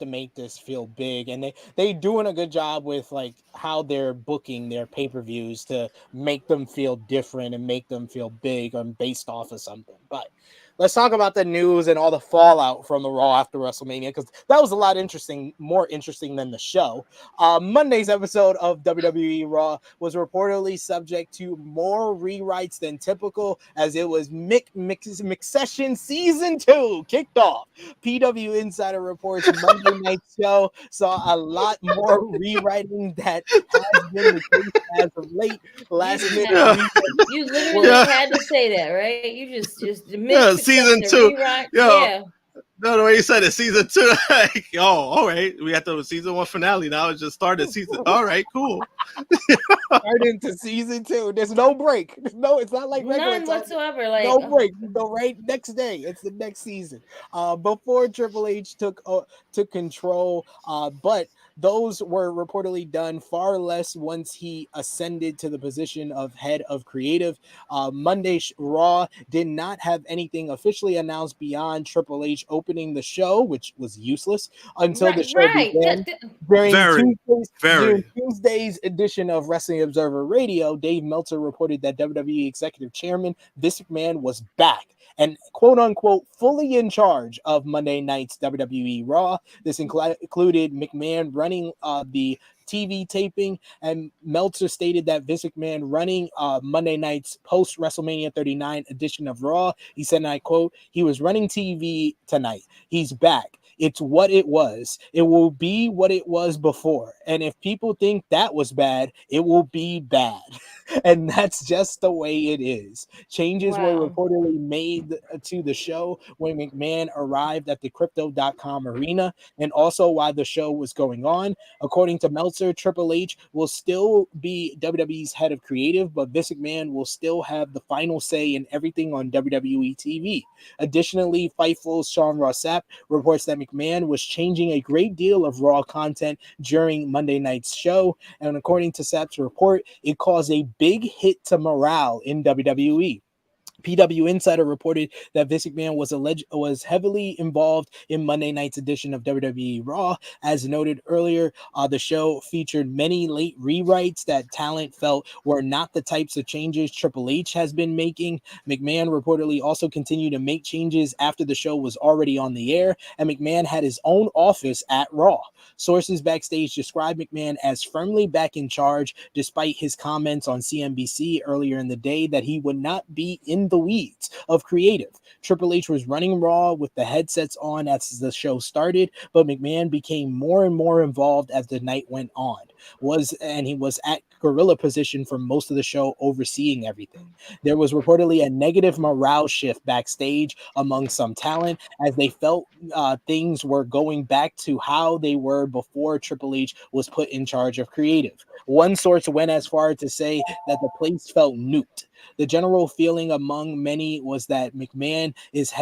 make this feel big, and they doing a good job with like how they're booking their pay-per-views to make them feel different and make them feel big and based off of something. But let's talk about the news and all the fallout from the Raw after WrestleMania, because that was a lot more interesting than the show. Monday's episode of WWE Raw was reportedly subject to more rewrites than typical, as it was McSuccession Season 2 kicked off. PW Insider reports Monday night show saw a lot more rewriting that has been the case as of late. Last minute. You literally had to say that, right? You just Season 2. No, the way you said it, season 2. Like, oh, all right. We got the season 1 finale now. It just started season. All right, cool. Start into season 2. There's no break. No, it's not like regular None time. whatsoever. Like No break. You go right next day. It's the next season. Before Triple H took control, but those were reportedly done far less once he ascended to the position of head of creative. Monday Raw did not have anything officially announced beyond Triple H opening the show, which was useless until the show began. During Tuesday's edition of Wrestling Observer Radio, Dave Meltzer reported that WWE Executive Chairman Vince McMahon was back and quote unquote fully in charge of Monday night's WWE Raw. This included McMahon running the TV taping, and Meltzer stated that Vince McMahon running Monday night's post WrestleMania 39 edition of Raw. He said, and I quote, "He was running TV tonight. He's back. It's what it was. It will be what it was before. And if people think that was bad, it will be bad." And that's just the way it is. Changes were reportedly made to the show when McMahon arrived at the Crypto.com arena and also while the show was going on. According to Meltzer, Triple H will still be WWE's head of creative, but Vince McMahon will still have the final say in everything on WWE TV. Additionally, Fightful's Sean Ross Sapp reports that McMahon was changing a great deal of Raw content during Monday night's show, and according to Sapp's report, it caused a big hit to morale in WWE. PW Insider reported that Vince McMahon was heavily involved in Monday night's edition of WWE Raw. As noted earlier, the show featured many late rewrites that talent felt were not the types of changes Triple H has been making. McMahon reportedly also continued to make changes after the show was already on the air, and McMahon had his own office at Raw. Sources backstage described McMahon as firmly back in charge, despite his comments on CNBC earlier in the day that he would not be in the weeds of creative. Triple H was running Raw with the headsets on as the show started, but McMahon became more and more involved as the night went on. He was at gorilla position for most of the show, overseeing everything. There was reportedly a negative morale shift backstage among some talent as they felt things were going back to how they were before Triple H was put in charge of creative. One source went as far to say that the place felt nuked. The general feeling among many was that McMahon is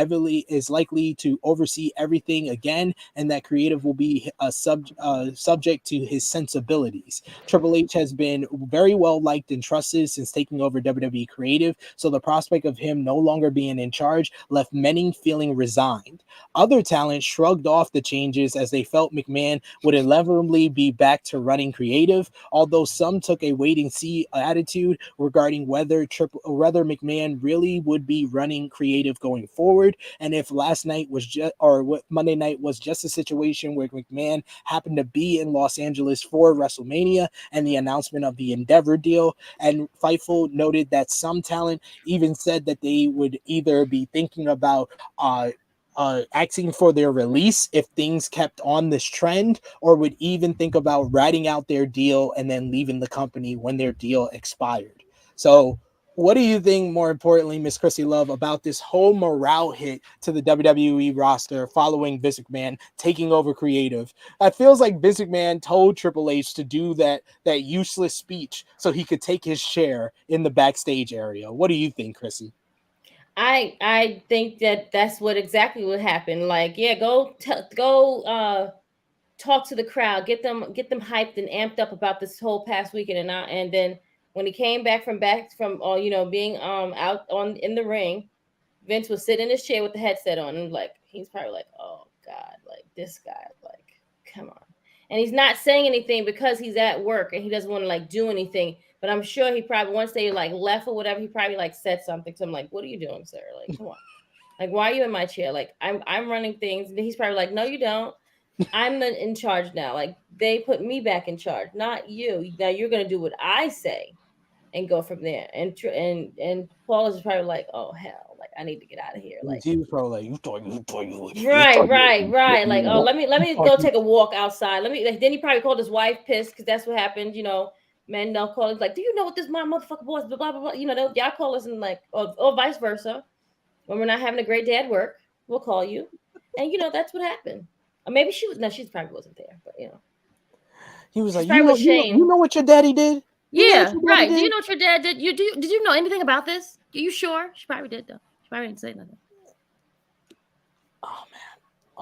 likely to oversee everything again, and that creative will be subject to his sensibilities. Triple H has been very well liked and trusted since taking over WWE Creative, so the prospect of him no longer being in charge left many feeling resigned. Other talent shrugged off the changes as they felt McMahon would inevitably be back to running creative, although some took a wait-and-see attitude regarding whether McMahon really would be running creative going forward, and if Monday night was just a situation where McMahon happened to be in Los Angeles for WrestleMania and the announcement of the Endeavor deal. And Fightful noted that some talent even said that they would either be thinking about asking for their release if things kept on this trend, or would even think about writing out their deal and then leaving the company when their deal expired. So what do you think, more importantly, Miss Krrsi Love, about this whole morale hit to the WWE roster following Vince McMahon taking over creative? It feels like Vince McMahon told Triple H to do that useless speech so he could take his share in the backstage area. What do you think, Krrsi? I think that's what exactly would happen. Like, yeah, go talk to the crowd, get them hyped and amped up about this whole past weekend, and then when he came back from being out in the ring, Vince was sitting in his chair with the headset on, and like he's probably like, oh God, like this guy, like come on, and he's not saying anything because he's at work and he doesn't want to like do anything. But I'm sure he probably, once they like left or whatever, he probably like said something to him like, "What are you doing, sir? Like, come on, like why are you in my chair? Like I'm running things." And he's probably like, "No, you don't. I'm in charge now. Like they put me back in charge, not you. Now you're gonna do what I say." And go from there. And Paul is probably like, oh hell, like I need to get out of here. Like he was probably like, right. Like, oh, let me go take a walk outside. Then he probably called his wife pissed because that's what happened. You know, men they'll call us like, do you know what this motherfucker was? Blah blah blah. You know, y'all call us and like, or vice versa. When we're not having a great day at work, we'll call you. And that's what happened. Or maybe she was. No, she probably wasn't there. But he was like, probably with Shane. you know what your daddy did? Yeah, right. Do you know what your dad did? Did you know anything about this? Are you sure? She probably did though. She probably didn't say nothing.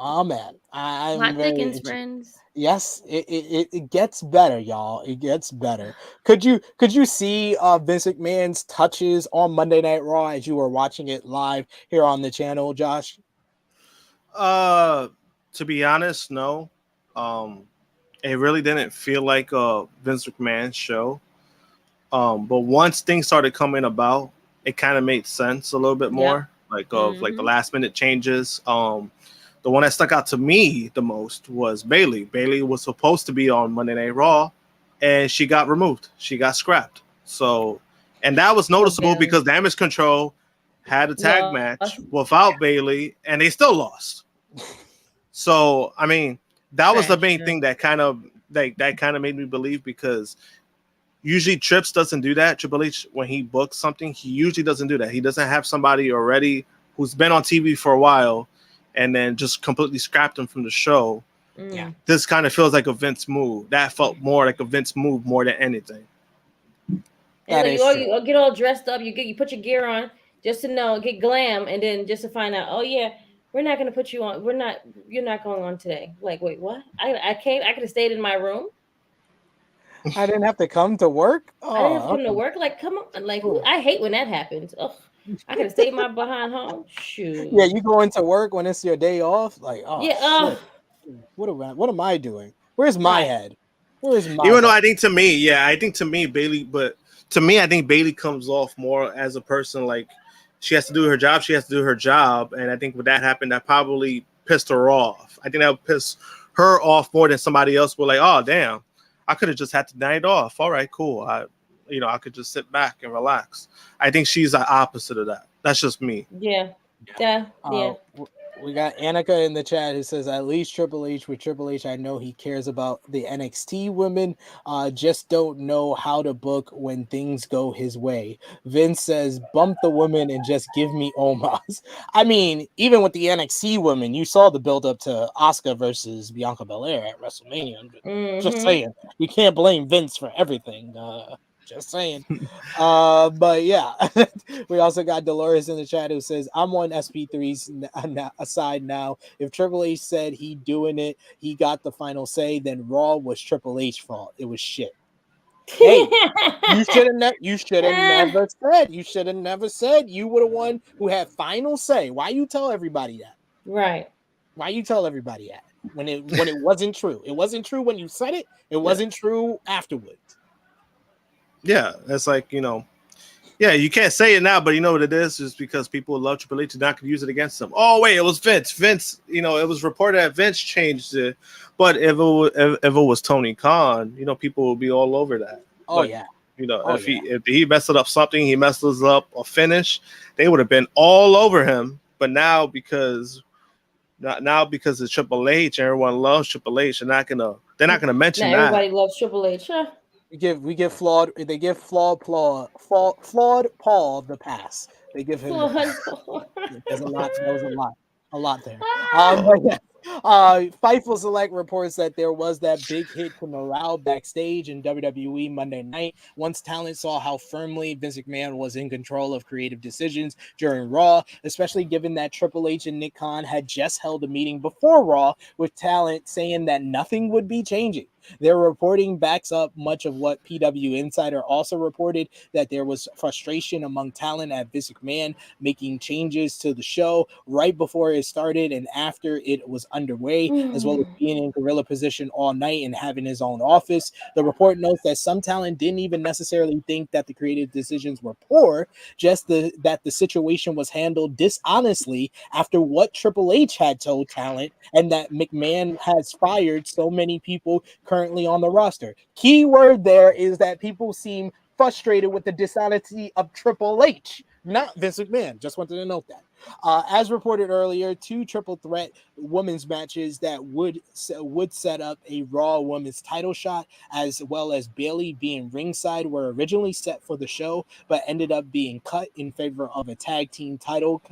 Oh man, I'm Hot very thickens, friends. Yes, it gets better, y'all. It gets better. Could you see Vince McMahon's touches on Monday Night Raw as you were watching it live here on the channel, Josh? To be honest, no. It really didn't feel like a Vince McMahon show. But once things started coming about, it kind of made sense a little bit more. Like like the last minute changes. The one that stuck out to me the most was Bayley. Bayley was supposed to be on Monday Night Raw, and she got removed. She got scrapped. So, and that was noticeable because Damage Control had a tag match without Bayley, and they still lost. So, I mean, that was the main thing that kind of made me believe, because usually Trips doesn't do that. Triple H, when he books something, he usually doesn't do that. He doesn't have somebody already who's been on TV for a while and then just completely scrapped him from the show. Yeah, this kind of feels like a Vince move. That felt more like a Vince move more than anything. And you get all dressed up. You put your gear on just to get glam, and then just to find out, oh yeah, we're not going to put you on. You're not going on today. Like, wait, what? I could have stayed in my room. I didn't have to come to work. I didn't have to come to work. Like, come on. Like, I hate when that happens. Ugh. I could have stayed my behind home. Shoot. Yeah, you go into work when it's your day off. Like, yeah. Shit. What am I doing? Where's my head? Where's my Even though I think to me, Bayley, but to me, I think Bayley comes off more as a person like she has to do her job. She has to do her job. And I think when that happened, that probably pissed her off. I think that would piss her off more than somebody else would, like, oh, damn, I could have just had the night off. All right, cool. I could just sit back and relax. I think she's the opposite of that. That's just me. Yeah. We got Annika in the chat who says, at least Triple H, with Triple H, I know he cares about the NXT women. Just don't know how to book when things go his way. Vince says, bump the women and just give me Omos. I mean, even with the NXT women, you saw the build up to Asuka versus Bianca Belair at WrestleMania. Just saying, you can't blame Vince for everything. Just saying. But yeah, we also got Dolores in the chat who says, I'm on SP3's aside now. If Triple H said he doing it, he got the final say, then Raw was Triple H fault. It was shit. Hey, you should have never said you were the one who had final say. Why you tell everybody that? Right. Why you tell everybody that when it wasn't true? It wasn't true when you said it. It wasn't true afterwards. Yeah, that's like, yeah, you can't say it now, but you know what it is? It's because people love Triple H and not going to use it against them. Oh, wait, it was Vince. Vince, it was reported that Vince changed it. But if it was Tony Khan, people would be all over that. Oh, but, yeah. If he messed up something, he messes up a finish, they would have been all over him. But now because it's Triple H and everyone loves Triple H, they're not gonna mention that. Everybody loves Triple H. Huh? They give flawed Paul the pass. They give him the pass. There's a lot there. But yeah. Fightful Select reports that there was that big hit to morale backstage in WWE Monday Night once talent saw how firmly Vince McMahon was in control of creative decisions during Raw, especially given that Triple H and Nick Khan had just held a meeting before Raw with talent saying that nothing would be changing. Their reporting backs up much of what PW Insider also reported, that there was frustration among talent at Vince McMahon making changes to the show right before it started and after it was underway, as well as being in gorilla position all night and having his own office. The report notes that some talent didn't even necessarily think that the creative decisions were poor, just that the situation was handled dishonestly after what Triple H had told talent, and that McMahon has fired so many people currently on the roster. Key word there is that people seem frustrated with the dishonesty of Triple H, not Vince McMahon. Just wanted to note that. As reported earlier, 2 triple threat women's matches that would set up a Raw women's title shot, as well as Bayley being ringside, were originally set for the show, but ended up being cut in favor of a tag team title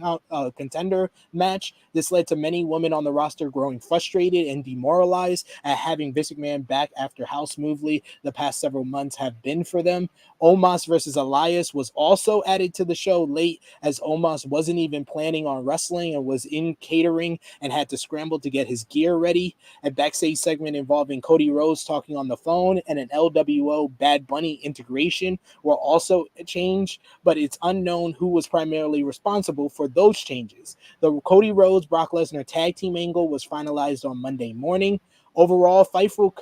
contender match. This led to many women on the roster growing frustrated and demoralized at having Vince McMahon back after how smoothly the past several months have been for them. Omos versus Elias was also added to the show late, as Omos wasn't even planning on wrestling and was in catering and had to scramble to get his gear ready. A backstage segment involving Cody Rhodes talking on the phone and an LWO Bad Bunny integration were also changed, but it's unknown who was primarily responsible for those changes. The Cody Rhodes Brock Lesnar tag team angle was finalized on Monday morning. Overall, Fightful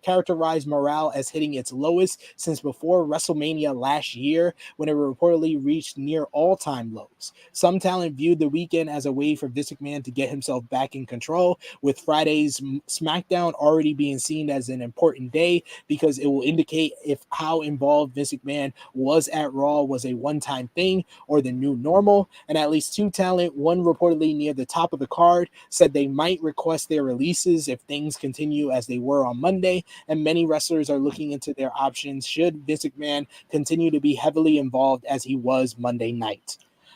characterized morale as hitting its lowest since before WrestleMania last year, when it reportedly reached near all-time lows. Some talent viewed the weekend as a way for Vince McMahon to get himself back in control, with Friday's SmackDown already being seen as an important day because it will indicate if how involved Vince McMahon was at Raw was a one-time thing or the new normal. And at least 2 talent, one reportedly near the top of the card, said they might request their releases if things continue as they were on Monday, and many wrestlers are looking into their options should Vince McMahon continue to be heavily involved as he was Monday night.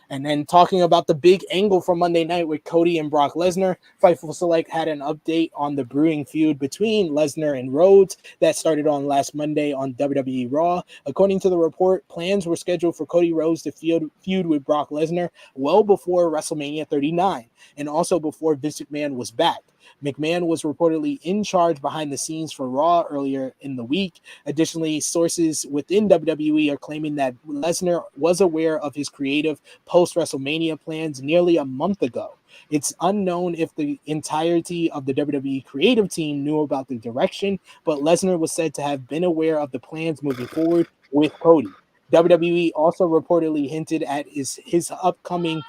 And then talking about the big angle from Monday night with Cody and Brock Lesnar, Fightful Select had an update on the brewing feud between Lesnar and Rhodes that started on last Monday on WWE Raw. According to the report, plans were scheduled for Cody Rhodes to feud with Brock Lesnar well before WrestleMania 39, and also before Vince McMahon was back. McMahon was reportedly in charge behind the scenes for Raw earlier in the week. Additionally, sources within WWE are claiming that Lesnar was aware of his creative post-WrestleMania plans nearly a month ago. It's unknown if the entirety of the WWE creative team knew about the direction, but Lesnar was said to have been aware of the plans moving forward with Cody. WWE also reportedly hinted at his upcoming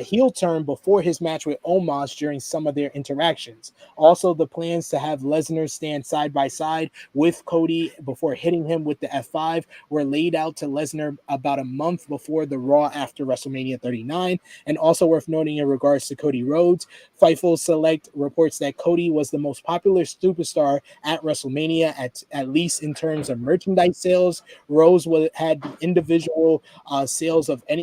heel turn before his match with Omos during some of their interactions. Also, the plans to have Lesnar stand side by side with Cody before hitting him with the F5 were laid out to Lesnar about a month before the Raw after WrestleMania 39. And also worth noting in regards to Cody Rhodes, Fightful Select reports that Cody was the most popular superstar at WrestleMania, at least in terms of merchandise sales. Rhodes had the individual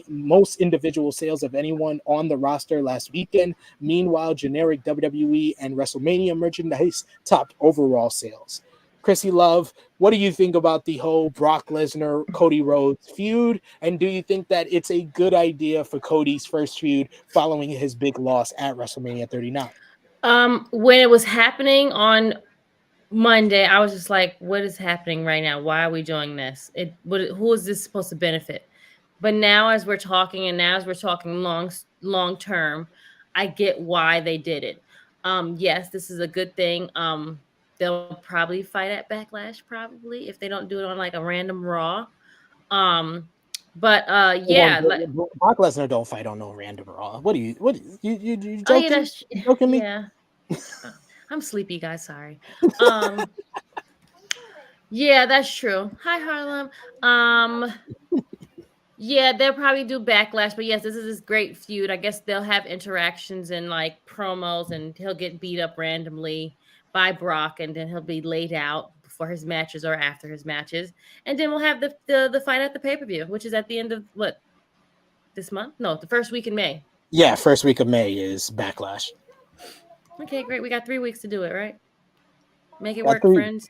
most individual sales of anyone on the roster last weekend. Meanwhile, generic WWE and WrestleMania merchandise topped overall sales. Krrsi Love, what do you think about the whole Brock Lesnar Cody Rhodes feud, and do you think that it's a good idea for Cody's first feud following his big loss at WrestleMania 39? When it was happening on Monday, I was just like, what is happening right now? Why are we doing this? Who is this supposed to benefit? But now as we're talking long term, I get why they did it. Yes, this is a good thing. They'll probably fight at Backlash, probably, if they don't do it on like a random Raw. Yeah. Brock Lesnar don't fight on no random Raw. What are you joking? Oh, yeah, joking me? Yeah. I'm sleepy, guys. Sorry. Yeah, that's true. Hi, Harlem. Yeah, they'll probably do Backlash, but yes, this is this great feud. I guess they'll have interactions and like promos, and he'll get beat up randomly by Brock, and then he'll be laid out before his matches or after his matches, and then we'll have the fight at the pay-per-view, which is at the end of this month? No, the first week in May. Yeah, first week of May is Backlash. Okay, great. We got 3 weeks to do it, right? Make it work, friends.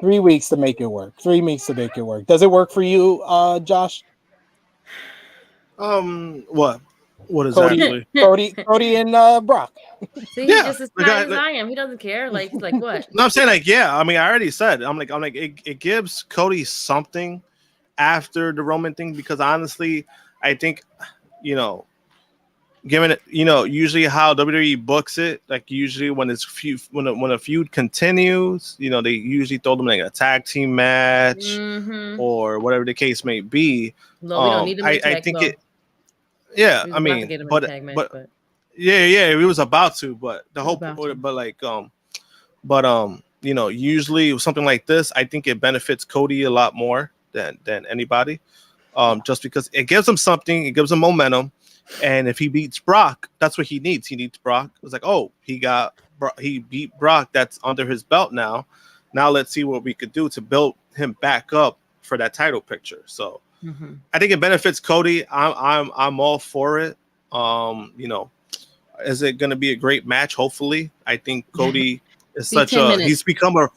3 weeks to make it work. 3 weeks to make it work. Does it work for you, Josh? What exactly? Cody and Brock. See, he's just as tired as I am. He doesn't care. Like what? No, I'm saying I mean, I already said. I'm like, it gives Cody something after the Roman thing, because honestly, I think, given it, usually how WWE books it, like usually when it's when a feud continues, they usually throw them like a tag team match or whatever the case may be. No, we don't need them. I think it. Yeah, I mean, but yeah, we was about to, but the whole, usually something like this, I think it benefits Cody a lot more than anybody, just because it gives him something, it gives him momentum. And if he beats Brock, that's what he needs. He needs Brock. It's like, oh, he beat Brock. That's under his belt now. Now let's see what we could do to build him back up for that title picture. So I think it benefits Cody. I'm all for it. You know, is it going to be a great match? Hopefully. I think Cody is he's become a,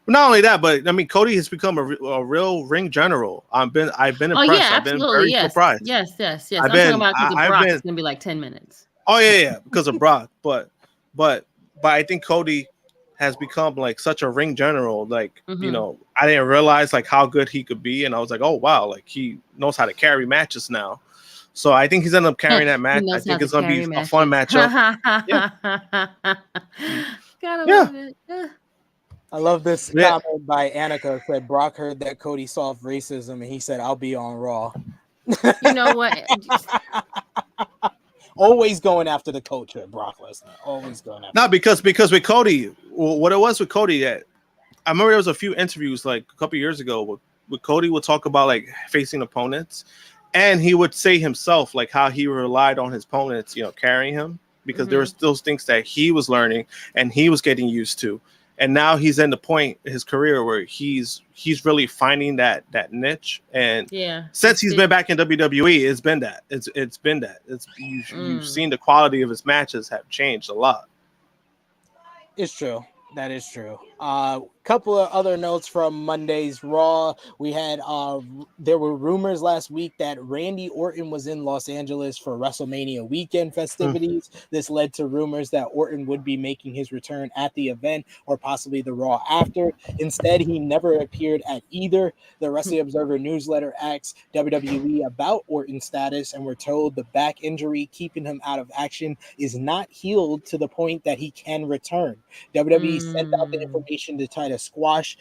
not only that, but I mean, Cody has become a real ring general. I've been impressed. I've been very surprised. Yes. I'm talking about because of Brock. It's gonna be like 10 minutes. Oh yeah, because of Brock. But I think Cody has become like such a ring general. Like you know, I didn't realize like how good he could be, and I was like, oh wow, like he knows how to carry matches now. So I think he's ended up carrying that match. I think it's gonna be a fun matchup. Gotta love it. I love this comment by Annika. Said Brock heard that Cody solved racism, and he said, "I'll be on Raw." You know what? Always going after the culture, Brock Lesnar. Always going after. Not because with Cody, what it was with Cody, that I remember there was a few interviews like a couple years ago with Cody would talk about like facing opponents, and he would say himself like how he relied on his opponents, you know, carrying him because there was those things that he was learning and he was getting used to. And now he's in the point in his career where he's really finding that niche. And since he's been back in WWE, it's been that. It's been that. You've seen the quality of his matches have changed a lot. It's true. That is true. Couple of other notes from Monday's Raw. We had there were rumors last week that Randy Orton was in Los Angeles for WrestleMania weekend festivities. This led to rumors that Orton would be making his return at the event or possibly the Raw after. Instead, he never appeared at either. The Wrestling Observer newsletter asked WWE about Orton's status, and we're told the back injury keeping him out of action is not healed to the point that he can return. WWE sent out the information to try to squash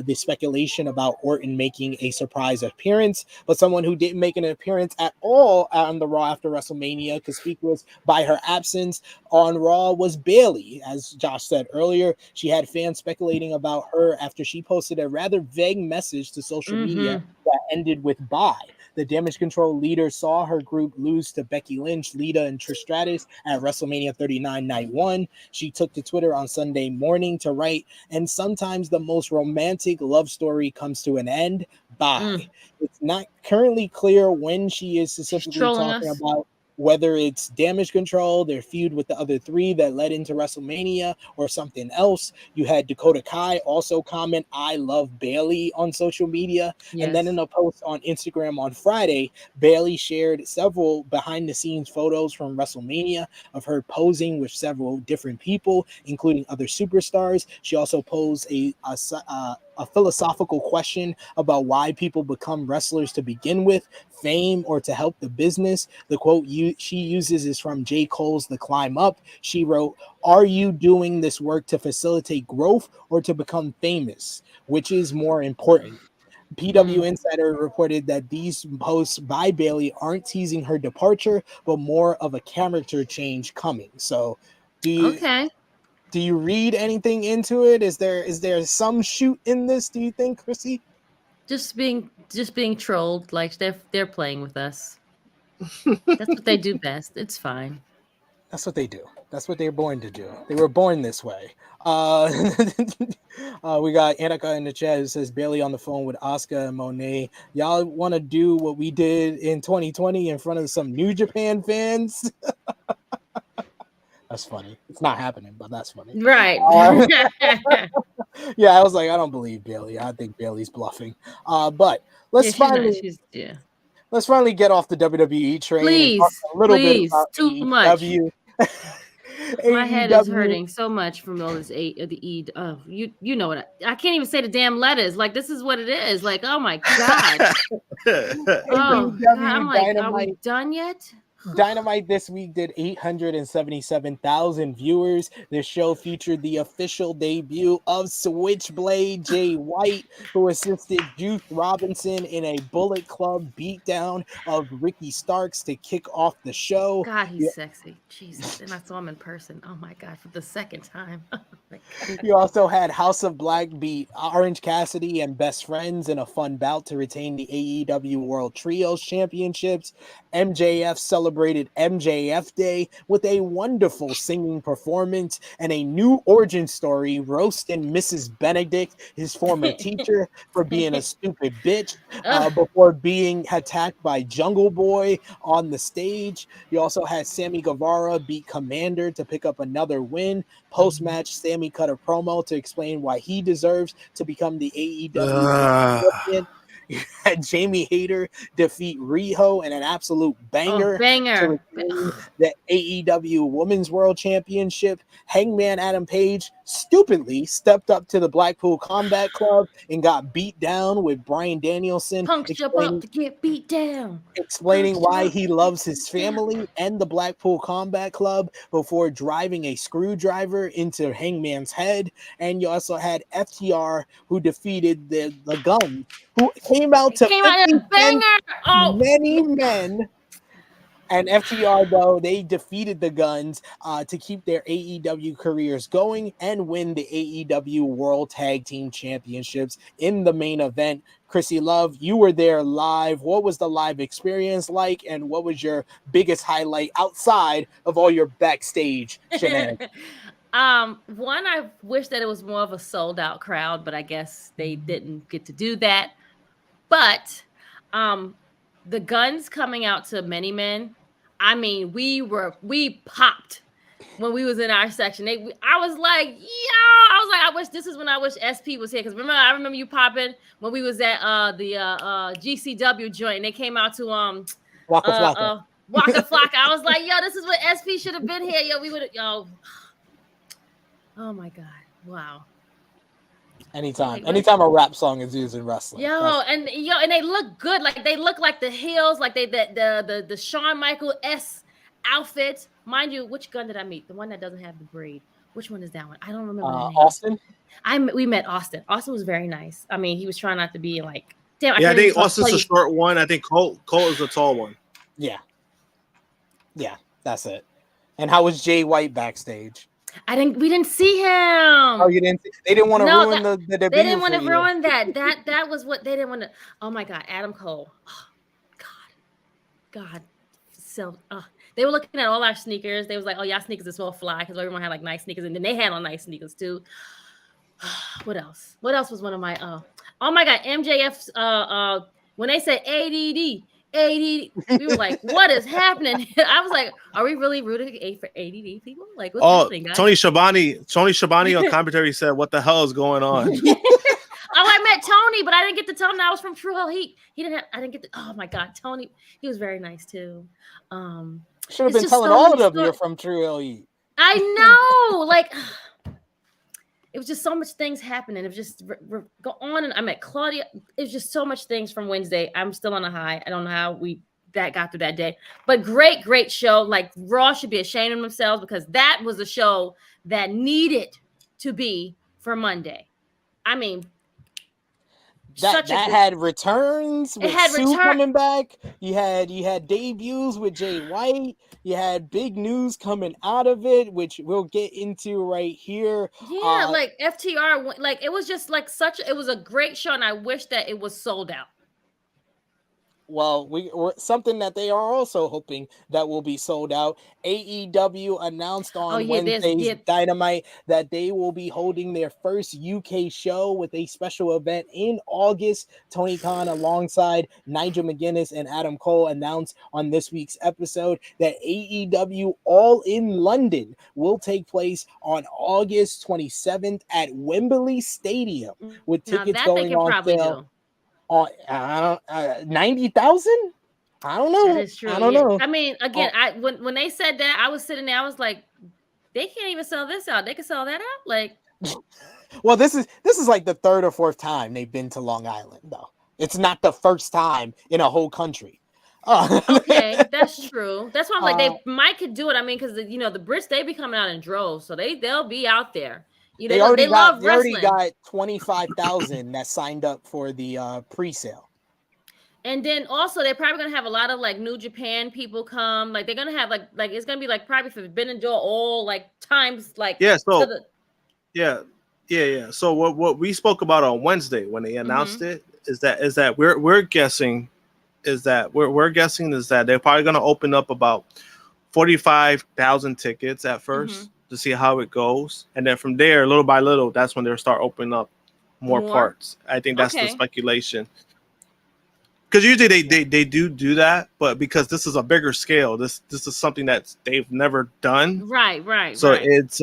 the speculation about Orton making a surprise appearance, but someone who didn't make an appearance at all on the Raw after WrestleMania, conspicuous by her absence on Raw, was Bayley. As Josh said earlier, she had fans speculating about her after she posted a rather vague message to social media that ended with bye. The Damage Control leader saw her group lose to Becky Lynch, Lita, and Trish Stratus at WrestleMania 39 Night 1. She took to Twitter on Sunday morning to write, and sometimes the most romantic love story comes to an end. Bye. It's not currently clear when she is specifically talking about, whether it's Damage Control, their feud with the other three that led into WrestleMania, or something else. You had Dakota Kai also comment, "I love Bayley" on social media. And then in a post on Instagram on Friday, Bayley shared several behind-the-scenes photos from WrestleMania of her posing with several different people, including other superstars. She also posed a philosophical question about why people become wrestlers to begin with, fame or to help the business. The quote she uses is from J. Cole's The Climb Up. She wrote, "Are you doing this work to facilitate growth or to become famous? Which is more important?" PW Insider reported that these posts by Bayley aren't teasing her departure, but more of a character change coming. So do you read anything into it? Is there some shoot in this, do you think, Krrsi? Just being trolled, like they're playing with us. That's what they do best. It's fine. That's what they do. That's what they're born to do. They were born this way. We got Annika in the chat who says Bayley on the phone with Asuka and Monet. Y'all want to do what we did in 2020 in front of some New Japan fans? That's funny. It's not happening, but that's funny. Right. Yeah, I was like, I don't believe Bayley. I think Bayley's bluffing. But let's finally get off the WWE train. Please, and talk a little bit about too AEW. much. My head is hurting so much from all this you know what I can't even say the damn letters. Like, this is what it is. Like, oh my god. Oh god. I'm like, are we done yet? Dynamite this week did 877,000 viewers. This show featured the official debut of Switchblade Jay White, who assisted Juice Robinson in a Bullet Club beatdown of Ricky Starks to kick off the show. God, he's sexy. Jesus. And I saw him in person. Oh my god, for the second time. You also had House of Black beat Orange Cassidy and Best Friends in a fun bout to retain the AEW World Trios Championships. MJF celebrated MJF Day with a wonderful singing performance and a new origin story roasting Mrs. Benedict, his former teacher, for being a stupid bitch before being attacked by Jungle Boy on the stage. You also had Sammy Guevara beat Commander to pick up another win. Post-match, Sammy cut a promo to explain why he deserves to become the AEW champion. You had Jamie Hayter defeat Riho in an absolute banger to retain the AEW Women's World Championship. Hangman Adam Page stupidly stepped up to the Blackpool Combat Club and got beat down with Bryan Danielson. Punks jump up to get beat down. Explaining why he loves his family and the Blackpool Combat Club before driving a screwdriver into Hangman's head. And you also had FTR, who defeated the Gun, who came out to many men. And FTR, though, they defeated the Guns to keep their AEW careers going and win the AEW World Tag Team Championships in the main event. Krrsi Love, you were there live. What was the live experience like, and what was your biggest highlight outside of all your backstage shenanigans? One, I wish that it was more of a sold out crowd, but I guess they didn't get to do that. But the Guns coming out to Many Men, I mean, we popped when we was in our section. I was like, I wish this is when I wish SP was here. Because I remember you popping when we was at the GCW joint, and they came out to Waka Flocka. Waka Flocka. I was like, yo, this is what SP should have been here. Yo, we would have, oh my God. Wow. Anytime a rap song is used in wrestling. And they look good. Like they look like the heels, like the Shawn Michaels outfit. Mind you, which Gun did I meet? The one that doesn't have the braid. Which one is that one? I don't remember. Austin. We met Austin. Austin was very nice. I mean, he was trying not to be like, damn. I think Austin's a short one. I think Cole is a tall one. Yeah, that's it. And how was Jay White backstage? We didn't see him. Oh, you didn't? They didn't want to ruin the debut. They didn't want to ruin that. That was what they didn't want to. Oh my God, Adam Cole. Oh, God. So, they were looking at all our sneakers. They was like, "Oh, y'all sneakers are so fly," because everyone had like nice sneakers, and then they had on nice sneakers too. What else? What else was one of my? Oh my God, MJF's. When they said ADD. we were like, what is happening? I was like, are we really rooting for ADD people? Like, what's happening, guys? Tony Schiavone on commentary said, what the hell is going on? I met Tony, but I didn't get to tell him that I was from Tru Heel Heat. I didn't get to, oh my God, Tony, he was very nice too. Should have been telling all of you from Tru Heel Heat. I know, like, it was just so much things happening. It was just go on, and I met Claudia. It was just so much things from Wednesday. I'm still on a high. I don't know how that got through that day, but great show. Like Raw should be ashamed of themselves because that was a show that needed to be for Monday. I mean, that had returns with Sue coming back. You had debuts with Jay White. You had big news coming out of it, which we'll get into right here. Yeah, like FTR, like it was just like it was a great show, and I wish that it was sold out. Well, we're something that they are also hoping that will be sold out. AEW announced on Wednesday's Dynamite that they will be holding their first UK show with a special event in August. Tony Khan alongside Nigel McGuinness and Adam Cole announced on this week's episode that AEW All in London will take place on August 27th at Wembley Stadium with tickets going on sale. 90,000? I don't know. That is true. I don't know. I mean, again, when they said that, I was sitting there. I was like, they can't even sell this out. They can sell that out. Like, well, this is like the third or fourth time they've been to Long Island, though. It's not the first time in a whole country. Okay, that's true. That's why I'm like, they might could do it. I mean, because the Brits, they be coming out in droves, so they'll be out there. They already got 25,000 that signed up for the pre-sale. And then also they're probably gonna have a lot of like New Japan people come. Like they're gonna have like it's gonna be like probably for Ben and Joel all like times like Yeah. So what we spoke about on Wednesday when they announced it is that we're guessing is that they're probably going to open up about 45,000 tickets at first to see how it goes, and then from there, little by little, that's when they'll start opening up more parts. I think that's the speculation. Because usually they do that, but because this is a bigger scale, this is something that they've never done. Right. So it's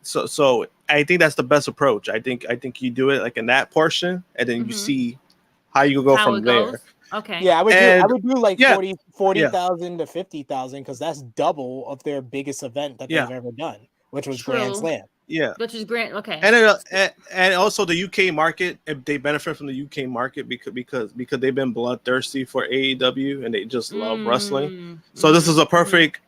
so I think that's the best approach. I think you do it like in that portion, and then you see how you go from there. Okay. Yeah, I would do like 40,000 to 50,000 because that's double of their biggest event that they've ever done, which was Grand Slam. Yeah, which is great. Okay, and also the UK market, they benefit from the UK market because they've been bloodthirsty for AEW and they just love wrestling. So this is a perfect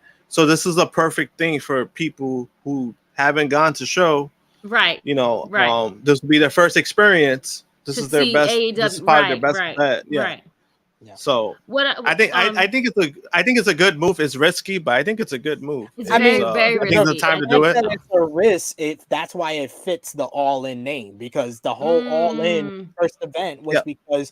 thing for people who haven't gone to show. Right. This will be their first experience. This is their best. AEW, this is probably their best bet. Yeah. Right. Yeah. So I think it's a good move. It's risky, but I think it's a good move. Very risky. I think it's the time to do it. It's a risk. That's why it fits the All In name, because the whole All In first event was because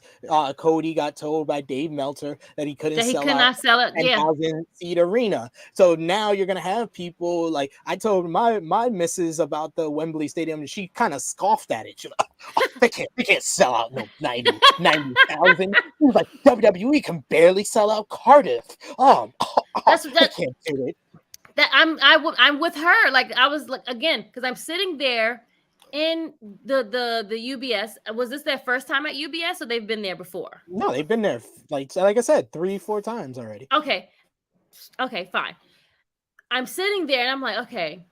Cody got told by Dave Meltzer that he couldn't sell a 10,000 seat arena. So now you're gonna have people like I told my missus about the Wembley Stadium, and she kind of scoffed at it. She's like, oh, they can't sell out no 90,000. He was like, WWE can barely sell out Cardiff. That can't do it. I'm with her. Like I was like again because I'm sitting there in the UBS. Was this their first time at UBS or they've been there before? No, they've been there like I said 3-4 times already. Okay, fine. I'm sitting there and I'm like, okay,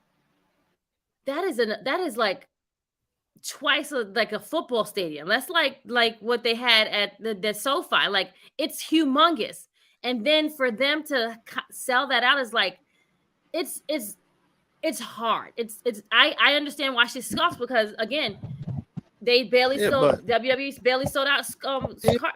that is like twice like a football stadium. That's like what they had at the SoFi. Like it's humongous, and then for them to sell that out is like it's hard. It's I understand why she scoffs because again they barely sold WWE's barely sold out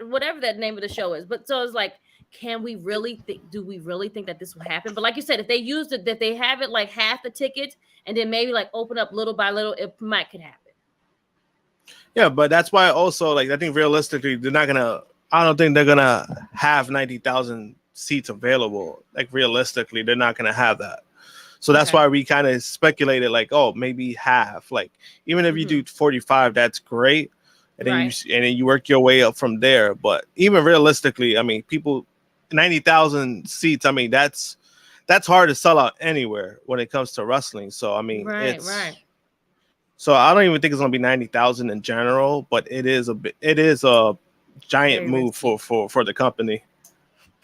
whatever that name of the show is. But so it's like, can we really think? Do we really think that this will happen? But like you said, if they used it, that they have it like half the tickets, and then maybe like open up little by little, it could happen. Yeah, but that's why also like I think realistically I don't think they're gonna have 90,000 seats available. Like realistically, they're not gonna have that. So that's why we kind of speculated like, oh, maybe half. Like even if you do 45, that's great, and then you work your way up from there. But even realistically, I mean, 90,000 seats. I mean, that's hard to sell out anywhere when it comes to wrestling. So I mean, So I don't even think it's gonna be 90,000 in general, but it is a giant move for the company.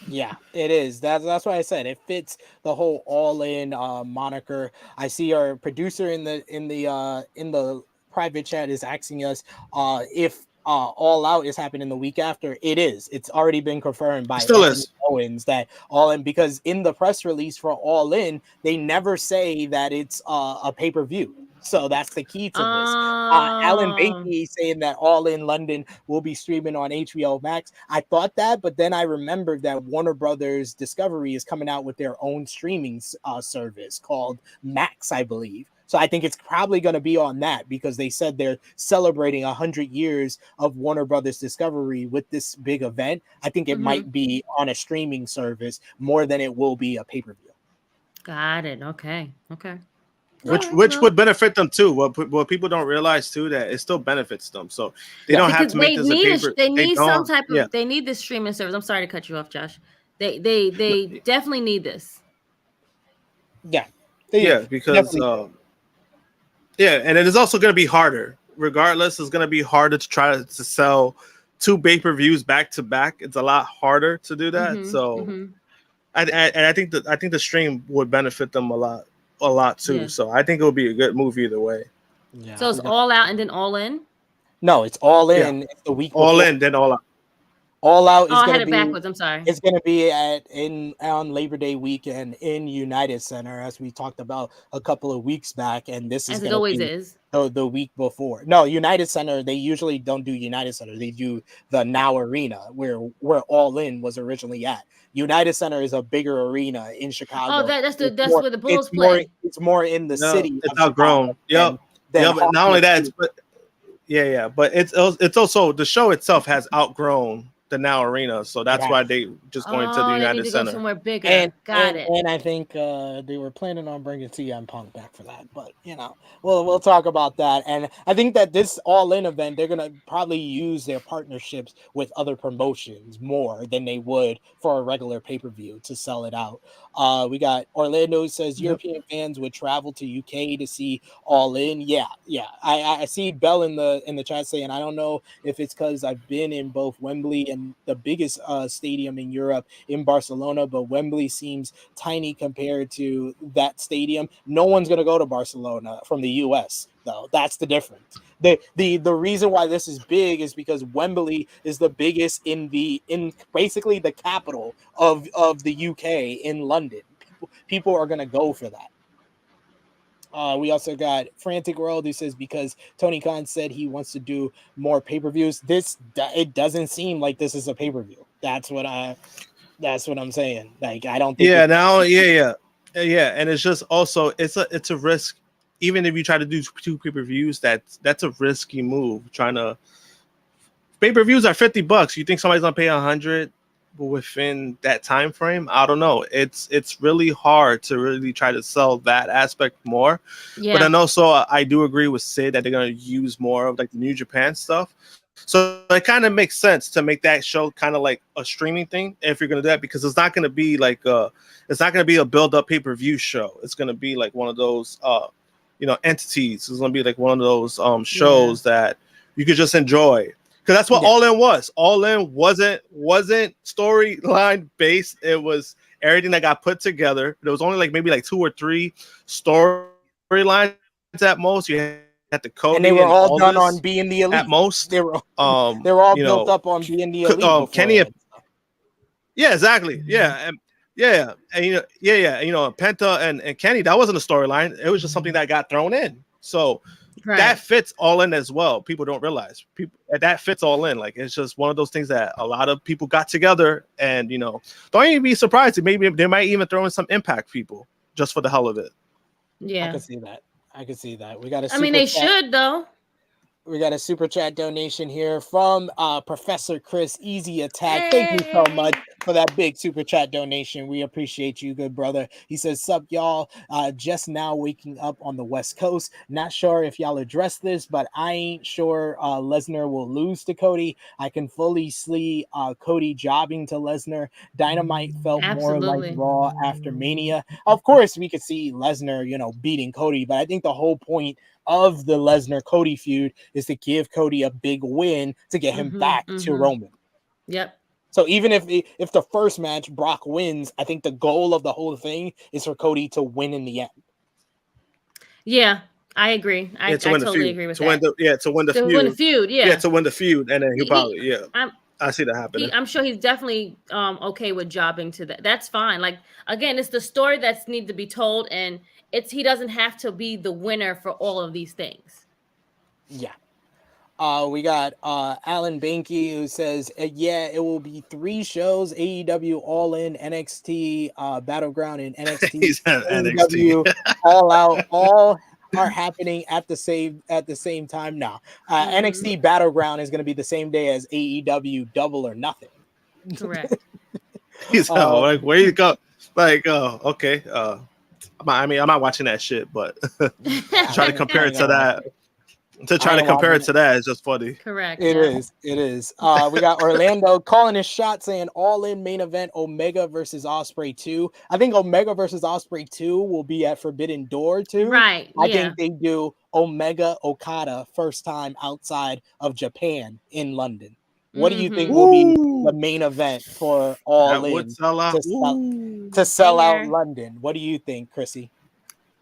Yeah, it is. That's why I said it fits the whole All In moniker. I see our producer in the private chat is asking us if All Out is happening the week after. It is. It's already been confirmed by Owens that All In, because in the press release for All In, they never say that it's a pay-per-view. So that's the key to this. Alan Bakey saying that All In London will be streaming on HBO Max. I thought that, but then I remembered that Warner Brothers Discovery is coming out with their own streaming service called Max, I believe. So I think it's probably going to be on that because they said they're celebrating 100 years of Warner Brothers Discovery with this big event. I think it might be on a streaming service more than it will be a pay-per-view. Got it. Okay. Which would benefit them too. What people don't realize too, that it still benefits them. So they don't have to make this a paper. They need some type of. They need this streaming service. I'm sorry to cut you off, Josh. They definitely need this. Yeah. Because and it is also going to be harder. Regardless, it's going to be harder to try to sell 2 pay-per-views back to back. It's a lot harder to do that. I think the stream would benefit them a lot too. So I think it will be a good move either way. Yeah. So it's All Out and then All In? No, it's All In. It's the week All before. In, then All Out. All Out is I going had to it be backwards. I'm sorry. It's going to be on Labor Day weekend in United Center, as we talked about a couple of weeks back, and this is as it always is the week before. No, United Center. They usually don't do United Center. They do the Now Arena, where All In was originally at. United Center is a bigger arena in Chicago. Oh, that's where the Bulls play. It's more in the city. It's outgrown. Yep. Yeah, but not only that, but but it's also the show itself has outgrown the Now Arena, so that's why they just going to the United they need to Center. go somewhere bigger. And I think they were planning on bringing CM Punk back for that, but we'll talk about that. And I think that this All In event, they're gonna probably use their partnerships with other promotions more than they would for a regular pay-per-view to sell it out. We got Orlando says European fans would travel to UK to see All In. Yeah. I see Bell in the chat saying, I don't know if it's because I've been in both Wembley and the biggest stadium in Europe in Barcelona, but Wembley seems tiny compared to that stadium. No one's going to go to Barcelona from the US, though. That's the difference. The reason why this is big is because Wembley is the biggest in basically the capital of the UK in London. People are going to go for that. We also got Frantic World who says because Tony Khan said he wants to do more pay-per-views. It doesn't seem like this is a pay-per-view. That's what I'm saying. Like, I don't think. And it's just also it's a risk. Even if you try to do 2 pay-per-views, that's a risky move. Trying to pay-per-views are $50. You think somebody's gonna pay $100 within that time frame? I don't know. It's really hard to really try to sell that aspect more. Yeah. But then also I do agree with Sid that they're gonna use more of like the New Japan stuff. So it kind of makes sense to make that show kind of like a streaming thing if you're gonna do that, because it's not gonna be like it's not gonna be a build-up pay-per-view show. It's gonna be like one of those entities. It's gonna be like one of those shows that you could just enjoy. Because that's what All In was. All In wasn't storyline based. It was everything that got put together. There was only like maybe like 2 or 3 storylines at most. You had the Cody, and they were all done on being the elite at most. They were all built up on being the elite. Kenny, exactly. Yeah, and Penta and Kenny. That wasn't a storyline. It was just something that got thrown in. So. Right. That fits All In as well. People don't realize that fits All In. Like, it's just one of those things that a lot of people got together, and don't even be surprised. Maybe they might even throw in some Impact people just for the hell of it. Yeah, I can see that. We got a. They should though. We got a super chat donation here from Professor Chris. Easy Attack. Thank you so much for that big super chat donation. We appreciate you, good brother. He says, "Sup, y'all? Just now waking up on the West Coast. Not sure if y'all addressed this, but I ain't sure Lesnar will lose to Cody. I can fully see Cody jobbing to Lesnar. Dynamite felt more like Raw after Mania. Of course, we could see Lesnar, beating Cody, but I think the whole point of the Lesnar-Cody feud is to give Cody a big win to get him back to Roman. Yep. So even if the first match Brock wins, I think the goal of the whole thing is for Cody to win in the end. Yeah, I agree. I totally agree with that. To win the feud. Yeah, to win the feud, and then he'll probably I see that happening. I'm sure he's definitely okay with jobbing to that. That's fine. Like, again, it's the story that's need to be told, and he doesn't have to be the winner for all of these things. Yeah. We got Alan Banky who says, it will be 3 shows: AEW All In, NXT Battleground, and NXT AEW All Out. All are happening at the same time now. NXT Battleground is going to be the same day as AEW Double or Nothing. Correct. He's like, where you go? Like, okay. I'm not watching that shit, but try to compare it to that. To try to compare it to that is just funny. Correct. It is. We got Orlando calling his shot, saying All In main event Omega versus Ospreay 2. I think Omega versus Ospreay 2 will be at Forbidden Door too. Right. I think they do Omega Okada first time outside of Japan in London. What do you think will be the main event for All In to sell out London? What do you think, Krrsi?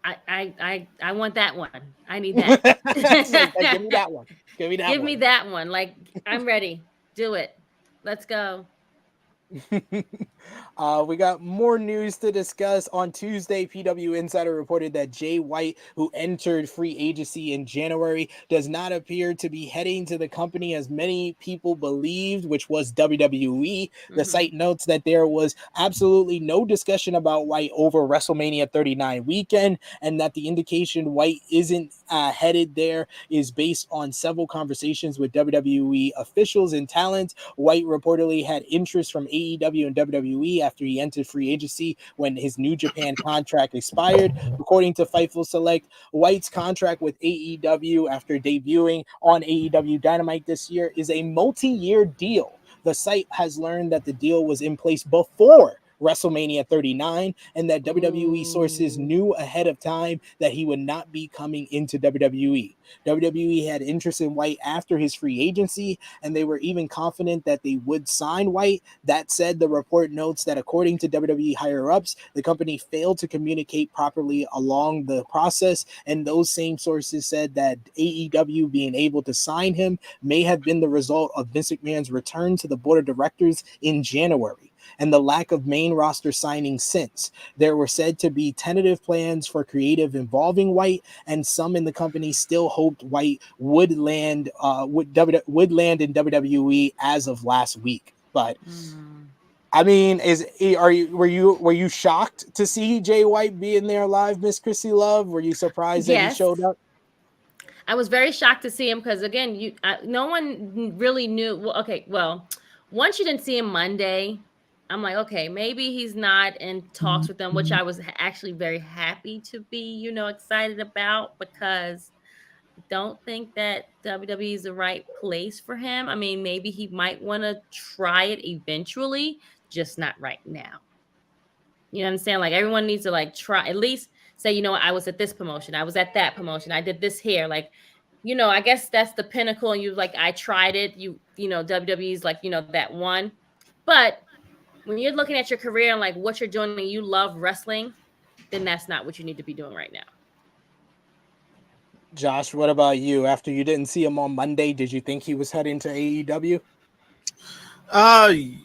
I want that one. I need that. Give me that one. Give me that one. Like, I'm ready. Do it. Let's go. We got more news to discuss. On Tuesday, PW Insider reported that Jay White, who entered free agency in January, does not appear to be heading to the company as many people believed, which was WWE. The site notes that there was absolutely no discussion about White over WrestleMania 39 weekend, and that the indication White isn't headed there is based on several conversations with WWE officials and talent. White reportedly had interest from AEW and WWE after he entered free agency when his New Japan contract expired. According to Fightful Select, White's contract with AEW after debuting on AEW Dynamite this year is a multi-year deal. The site has learned that the deal was in place before WrestleMania 39 and that WWE sources knew ahead of time that he would not be coming into WWE. WWE had interest in White after his free agency, and they were even confident that they would sign White. That said, the report notes that according to WWE higher-ups, the company failed to communicate properly along the process, and those same sources said that AEW being able to sign him may have been the result of Vince McMahon's return to the board of directors in January and the lack of main roster signings since. There were said to be tentative plans for creative involving White, and some in the company still hoped White would land in WWE as of last week. But I mean, were you shocked to see Jay White being there live, Miss Krrsi Love? Were you surprised that he showed up? I was very shocked to see him because again, no one really knew. Well, once you didn't see him Monday, I'm like, okay, maybe he's not in talks with them, which I was actually very happy to be, excited about, because I don't think that WWE is the right place for him. I mean, maybe he might want to try it eventually, just not right now. You know what I'm saying? Like, everyone needs to try, at least say, I was at this promotion, I was at that promotion, I did this here. Like, I guess that's the pinnacle. And I tried it. WWE's that one. But when you're looking at your career and what you're doing and you love wrestling, then that's not what you need to be doing right now. Josh, what about you? After you didn't see him on Monday, did you think he was heading to AEW?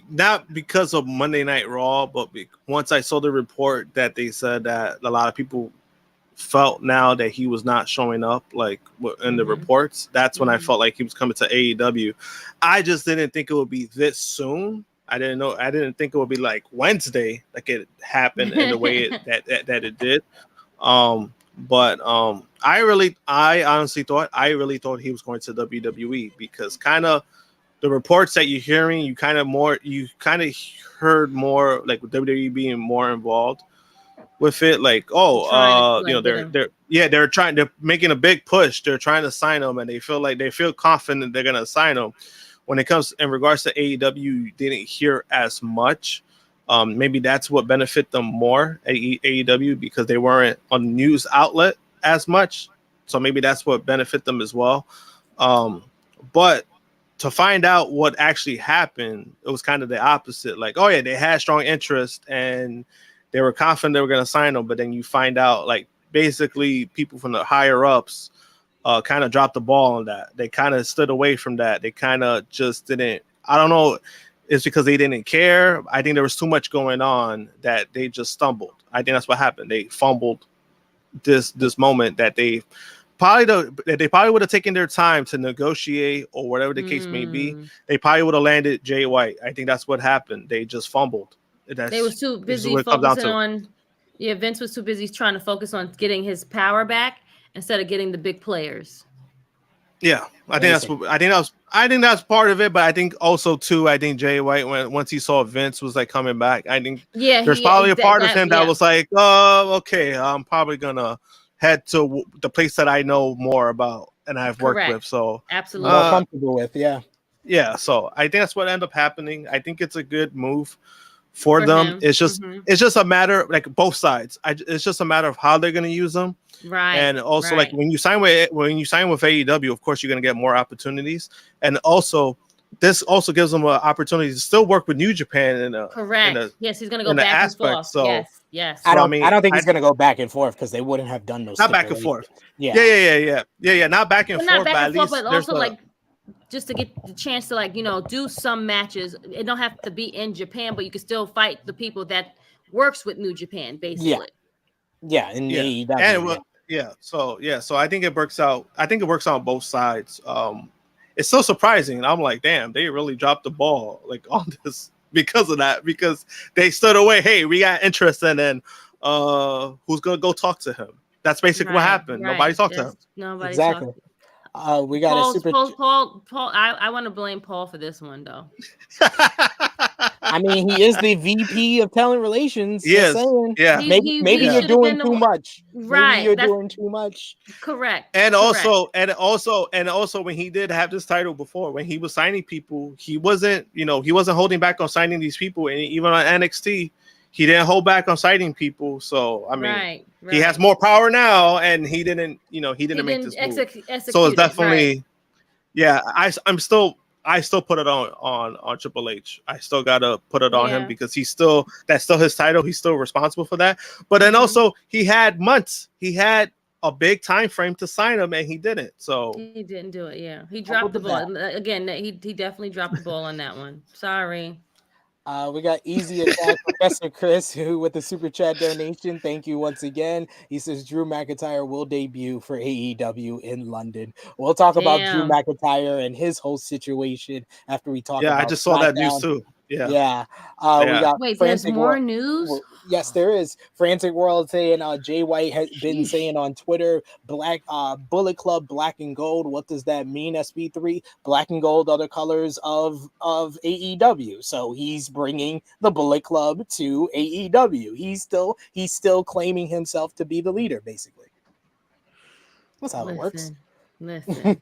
Not because of Monday Night Raw, but once I saw the report that they said that a lot of people felt now that he was not showing up in the reports, that's when I felt like he was coming to AEW. I just didn't think it would be this soon. I didn't think it would be like Wednesday, like it happened in the way that it did. But I honestly thought he was going to WWE, because kind of the reports that you're hearing, you kind of heard more like WWE being more involved with it. Like, they're making a big push. They're trying to sign him, and they feel confident they're gonna sign him. When it comes in regards to AEW, you didn't hear as much. Maybe that's what benefit them more at AEW, because they weren't on the news outlet as much. So maybe that's what benefit them as well. But to find out what actually happened, it was kind of the opposite. Like, oh yeah, they had strong interest and they were confident they were going to sign them. But then you find out, like, basically people from the higher ups kind of dropped the ball on that. They kind of stood away from that. They kind of just didn't. I don't know. It's because they didn't care. I think there was too much going on that they just stumbled. I think that's what happened. They fumbled this moment that they probably would have taken their time to negotiate, or whatever the case may be. They probably would have landed Jay White. I think that's what happened. They just fumbled. They was too busy focusing on. Yeah, Vince was too busy trying to focus on getting his power back instead of getting the big players. Yeah, I think that's part of it, but I think also too, I think Jay White, once he saw Vince was like coming back, I think there's probably a part of him that was like, okay, I'm probably gonna head to the place that I know more about and I've worked with, so absolutely more comfortable with, yeah. So I think that's what ended up happening. I think it's a good move for them. Him. It's just a matter, like, both sides. It's just a matter of how they're gonna use them. Right. And also, like, when you sign with AEW, of course you're going to get more opportunities. And also, this also gives them an opportunity to still work with New Japan correct. Yes, he's going to go back and forth. So, yes. I don't think he's going to go back and forth, because they wouldn't have done those. Not back and forth. Yeah. Not back and forth. But also like just to get the chance to like, do some matches. It don't have to be in Japan, but you can still fight the people that works with New Japan, basically. Yeah, in AEW. And so I think it works out. I think it works out on both sides. It's so surprising. I'm like, damn, they really dropped the ball like on this because of that, because they stood away. Hey, we got interest in, and who's gonna go talk to him? That's basically what happened. Nobody talked to him. Nobody exactly. We got Paul, a super. Paul. I want to blame Paul for this one though. I mean, he is the VP of talent relations. Yes. Yeah. Maybe you're doing too much. Right. Maybe you're doing too much. Correct. And also, when he did have this title before, when he was signing people, he wasn't holding back on signing these people. And even on NXT, he didn't hold back on signing people. So I mean, he has more power now, and he didn't make this move. So it's definitely, I still put it on Triple H. I still gotta put it on him because that's still his title. He's still responsible for that. But then also he had months. He had a big time frame to sign him, and he didn't. So he didn't do it. Yeah, he dropped the ball again. He definitely dropped the ball on that one. Sorry. We got Easy Attack Professor Chris, who with the super chat donation. Thank you once again. He says Drew McIntyre will debut for AEW in London. We'll talk about Drew McIntyre and his whole situation after we talk. Yeah, I just saw that news too. Yeah. We got there's more news? Yes, there is. Frantic World saying Jay White has been saying on Twitter, Bullet Club Black and Gold. What does that mean, SP3? Black and gold are the colors of AEW. So he's bringing the Bullet Club to AEW. He's still claiming himself to be the leader, basically. That's how it works. Listen.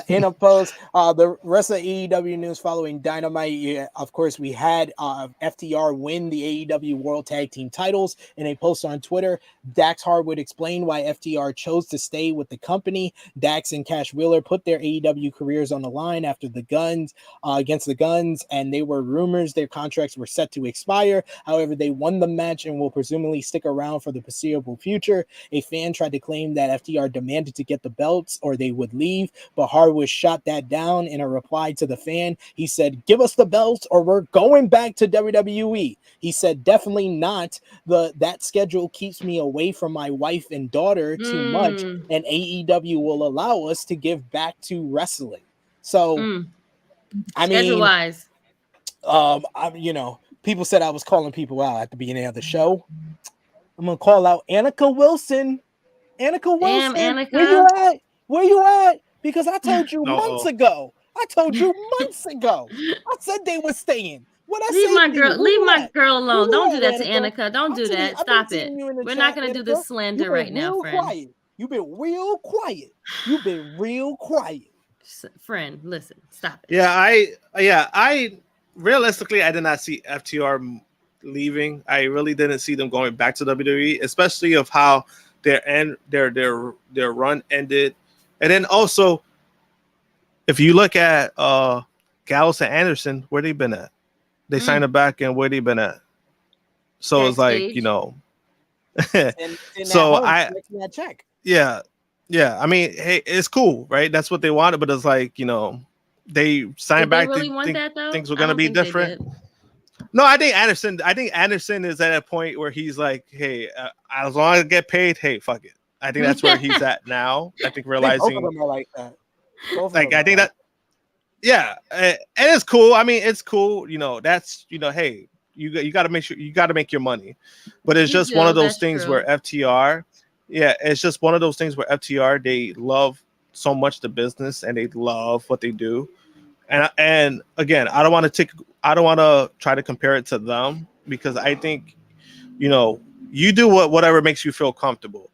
In a post, the rest of AEW news following Dynamite, of course, we had FTR win the AEW World Tag Team titles. In a post on Twitter, Dax Harwood explained why FTR chose to stay with the company. Dax and Cash Wheeler put their AEW careers on the line after the Guns against the Guns, and they were rumors their contracts were set to expire. However, they won the match and will presumably stick around for the foreseeable future. A fan tried to claim that FTR demanded to get the belts or they would leave, but Harwood shot that down. In a reply to the fan, he said, "Give us the belts or we're going back to WWE." He said, "Definitely not. That schedule keeps me away from my wife and daughter too much, and AEW will allow us to give back to wrestling." So, I mean, schedule-wise, people said I was calling people out at the beginning of the show. I'm gonna call out Annika Wilson. Annika Wilson, damn, Annika. Where you at? Because I told you months ago. I said they were staying. Leave my girl alone. Don't do that to Annika. Don't do that. Stop it. We're not gonna do this slander right now, friend. You've been real quiet. Friend, listen. Stop it. I realistically I did not see FTR leaving. I really didn't see them going back to WWE, especially of how their run ended. And then also, if you look at Gallows and Anderson, where they been at? They signed them back, and where they been at? So it's like, so that check. Yeah. I mean, hey, it's cool, right? That's what they wanted, but it's like, they signed back. They really want that though? Things were gonna be different. No, I think Anderson is at a point where he's like, hey, as long as I get paid, hey, fuck it. I think that's where he's at now. I think realizing both of them are like that. I think that, and it's cool. I mean, it's cool. That's hey, you got to make sure you got to make your money, but it's just one of those things where FTR, it's just one of those things where FTR, they love so much the business and they love what they do, and again, I don't want to try to compare it to them because I think, you do whatever makes you feel comfortable.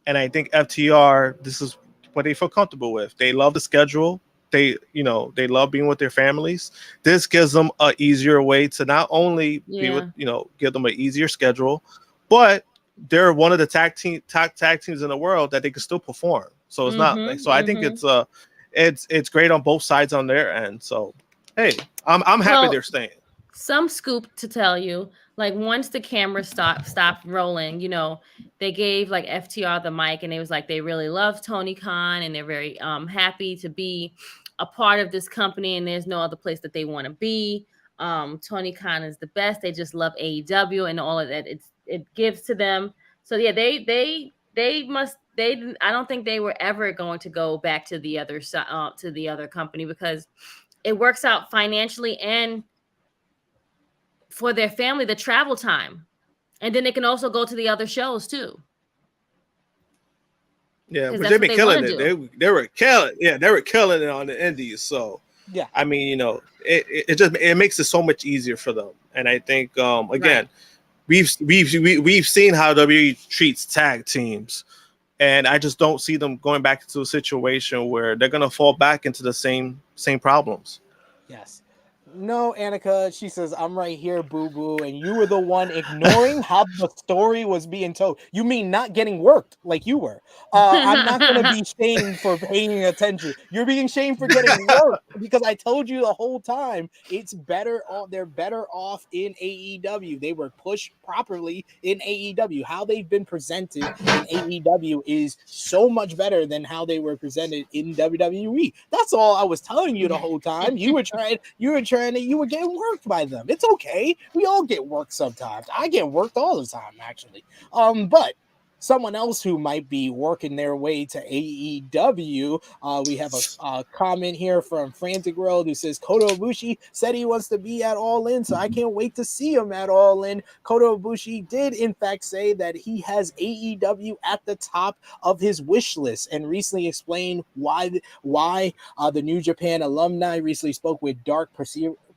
And I think FTR, this is what they feel comfortable with. They love the schedule. They love being with their families. This gives them an easier way to not only be with, give them an easier schedule, but they're one of the tag teams in the world that they can still perform. So it's not like, so I think it's great on both sides on their end. So hey, I'm happy they're staying. Some scoop to tell you. like once the camera stopped rolling, you know, they gave like FTR the mic, and it was like they really love Tony Khan, and they're very happy to be a part of this company, and there's no other place that they want to be. Tony Khan is the best. They just love AEW and all of that it gives to them. So yeah, I don't think they were ever going to go back to the other company, because it works out financially and for their family, the travel time. And then they can also go to the other shows too. Yeah, but they've been killing it. They were killing it on the indies. So yeah, I mean, you know, it makes it so much easier for them. And I think again, we've seen how WWE treats tag teams, and I just don't see them going back into a situation where they're gonna fall back into the same problems. Yes. No, Annika, she says, I'm right here, boo-boo, and you were the one ignoring how the story was being told. You mean not getting worked like you were. I'm not going to be shamed for paying attention. You're being shamed for getting worked, because I told you the whole time it's better. They're better off in AEW. They were pushed properly in AEW. How they've been presented in AEW is so much better than how they were presented in WWE. That's all I was telling you the whole time. You were getting worked by them. It's okay. We all get worked sometimes. I get worked all the time, actually. But someone else who might be working their way to AEW, we have a comment here from Frantic World who says Kota Ibushi said he wants to be at All In, so I can't wait to see him at All In. Kota Ibushi did in fact say that he has AEW at the top of his wish list, and recently explained why the New Japan alumni recently spoke with Dark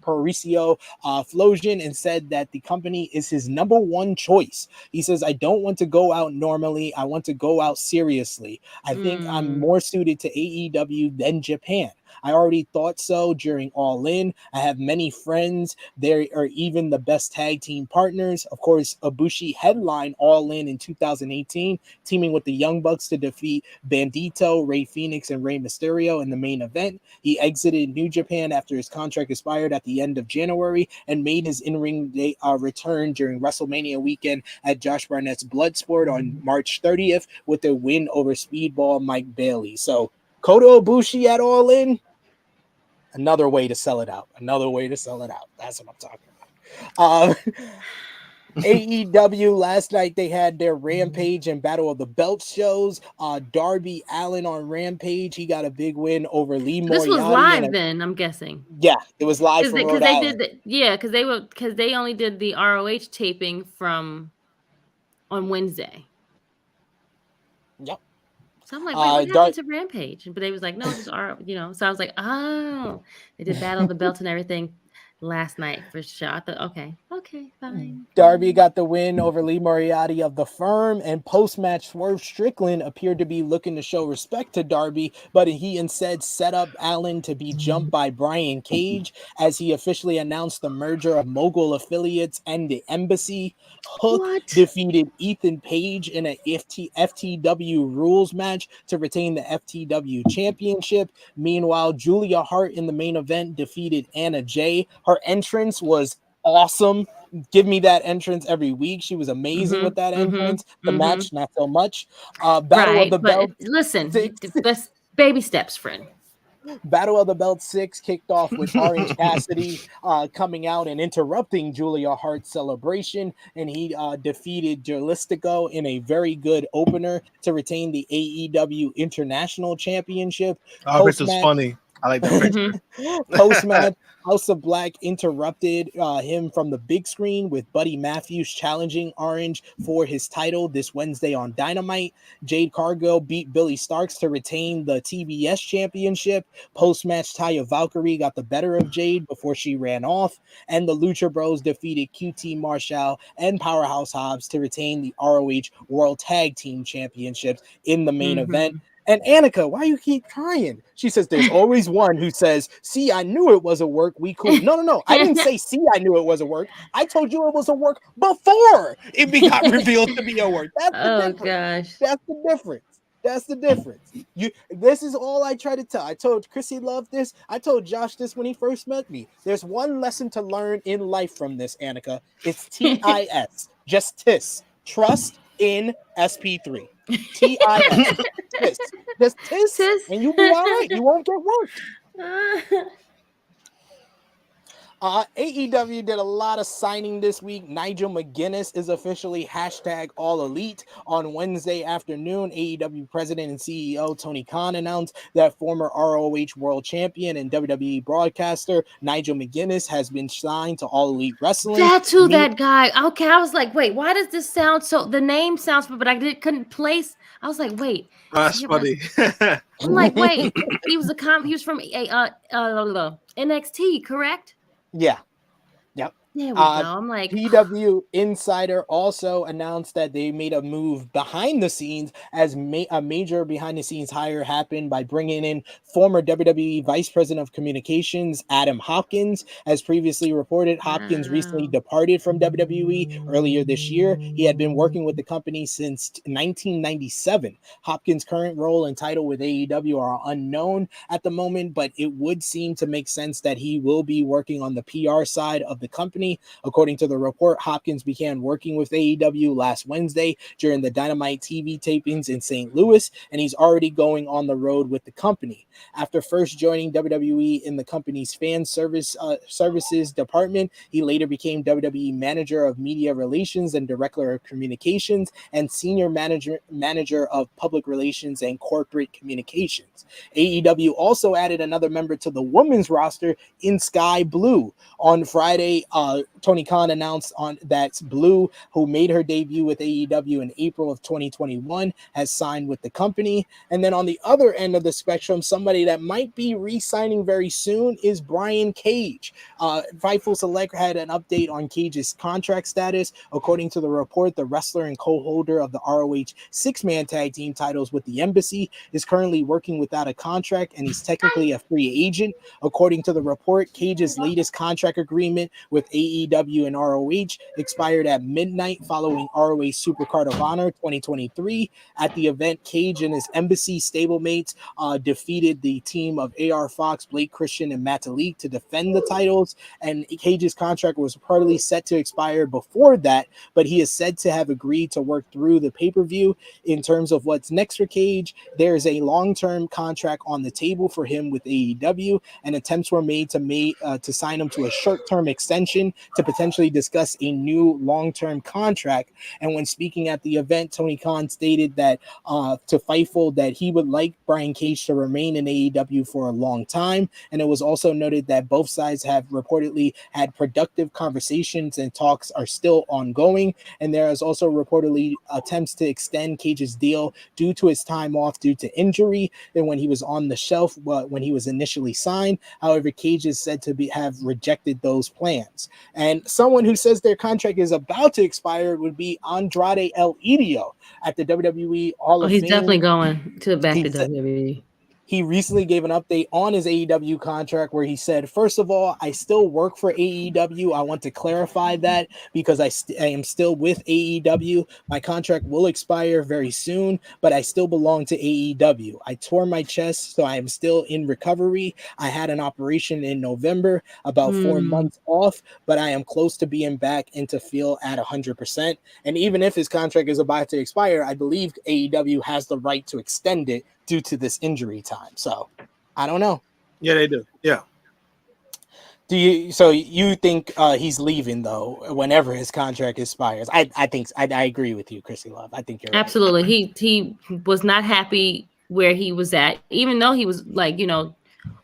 Mauricio Flosion and said that the company is his number one choice. He says, I don't want to go out normally. I want to go out seriously. I think I'm more suited to AEW than Japan. I already thought so during All In. I have many friends. They are even the best tag team partners. Of course, Ibushi headlined All In 2018, teaming with the Young Bucks to defeat Bandito, Rey Fenix, and Rey Mysterio in the main event. He exited New Japan after his contract expired at the end of January and made his in-ring return during WrestleMania weekend at Josh Barnett's Bloodsport on March 30th with a win over Speedball Mike Bailey. So Kota Ibushi at All In, another way to sell it out. That's what I'm talking about. AEW last night, they had their Rampage and Battle of the Belt shows. Darby Allin on Rampage, he got a big win over Lee Moriarty. This was live then, I'm guessing. Yeah, it was live from Rhode Island. Because they only did the ROH taping on Wednesday. Yep. So I'm like, wait, what happened to Rampage? But they was like, no, just so I was like, oh, they did Battle of the Belt and everything last night for sure. I thought, okay, fine. Darby got the win over Lee Moriarty of The Firm, and post-match Swerve Strickland appeared to be looking to show respect to Darby, but he instead set up Allen to be jumped by Brian Cage as he officially announced the merger of Mogul Affiliates and the Embassy. Hook defeated Ethan Page in a FTW rules match to retain the FTW championship. Meanwhile, Julia Hart in the main event defeated Anna Jay. Her entrance was awesome. Give me that entrance every week. She was amazing with that entrance. The match, not so much. Battle of the Belt. Listen, that's baby steps, friend. Battle of the Belt 6 kicked off with Orange Cassidy coming out and interrupting Julia Hart's celebration, and he defeated Jalistico in a very good opener to retain the AEW International Championship. This is funny. I like that. Post-match, House of Black interrupted him from the big screen with Buddy Matthews challenging Orange for his title this Wednesday on Dynamite. Jade Cargill beat Billy Starks to retain the TBS championship. Post-match, Taya Valkyrie got the better of Jade before she ran off, and the Lucha Bros defeated QT Marshall and Powerhouse Hobbs to retain the ROH World Tag Team Championships in the main event. And Annika, why you keep trying? She says, there's always one who says, see, I knew it was a work. We cool. No. I didn't say, see, I knew it was a work. I told you it was a work before it got revealed to be a work. That's the difference. Gosh. That's the difference. That's the difference. This is all I try to tell. I told Krrsi Love this. I told Josh this when he first met me. There's one lesson to learn in life from this, Annika. It's TIS. Just TIS. Trust in SP3. TIS. TIS. Just TIS, and you'll be all right. You won't get worked. AEW did a lot of signing this week. Nigel McGuinness is officially #AllElite. On Wednesday afternoon, AEW President and CEO Tony Khan announced that former ROH World Champion and WWE broadcaster Nigel McGuinness has been signed to All Elite Wrestling. That's who that guy. Okay, I was like, wait, why does this sound so? The name sounds, but I couldn't place. I was like, wait, that's funny. I'm like, wait, he was from NXT, correct? Yeah. Yep. There we go. I'm like, PW Insider also announced that they made a move behind the scenes as a major behind the scenes hire happened by bringing in former WWE Vice President of Communications Adam Hopkins. As previously reported, Hopkins recently departed from WWE earlier this year. He had been working with the company since 1997. Hopkins' current role and title with AEW are unknown at the moment, but it would seem to make sense that he will be working on the PR side of the company. According to the report, Hopkins began working with AEW last Wednesday during the Dynamite TV tapings in St. Louis, and he's already going on the road with the company. After first joining WWE in the company's fan services department, he later became WWE Manager of Media Relations and Director of Communications and Senior Manager of Public Relations and Corporate Communications. AEW also added another member to the women's roster in Sky Blue. On Friday, Tony Khan announced that Blue, who made her debut with AEW in April of 2021, has signed with the company. And then on the other end of the spectrum, somebody that might be re-signing very soon is Brian Cage. Fightful Select had an update on Cage's contract status. According to the report, the wrestler and co-holder of the ROH six-man tag team titles with the Embassy is currently working without a contract, and he's technically a free agent. According to the report, Cage's latest contract agreement with AEW and ROH expired at midnight following ROH Supercard of Honor 2023. At the event, Cage and his Embassy stablemates defeated the team of AR Fox, Blake Christian, and Matt Talik to defend the titles, and Cage's contract was reportedly set to expire before that, but he is said to have agreed to work through the pay-per-view. In terms of what's next for Cage, there is a long-term contract on the table for him with AEW, and attempts were made to sign him to a short-term extension to potentially discuss a new long-term contract. And when speaking at the event, Tony Khan stated that to Fightful that he would like Brian Cage to remain in AEW for a long time. And it was also noted that both sides have reportedly had productive conversations and talks are still ongoing. And there is also reportedly attempts to extend Cage's deal due to his time off due to injury and when he was on the shelf when he was initially signed. However, Cage is said to have rejected those plans. And someone who says their contract is about to expire would be Andrade El Idolo at the WWE Hall of Fame. He's definitely going back to WWE. He recently gave an update on his AEW contract where he said, first of all, I still work for AEW. I want to clarify that because I am still with AEW. My contract will expire very soon, but I still belong to AEW. I tore my chest, so I am still in recovery. I had an operation in November, about 4 months off, but I am close to being back and to feel at 100%. And even if his contract is about to expire, I believe AEW has the right to extend it due to this injury time. So I don't know. Yeah, they do. Yeah. So you think he's leaving though whenever his contract expires? I think I agree with you, Krrsi Love. I think you're absolutely right. He was not happy where he was at, even though he was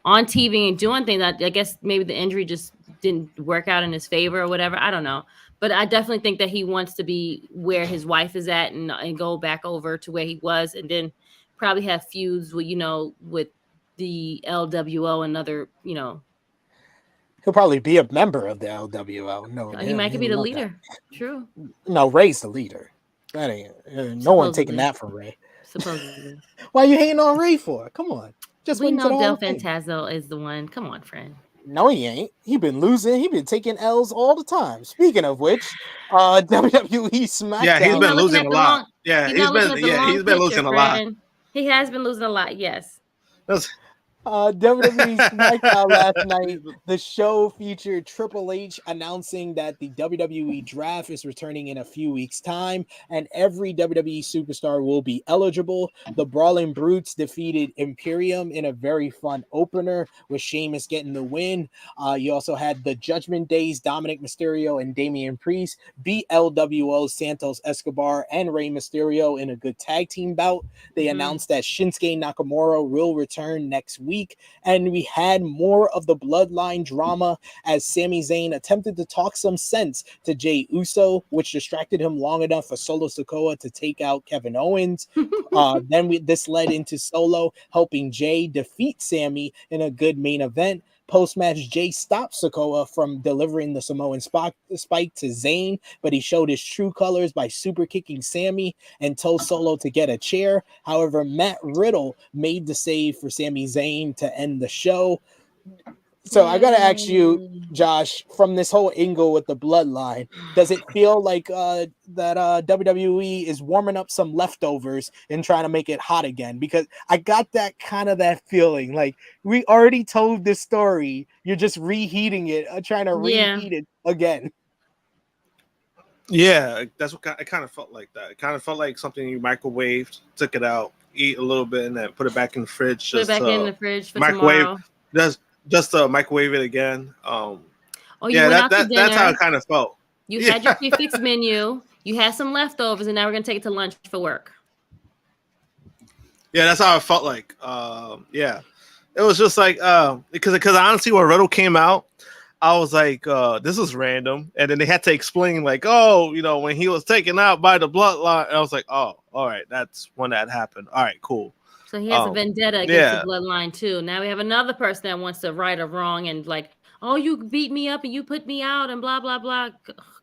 on TV and doing things. I guess maybe the injury just didn't work out in his favor or whatever. I don't know. But I definitely think that he wants to be where his wife is at and go back over to where he was, and then probably have feuds with with the LWO and other He'll probably be a member of the LWO. No, he might be the leader. That. True. No, Ray's the leader. That ain't no one taking that from Ray. Supposedly. Why are you hating on Ray for? Come on. Just we know Del Fantasmo is the one. Come on, friend. No, he ain't. He been losing. He been taking L's all the time. Speaking of which, WWE Smackdown. Yeah, he's been losing a lot. Yeah, he's been losing a lot. He has been losing a lot, yes. WWE Smackdown last night, the show featured Triple H announcing that the WWE Draft is returning in a few weeks' time, and every WWE superstar will be eligible. The Brawling Brutes defeated Imperium in a very fun opener, with Sheamus getting the win. You also had the Judgment Days, Dominic Mysterio and Damian Priest beat LWO, Santos Escobar, and Rey Mysterio in a good tag team bout. They announced that Shinsuke Nakamura will return next week. And we had more of the bloodline drama as Sami Zayn attempted to talk some sense to Jey Uso, which distracted him long enough for Solo Sikoa to take out Kevin Owens. This led into Solo helping Jey defeat Sami in a good main event. Post-match, Jey stopped Sikoa from delivering the Samoan spike to Zayn, but he showed his true colors by super kicking Sami and told Solo to get a chair. However, Matt Riddle made the save for Sami Zayn to end the show. So I got to ask you, Josh, from this whole angle with the bloodline, does it feel like that WWE is warming up some leftovers and trying to make it hot again? Because I got that feeling. Like, we already told this story. You're just reheating it, trying to reheat it again. Yeah, that's what it kind of felt like. That it kind of felt like something you microwaved, took it out, eat a little bit, and then put it back in the fridge. Put it back in the fridge for microwave. Tomorrow. Just to microwave it again. You went out to dinner. That's how it kind of felt. You had your prefix menu. You had some leftovers, and now we're gonna take it to lunch for work. Yeah, that's how it felt like. Yeah, it was just like because honestly, when Riddle came out, I was like, this is random, and then they had to explain like, when he was taken out by the bloodline, I was like, oh, all right, that's when that happened. All right, cool. So he has a vendetta against the bloodline too. Now we have another person that wants to right a wrong and like, oh, you beat me up and you put me out and blah blah blah.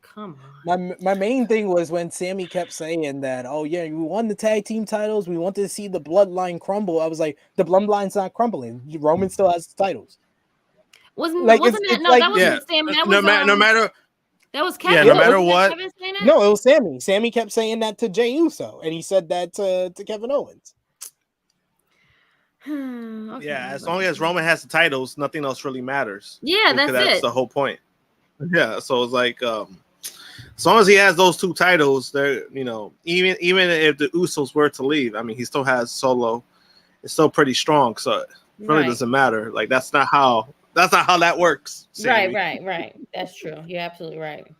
Come on. My main thing was when Sami kept saying that, oh yeah, we won the tag team titles. We wanted to see the bloodline crumble. I was like, the bloodline's not crumbling. Roman still has the titles. Wasn't that Sami? That was no matter. That was Kevin. Yeah, no matter what. No, it was Sami. Sami kept saying that to Jey Uso, and he said that to Kevin Owens. Okay, yeah, as long as Roman has the titles, nothing else really matters. Yeah, that's the whole point. Yeah, so it's like as long as he has those two titles, they're even if the Usos were to leave, I mean, he still has Solo. It's still pretty strong, so it really doesn't matter. Like that's not how that works. Sammy. Right. That's true. You're absolutely right.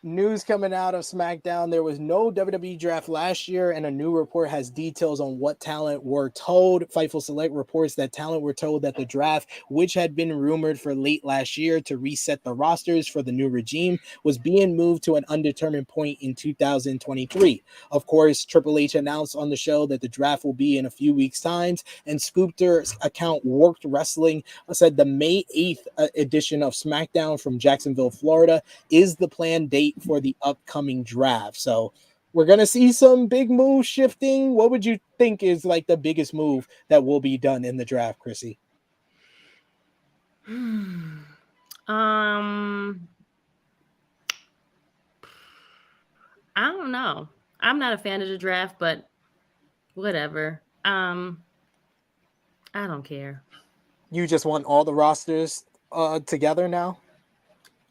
News coming out of SmackDown, there was no WWE Draft last year, and a new report has details on what talent were told. Fightful Select reports that talent were told that the draft, which had been rumored for late last year to reset the rosters for the new regime, was being moved to an undetermined point in 2023. Of course, Triple H announced on the show that the draft will be in a few weeks' time, and Scoopter's account Worked Wrestling said the May 8th edition of SmackDown from Jacksonville, Florida is the planned date for the upcoming draft. So we're going to see some big moves shifting. What would you think is like the biggest move that will be done in the draft, Krrsi? I don't know. I'm not a fan of the draft, but whatever. I don't care. You just want all the rosters together now?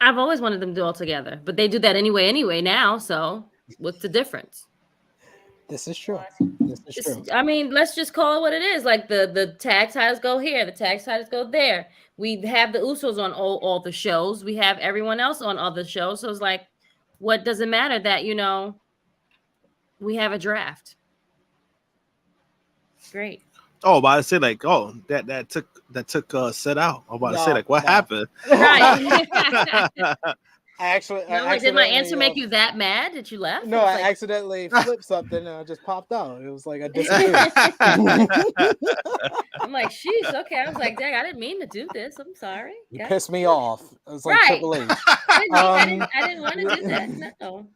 I've always wanted them to do all together, but they do that anyway now. So what's the difference? This is true. I mean, let's just call it what it is. Like the tag titles go here, the tag titles go there. We have the Usos on all the shows. We have everyone else on other shows. So it's like, what does it matter that, we have a draft? Great. Oh, about to say like, that took set out. I'm about to say like, what happened? Right. Did my answer make you that mad that you left? No, I accidentally flipped something and I just popped out. It was like a disappeared. I'm like, sheesh, okay. I was like, dang, I didn't mean to do this. I'm sorry. You pissed me off. It was like Triple H. I didn't want to do that. No.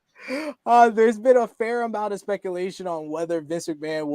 There's been a fair amount of speculation on whether Vince McMahon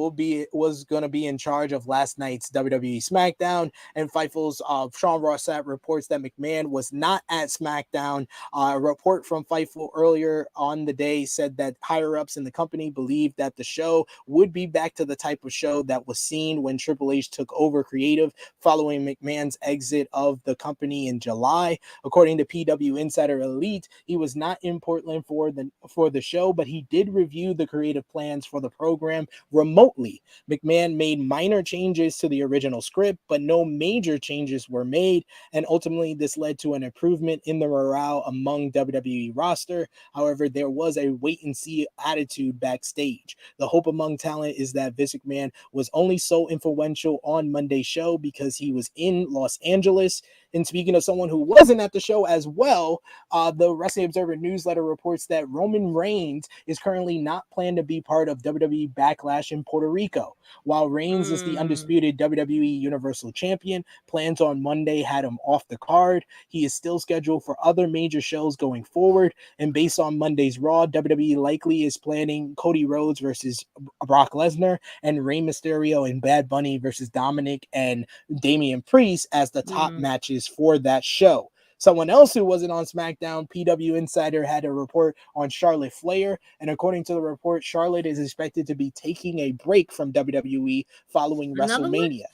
was going to be in charge of last night's WWE Smackdown, and Fightful's Sean Rossap reports that McMahon was not at Smackdown. A report from Fightful earlier on the day said that higher-ups in the company believed that the show would be back to the type of show that was seen when Triple H took over creative following McMahon's exit of the company in July. According to PW Insider Elite, he was not in Portland for the show, but he did review the creative plans for the program remotely. McMahon made minor changes to the original script, but no major changes were made, and ultimately this led to an improvement in the morale among WWE roster. However, there was a wait-and-see attitude backstage. The hope among talent is that Vince McMahon was only so influential on Monday's show because he was in Los Angeles. And speaking of someone who wasn't at the show as well, the Wrestling Observer newsletter reports that Roman Reigns is currently not planned to be part of WWE Backlash in Puerto Rico. While Reigns is the undisputed WWE Universal Champion, plans on Monday had him off the card. He is still scheduled for other major shows going forward. And based on Monday's Raw, WWE likely is planning Cody Rhodes versus Brock Lesnar and Rey Mysterio and Bad Bunny versus Dominic and Damian Priest as the top matches for that show. Someone else who wasn't on SmackDown, PW Insider, had a report on Charlotte Flair, and according to the report, Charlotte is expected to be taking a break from WWE following WrestleMania.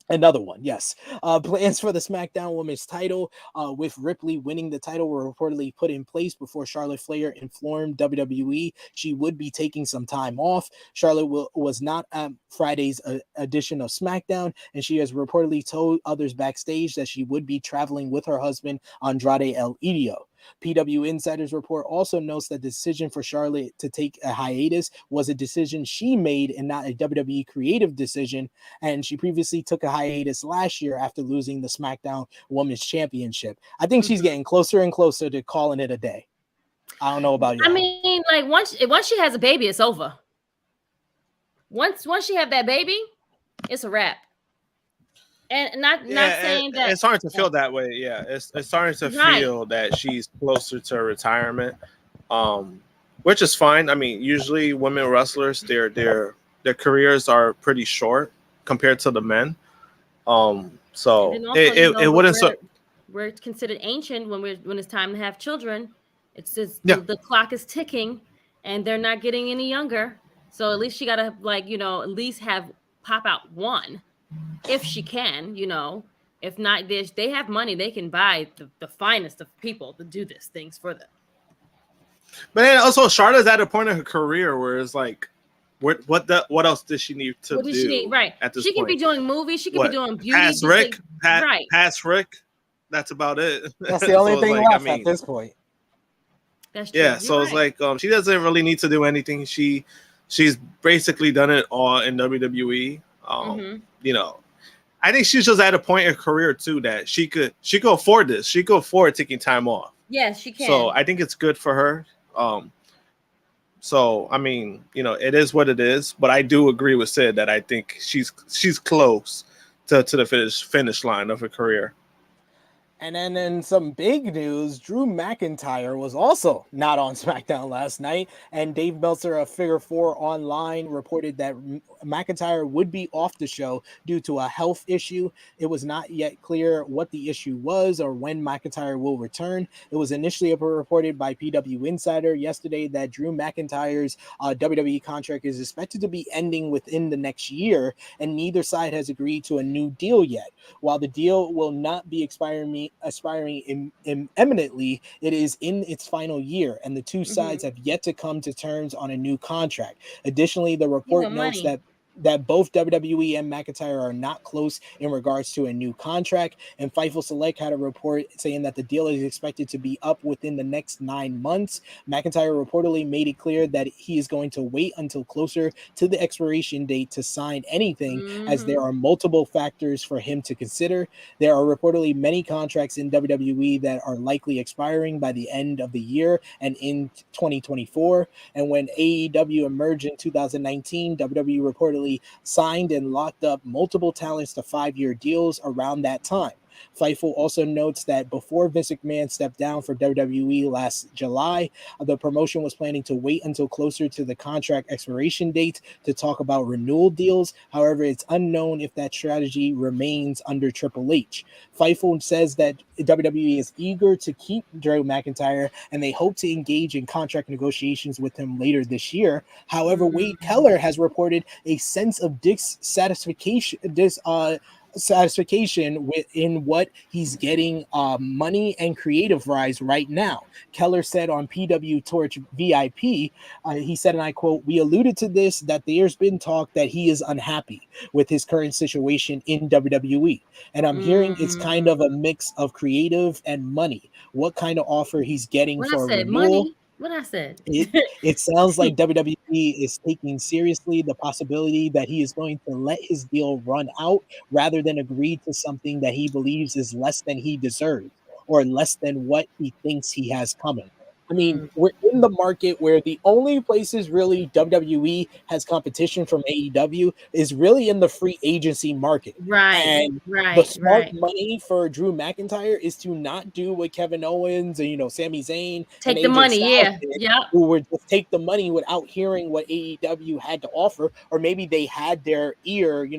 Another one, yes. Plans for the SmackDown Women's title, with Ripley winning the title, were reportedly put in place before Charlotte Flair informed WWE she would be taking some time off. Charlotte was not at Friday's edition of SmackDown, and she has reportedly told others backstage that she would be traveling with her husband, Andrade El Idolo. PW Insider's report also notes that the decision for Charlotte to take a hiatus was a decision she made and not a WWE creative decision, and she previously took a hiatus last year after losing the SmackDown Women's Championship. I think she's getting closer and closer to calling it a day. I don't know about you. I mean, like once she has a baby, it's over. Once she have that baby, it's a wrap. And not saying that it's starting to feel that way. Yeah, it's starting to feel that she's closer to retirement, which is fine. I mean, usually women wrestlers, their careers are pretty short compared to the men. So it wouldn't. We're considered ancient when it's time to have children. It's just the clock is ticking, and they're not getting any younger. So at least she gotta at least have pop out one. If she can, if not, they have money, they can buy the finest of people to do these things for them. But then also, Charlotte's at a point in her career where it's like, what else does she need to do? What does she need? Right. At this she point? can be doing movies. She can be doing beauty. Past Rick. Past Rick. That's about it. That's the only thing left at this point. That's true. Yeah. So it's like she doesn't really need to do anything. She's basically done it all in WWE. I think she's just at a point in her career too that she could afford this. She could afford taking time off. Yes, she can. So I think it's good for her. So I mean, it is what it is. But I do agree with Sid that I think she's close to the finish line of her career. And then in some big news, Drew McIntyre was also not on SmackDown last night, and Dave Meltzer of Figure 4 Online reported that McIntyre would be off the show due to a health issue. It was not yet clear what the issue was or when McIntyre will return. It was initially reported by PW Insider yesterday that Drew McIntyre's WWE contract is expected to be ending within the next year, and neither side has agreed to a new deal yet. While the deal will not be expiring imminently, it is in its final year, and the two sides have yet to come to terms on a new contract. Additionally, the report notes that both WWE and McIntyre are not close in regards to a new contract, and Fightful Select had a report saying that the deal is expected to be up within the next 9 months. McIntyre reportedly made it clear that he is going to wait until closer to the expiration date to sign anything, as there are multiple factors for him to consider. There are reportedly many contracts in WWE that are likely expiring by the end of the year and in 2024, and when AEW emerged in 2019, WWE reportedly signed and locked up multiple talents to 5-year deals around that time. Fightful also notes that before Vince McMahon stepped down for WWE last July, the promotion was planning to wait until closer to the contract expiration date to talk about renewal deals. However, it's unknown if that strategy remains under Triple H. Fightful says that WWE is eager to keep Drew McIntyre and they hope to engage in contract negotiations with him later this year. However, Wade Keller has reported a sense of dissatisfaction within what he's getting money and creative rise right now. Keller said on PW Torch VIP, he said, and I quote, "We alluded to this, that there's been talk that he is unhappy with his current situation in WWE. And I'm hearing it's kind of a mix of creative and money. What kind of offer he's getting When for I said a renewal?" money, what I said. It sounds like WWE is taking seriously the possibility that he is going to let his deal run out rather than agree to something that he believes is less than he deserves or less than what he thinks he has coming. I mean, we're in the market where the only places really WWE has competition from AEW is really in the free agency market. And the smart money for Drew McIntyre is to not do what Kevin Owens and Sami Zayn take and the AJ money, Styles did, did, who would just take the money without hearing what AEW had to offer, or maybe they had their ear,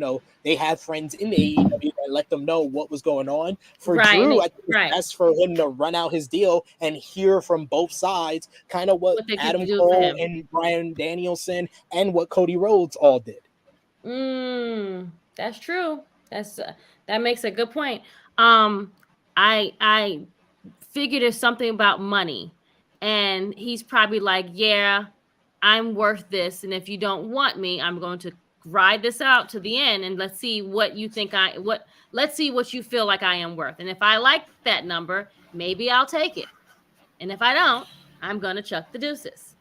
they had friends in the AEW that let them know what was going on. For Drew, I think it's best for him to run out his deal and hear from both sides, kind of what Adam Cole and Bryan Danielson and what Cody Rhodes all did. That's true. That makes a good point. I figured there's something about money, and he's probably like, yeah, I'm worth this, and if you don't want me, I'm going to ride this out to the end, and let's see what you think let's see what you feel like I am worth. And if I like that number, maybe I'll take it. And if I don't, I'm gonna chuck the deuces.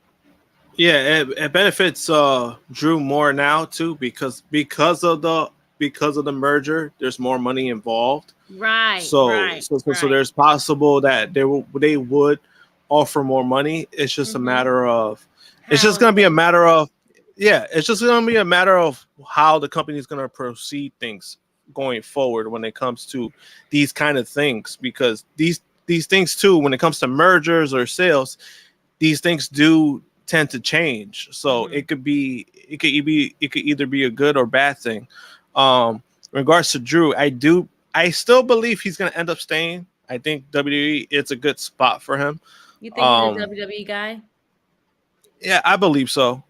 Yeah, it benefits Drew more now too because of the merger. There's more money involved, right? So there's possible that they would offer more money. It's just a matter of it's just going to be a matter of how the company is going to proceed things going forward when it comes to these kind of things, because these things too, when it comes to mergers or sales, these things do tend to change. So it could either be a good or bad thing. In regards to Drew, I still believe he's going to end up staying. I think WWE, it's a good spot for him. You think he's a WWE guy? Yeah, I believe so.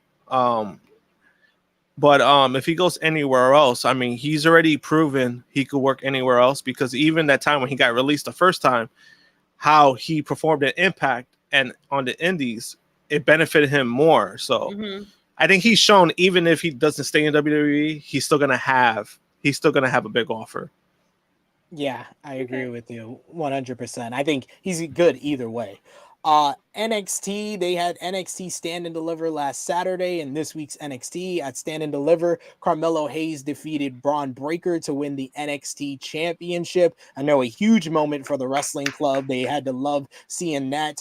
But if he goes anywhere else, I mean, he's already proven he could work anywhere else, because even that time when he got released the first time, how he performed at Impact and on the Indies, it benefited him more. So I think he's shown, even if he doesn't stay in WWE, he's still gonna have a big offer. Yeah, I agree with you 100%. I think he's good either way. NXT, they had NXT Stand and Deliver last Saturday, and this week's NXT at Stand and Deliver, Carmelo Hayes defeated Braun Breaker to win the NXT Championship. I know, a huge moment for the wrestling club. They had to love seeing that.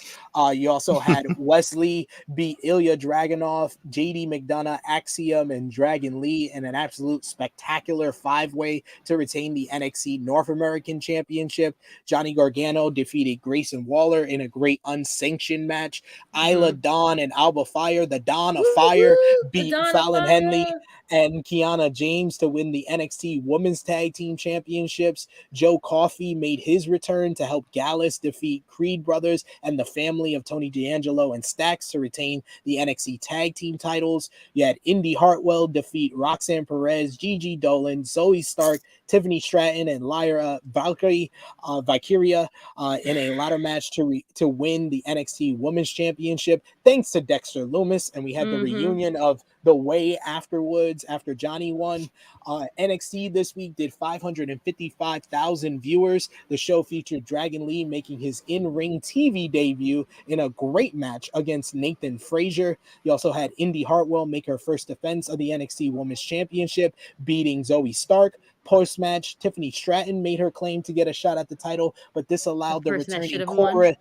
You also had Wes Lee beat Ilya Dragunov, JD McDonough, Axiom, and Dragon Lee in an absolute spectacular 5-way to retain the NXT North American Championship. Johnny Gargano defeated Grayson Waller in a great unsanctioned match. Isla Dawn and Alba Fire, the Dawn of Fire, beat Fallon Henley and Kiana James to win the NXT Women's Tag Team Championships. Joe Coffey made his return to help Gallus defeat Creed Brothers and the family of Tony D'Angelo and Stax to retain the NXT Tag Team titles. You had Indy Hartwell defeat Roxanne Perez, Gigi Dolan, Zoe Stark, Tiffany Stratton, and Lyra Valkyria in a ladder match to win the NXT Women's Championship, thanks to Dexter Lumis. And we had the reunion of the way afterwards, after Johnny won. NXT this week did 555,000 viewers. The show featured Dragon Lee making his in-ring TV debut in a great match against Nathan Frazier. You also had Indy Hartwell make her first defense of the NXT Women's Championship, beating Zoe Stark. Post-match, Tiffany Stratton made her claim to get a shot at the title, but this allowed the returning Cora.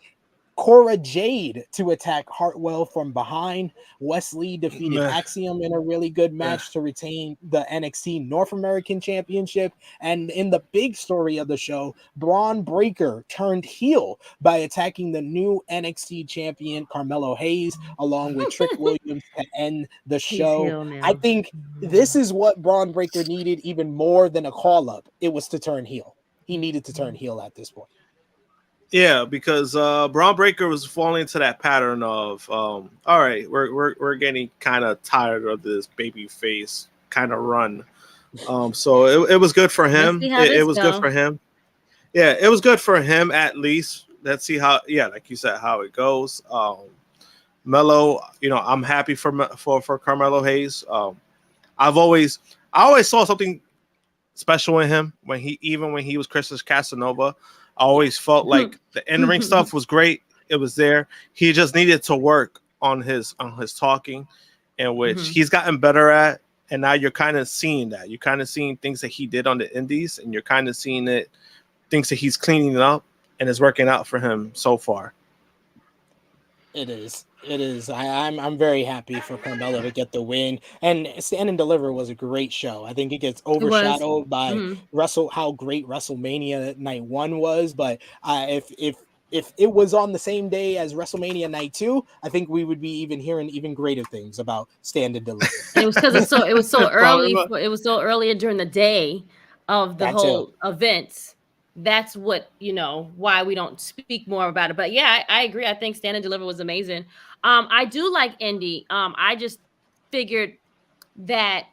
Cora Jade to attack Hartwell from behind. Wes Lee defeated Meh. Axiom in a really good match to retain the NXT North American Championship. And in the big story of the show, Braun Breaker turned heel by attacking the new NXT champion Carmelo Hayes along with Trick Williams to end the show. heel now. I think this is what Braun Breaker needed even more than a call-up. It was to turn heel. He needed to turn heel at this point. Yeah, because Braun Breaker was falling into that pattern of, all right, we're getting kind of tired of this baby face kind of run. So it was good for him. It was good for him. Yeah, it was good for him at least. Let's see how, like you said, how it goes. Melo, I'm happy for Carmelo Hayes. I always saw something special in him when he was Chris's Casanova. I always felt like the in-ring stuff was great. It was there. He just needed to work on his talking, in which he's gotten better at. And now you're kind of seeing that. You're kind of seeing things that he did on the indies, and you're kind of seeing things that he's cleaning up, and it's working out for him so far. It is. I'm very happy for Carmelo to get the win. And Stand and Deliver was a great show. I think it gets overshadowed by how great WrestleMania Night 1 was. But if it was on the same day as WrestleMania Night 2, I think we would be even hearing even greater things about Stand and Deliver. And it was because it was so early. It was so earlier during the day of the whole event. That's what, why we don't speak more about it. But yeah, I agree. I think Stand and Deliver was amazing. I do like Indy. I just figured that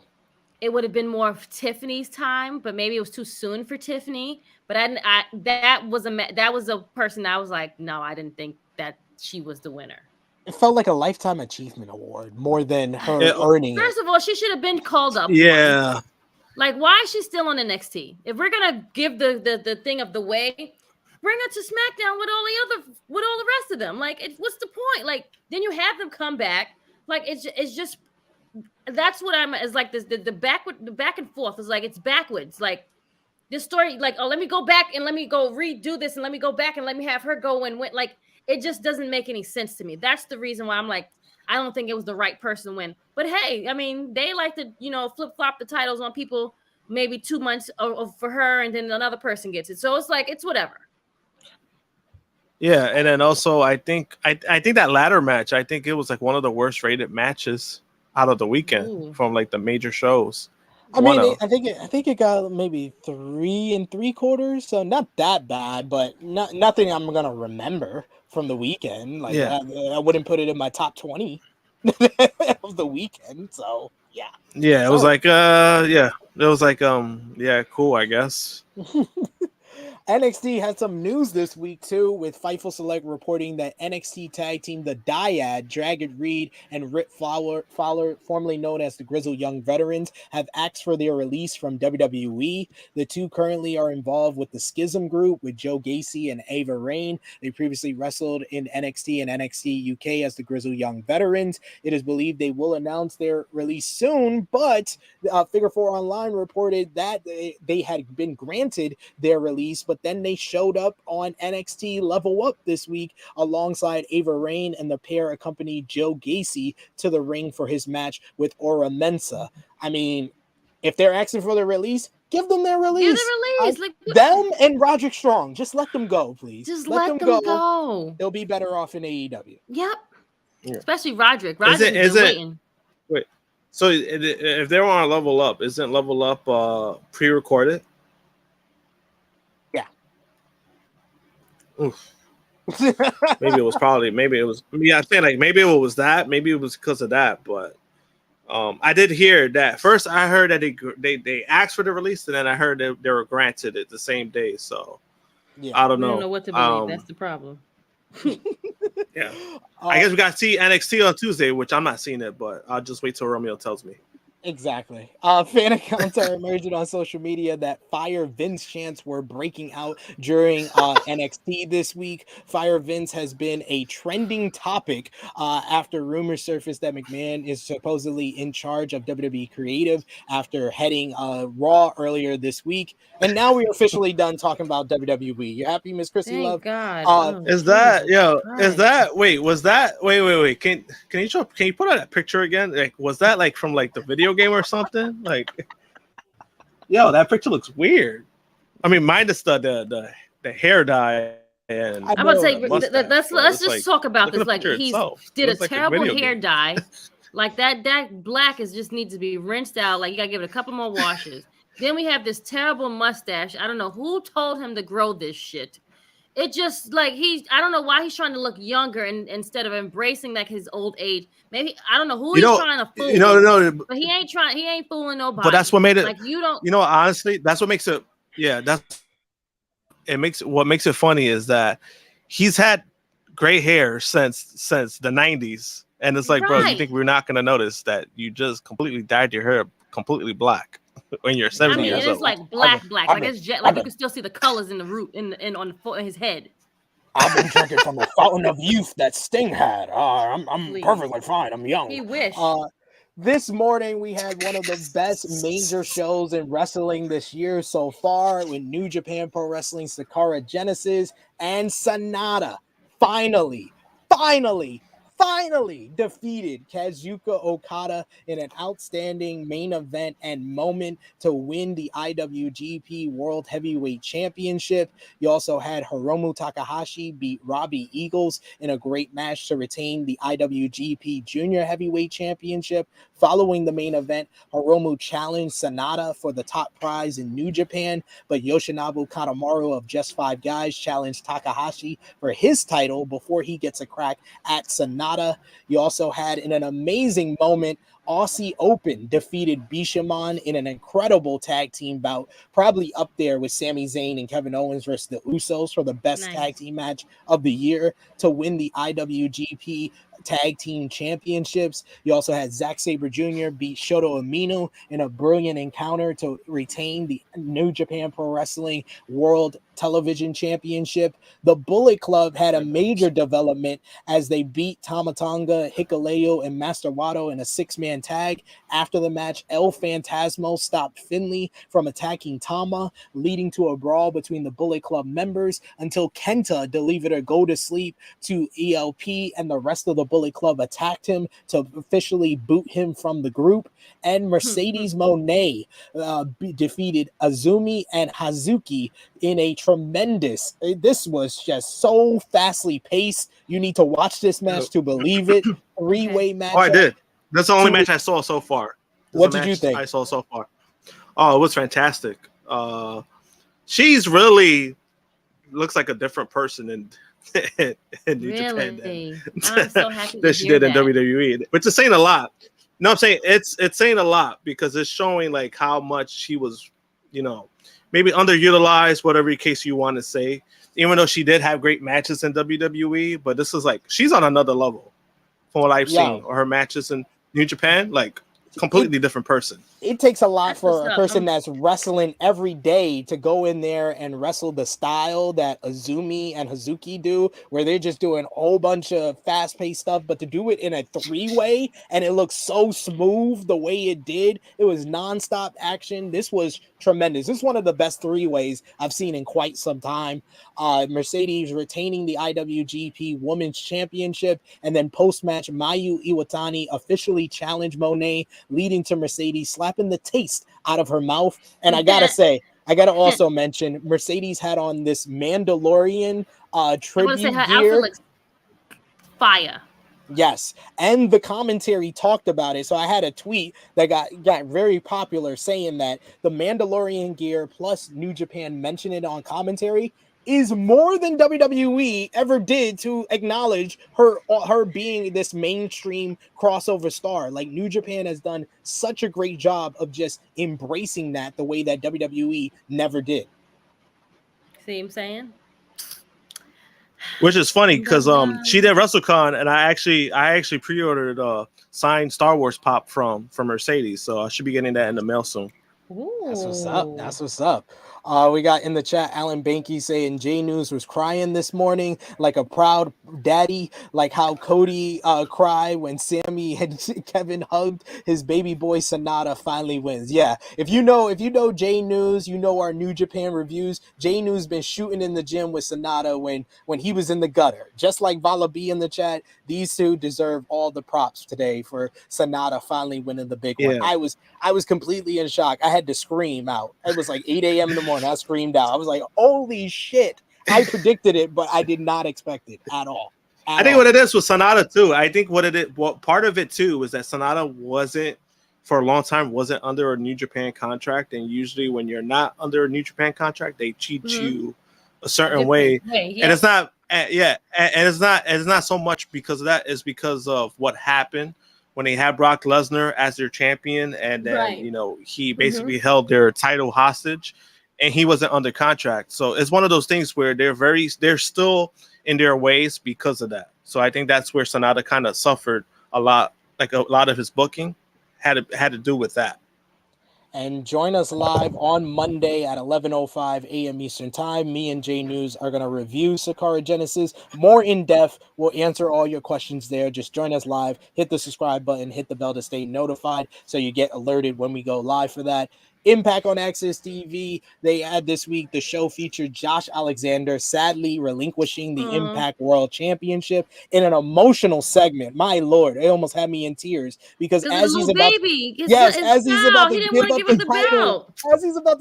it would have been more of Tiffany's time, but maybe it was too soon for Tiffany. But that was a person I was like, no, I didn't think that she was the winner. It felt like a Lifetime Achievement Award more than her earning it. First of all, she should have been called up. Yeah. Like, why is she still on NXT? If we're gonna give the thing of the way, bring her to SmackDown with all the rest of them. Like, what's the point? Like, then you have them come back. Like, it's just that's what it's like. This the back and forth is like it's backwards. Like this story, like, oh, let me go back and let me go redo this and let me go back and let me have her go and win. Like, it just doesn't make any sense to me. That's the reason why I'm like, I don't think it was the right person to win. But hey, I mean, they like to, flip-flop the titles on people maybe 2 months for her, and then another person gets it. So it's like, it's whatever. Yeah, and then also I think that ladder match, I think it was like one of the worst rated matches out of the weekend from like the major shows. I mean, I think it got maybe 3 3/4, so not that bad, but nothing I'm gonna remember from the weekend. Like, I wouldn't put it in my top 20 of the weekend. So yeah, it was like it was like cool, I guess. NXT had some news this week too, with Fightful Select reporting that NXT tag team the Dyad, Dragon Reed and Rip Fowler, formerly known as the Grizzled Young Veterans, have asked for their release from WWE. The two currently are involved with the Schism Group with Joe Gacy and Ava Raine. They previously wrestled in NXT and NXT UK as the Grizzled Young Veterans. It is believed they will announce their release soon, but Figure 4 Online reported that they had been granted their release, but then they showed up on NXT Level Up this week alongside Ava Raine, and the pair accompanied Joe Gacy to the ring for his match with Ora Mensa. I mean, if they're asking for their release, give them their release. Give them release. Them and Roderick Strong. Just let them go, please. Just let them go. They'll be better off in AEW. Yep. Yeah. Especially Roderick. Roderick's been waiting. Wait. So if they were on Level Up, isn't Level Up pre-recorded? Oof. Maybe it was maybe it was that, maybe it was because of that, but I did hear that first. I heard that they asked for the release, and then I heard that they were granted it the same day. So I don't know. I don't know what to believe. That's the problem. Yeah, I guess we got to see NXT on Tuesday, which I'm not seeing it, but I'll just wait till Romeo tells me. Exactly. Fan accounts are emerging on social media that Fire Vince chants were breaking out during NXT this week. Fire Vince has been a trending topic after rumors surfaced that McMahon is supposedly in charge of WWE Creative after heading Raw earlier this week. And now we're officially done talking about WWE. You happy, Miss Krrsi Thank Love? God. Is that Jesus is Christ. that wait? Can you put on that picture again? Like, was that like from like the video game or something? Like, that picture looks weird. I mean, minus the hair dye and I'm about to say, the mustache, let's it's just like, talk about look at this. the Like, picture he itself. It did a looks like a terrible video hair game. dye. Like that black just needs to be rinsed out. Like, you gotta give it a couple more washes. Then we have this terrible mustache. I don't know who told him to grow this shit. It just like I don't know why he's trying to look younger and instead of embracing like his old age. Maybe I don't know who he's trying to fool. No, but he ain't fooling nobody. But that's what made it. Like, you don't. Honestly, that's what makes it. Yeah, what makes it funny is that he's had gray hair since the 90s, and it's like, bro, you think we're not gonna notice that you just completely dyed your hair completely black when you're 70 years old? It's like black. Like, it's jet. Like, you can still see the colors in the root in on his head. I've been drinking from the fountain of youth that Sting had. I'm perfectly fine. I'm young. He wish. This morning, we had one of the best major shows in wrestling this year so far with New Japan Pro Wrestling Sakura Genesis and Sonata finally defeated Kazuchika Okada in an outstanding main event and moment to win the IWGP World Heavyweight Championship. You also had Hiromu Takahashi beat Robbie Eagles in a great match to retain the IWGP Junior Heavyweight Championship. Following the main event, Hiromu challenged Sonata for the top prize in New Japan, but Yoshinobu Kanemaru of Just Five Guys challenged Takahashi for his title before he gets a crack at Sonata. You also had, in an amazing moment, Aussie Open defeated Bishamon in an incredible tag team bout, probably up there with Sami Zayn and Kevin Owens versus the Usos for the best tag team match of the year to win the IWGP Tag Team Championships. You also had Zack Sabre Jr. beat Shota Umino in a brilliant encounter to retain the New Japan Pro Wrestling World Television Championship. The Bullet Club had a major development as they beat Tama Tonga, Hikuleo, and Master Wato in a six-man tag. After the match, El Phantasmo stopped Finlay from attacking Tama, leading to a brawl between the Bullet Club members until Kenta delivered a go to sleep to ELP, and the rest of the Bullet Club attacked him to officially boot him from the group. And Mercedes Moné defeated Azumi and Hazuki in a tremendous, this was just so fastly paced. You need to watch this match to believe it. Three-way match. Oh, I did. That's the only match I saw so far. What did you think? I saw so far. Oh, it was fantastic. She's really looks like a different person in New Japan I'm so happy that she did in WWE, which is saying a lot. No, I'm saying it's saying a lot because it's showing like how much she was, maybe underutilized, whatever case you want to say. Even though she did have great matches in WWE, but this is like she's on another level from what I've seen, or her matches in New Japan, like completely different person. It takes a lot for a person that's wrestling every day to go in there and wrestle the style that Azumi and Hazuki do, where they're just doing a whole bunch of fast-paced stuff, but to do it in a three-way and it looks so smooth the way it did, it was nonstop action. This was tremendous. This is one of the best three-ways I've seen in quite some time. Mercedes retaining the IWGP Women's Championship, and then post-match, Mayu Iwatani officially challenged Moné, leading to Mercedes slapping the taste out of her mouth. And I gotta also mention Mercedes had on this Mandalorian tribute gear. Her outfit looks fire. Yes, and the commentary talked about it. So I had a tweet that got very popular saying that the Mandalorian gear plus New Japan mentioned it on commentary is more than WWE ever did to acknowledge her being this mainstream crossover star. Like, New Japan has done such a great job of just embracing that the way that WWE never did. See what I'm saying? Which is funny because she did WrestleCon, and I actually pre-ordered signed Star Wars pop from Mercedes. So I should be getting that in the mail soon. Ooh. That's what's up. That's what's up. We got in the chat Alan Banky saying Jay News was crying this morning like a proud daddy, like how Cody cried when Sammy and Kevin hugged his baby boy. Sonata finally wins. Yeah, if you know Jay News, you know our New Japan reviews. Jay News been shooting in the gym with Sonata when he was in the gutter. Just like Vala B in the chat, these two deserve all the props today for Sonata finally winning the big one. I was completely in shock. I had to scream out. It was like 8 a.m. in the morning. I screamed out. I was like, holy shit. I predicted it, but I did not expect it at all. I think what it is with Sonata too. I think what part of it too is that Sonata wasn't for a long time under a New Japan contract, and usually when you're not under a New Japan contract, they cheat you a certain way. And it's not and it's not so much because of that. It's because of what happened when they had Brock Lesnar as their champion, and then he basically held their title hostage, and he wasn't under contract. So it's one of those things where they're still in their ways because of that. So I think that's where Sonata kind of suffered a lot. Like a lot of his booking had to do with that. And join us live on Monday at 11:05 a.m. Eastern Time. Me and Jay News are going to review Sakura Genesis more in depth. We'll answer all your questions there. Just join us live. Hit the subscribe button. Hit the bell to stay notified so you get alerted when we go live for that. Impact on Access TV. They had this week the show featured Josh Alexander sadly relinquishing the Impact World Championship in an emotional segment. My Lord, it almost had me in tears because as he's about to